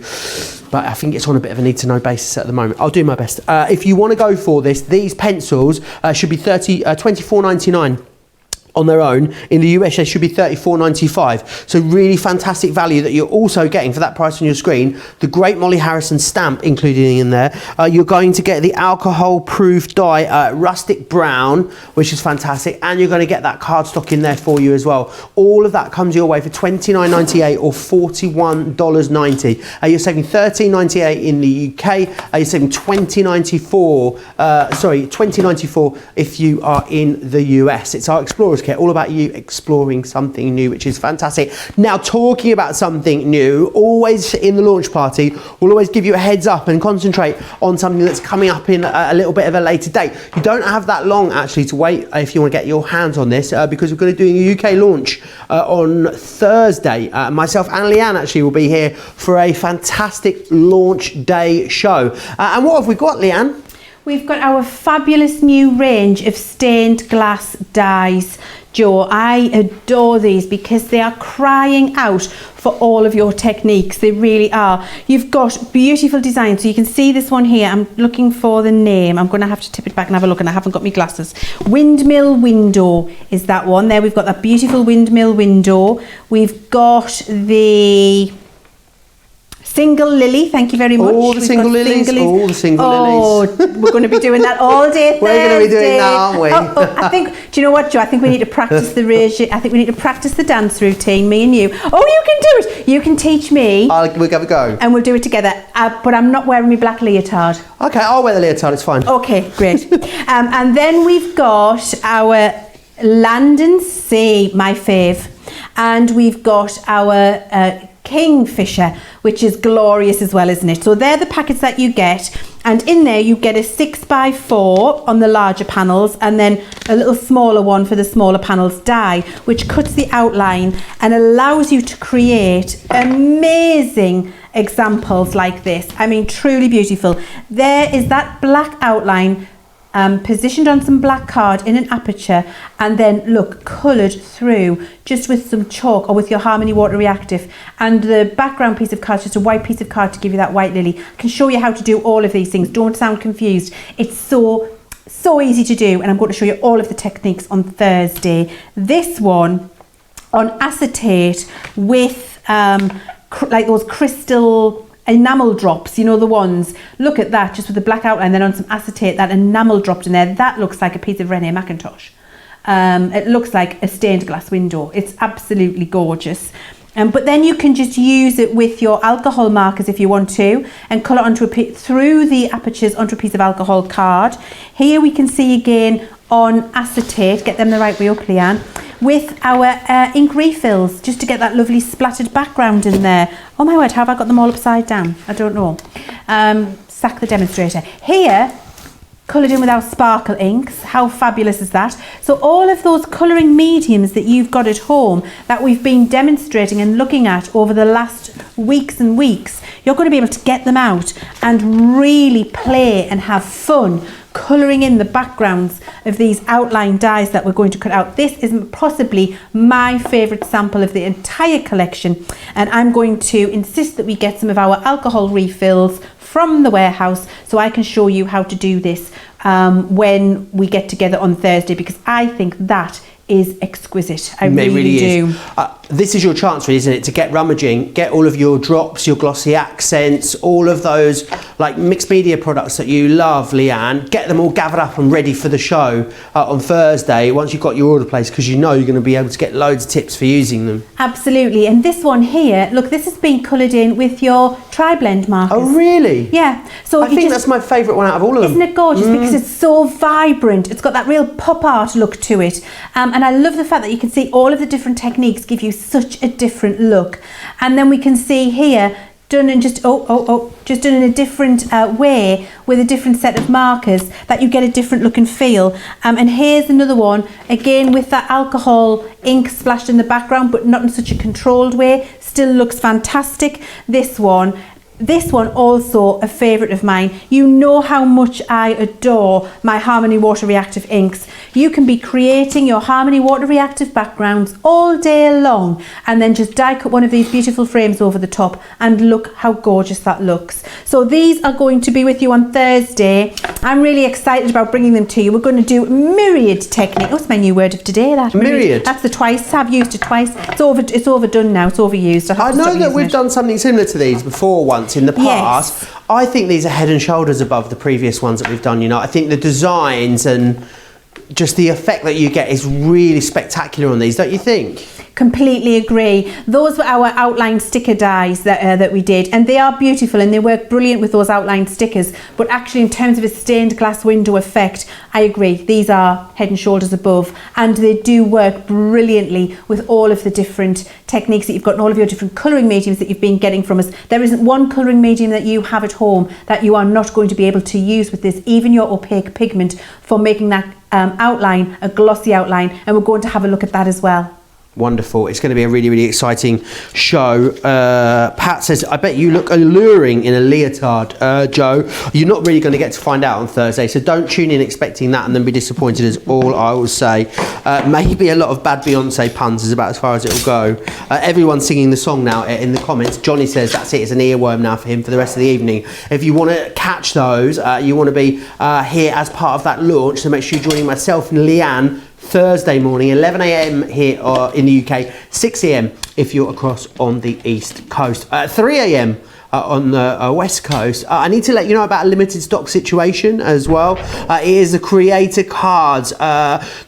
but I think it's on a bit of a need to know basis at the moment. I'll do my best. If you want to go for this, these pencils should be $24.99 on their own. In the US they should be $34.95, so really fantastic value that you're also getting for that price on your screen. The great Molly Harrison stamp included in there. You're going to get the alcohol proof die rustic brown, which is fantastic, and you're going to get that cardstock in there for you as well. All of that comes your way for $29.98 or $41.90. You're saving $13.98 in the UK. You're saving $20.94 if you are in the US. It's our Explorers Kit, all about you exploring something new, which is fantastic. Now, talking about something new, always in the launch party, we'll always give you a heads up and concentrate on something that's coming up in a little bit of a later date. You don't have that long actually to wait if you want to get your hands on this, because we're going to do a UK launch on Thursday. Myself and Leanne actually will be here for a fantastic launch day show. And what have we got, Leanne? We've got our fabulous new range of stained glass dies. Joe, I adore these because they are crying out for all of your techniques. They really are. You've got beautiful designs. So you can see this one here. I'm looking for the name. I'm going to have to tip it back and have a look, and I haven't got my glasses. Windmill window is that one there. We've got that beautiful windmill window. We've got the Single lily, thank you very much. All the We've single got lilies, all the single lilies. lilies. We're going to be doing that all day Thursday. We're going to be doing that, aren't we? I think, do you know what, Joe? I think we need to practice the I think we need to practice the dance routine, me and you. Oh, you can do it. You can teach me. We'll have a go. And we'll do it together. But I'm not wearing my black leotard. Okay, I'll wear the leotard, it's fine. Okay, great. And then we've got our Land and Sea, my fave. And we've got our Kingfisher, which is glorious as well, isn't it? So they're the packets that you get, and in there you get a 6x4 on the larger panels, and then a little smaller one for the smaller panels die, which cuts the outline and allows you to create amazing examples like this. I mean, truly beautiful. There is that black outline positioned on some black card in an aperture, and then look, coloured through just with some chalk or with your Harmony Water Reactive, and the background piece of card is just a white piece of card to give you that white lily. I can show you how to do all of these things. Don't sound confused. It's so easy to do, and I'm going to show you all of the techniques on Thursday. This one on acetate with like those crystal enamel drops, you know, the ones, look at that, just with the black outline, then on some acetate, that enamel dropped in there, that looks like a piece of Renee Mackintosh. It looks like a stained glass window. It's absolutely gorgeous. But then you can just use it with your alcohol markers if you want to, and colour onto through the apertures onto a piece of alcohol card. Here we can see again on acetate, get them the right way up, Leanne, with our ink refills, just to get that lovely splattered background in there. Oh my word, how have I got them all upside down? I don't know. Sack the demonstrator. Here, coloured in with our sparkle inks. How fabulous is that? So all of those colouring mediums that you've got at home that we've been demonstrating and looking at over the last weeks and weeks, you're going to be able to get them out and really play and have fun colouring in the backgrounds of these outline dies that we're going to cut out. This is possibly my favourite sample of the entire collection, and I'm going to insist that we get some of our alcohol refills from the warehouse so I can show you how to do this when we get together on Thursday, because I think that is exquisite. I really do. This is your chance, really, isn't it, to get rummaging, get all of your drops, your glossy accents, all of those like mixed media products that you love, Leanne, get them all gathered up and ready for the show on Thursday once you've got your order placed, because you know you're going to be able to get loads of tips for using them. Absolutely. And this one here, look, this has been coloured in with your tri-blend markers. Oh really? Yeah. So I think that's my favourite one out of all of them. Isn't it gorgeous? Because it's so vibrant. It's got that real pop art look to it. And I love the fact that you can see all of the different techniques give you such a different look. And then we can see here, done in just just done in a different way with a different set of markers, that you get a different look and feel. And here's another one, again with that alcohol ink splashed in the background, but not in such a controlled way. Still looks fantastic. This one also a favourite of mine. You know how much I adore my Harmony Water Reactive inks. You can be creating your Harmony Water Reactive backgrounds all day long and then just die cut one of these beautiful frames over the top, and look how gorgeous that looks. So these are going to be with you on Thursday. I'm really excited about bringing them to you. We're going to do myriad technique. What's my new word of today? That myriad. That's the twice. I've used it twice. It's overdone now. It's overused. I know that we've done something similar to these before once in the past. Yes. I think these are head and shoulders above the previous ones that we've done. You know, I think the designs and just the effect that you get is really spectacular on these, don't you think? Completely agree. Those were our outline sticker dies that we did, and they are beautiful and they work brilliant with those outline stickers, but actually in terms of a stained glass window effect, I agree, these are head and shoulders above, and they do work brilliantly with all of the different techniques that you've got and all of your different colouring mediums that you've been getting from us. There isn't one colouring medium that you have at home that you are not going to be able to use with this, even your opaque pigment, for making that outline a glossy outline, and we're going to have a look at that as well. Wonderful. It's going to be a really, really exciting show. Pat says, I bet you look alluring in a leotard, Joe. You're not really going to get to find out on Thursday, so don't tune in expecting that and then be disappointed, is all I will say. Maybe a lot of bad Beyonce puns is about as far as it will go. Everyone's singing the song now in the comments. Johnny says that's it, it's an earworm now for him for the rest of the evening. If you want to catch those, you want to be here as part of that launch, so make sure you're joining myself and Leanne Thursday morning, 11 a.m. here in the UK, 6 a.m. if you're across on the East Coast. 3 a.m. on the West Coast. I need to let you know about a limited stock situation as well. It is the Creator cards.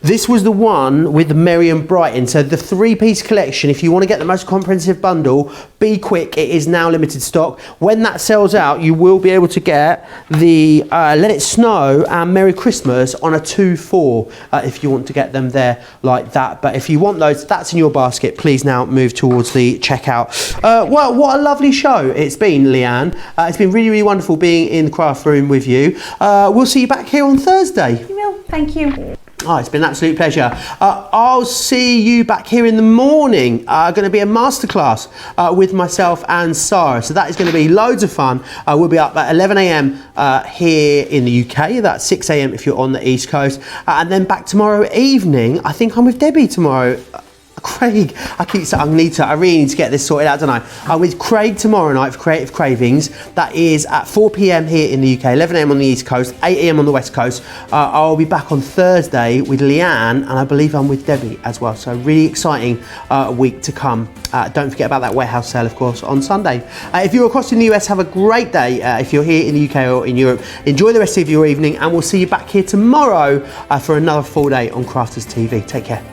This was the one with the Merry and Brighton. So the 3-piece collection, if you want to get the most comprehensive bundle, be quick, it is now limited stock. When that sells out, you will be able to get the Let It Snow and Merry Christmas on a 2-4 if you want to get them there like that. But if you want those, that's in your basket. Please now move towards the checkout. Well, what a lovely show it's been, Leanne. It's been really, really wonderful being in the craft room with you. We'll see you back here on Thursday. You will. Thank you. Oh, it's been an absolute pleasure. I'll see you back here in the morning. Going to be a masterclass with myself and Sarah. So that is going to be loads of fun. We'll be up at 11 a.m. Here in the UK. That's 6 a.m. if you're on the East Coast. And then back tomorrow evening. I think I'm with Debbie tomorrow. Craig, I really need to get this sorted out, don't I? I'm with Craig tomorrow night for Creative Cravings. That is at 4 p.m. here in the UK, 11 a.m. on the East Coast, 8 a.m. on the West Coast. I'll be back on Thursday with Leanne, and I believe I'm with Debbie as well. So really exciting week to come. Don't forget about that warehouse sale, of course, on Sunday. If you're across in the US, have a great day. If you're here in the UK or in Europe, enjoy the rest of your evening, and we'll see you back here tomorrow for another full day on Crafters TV. Take care.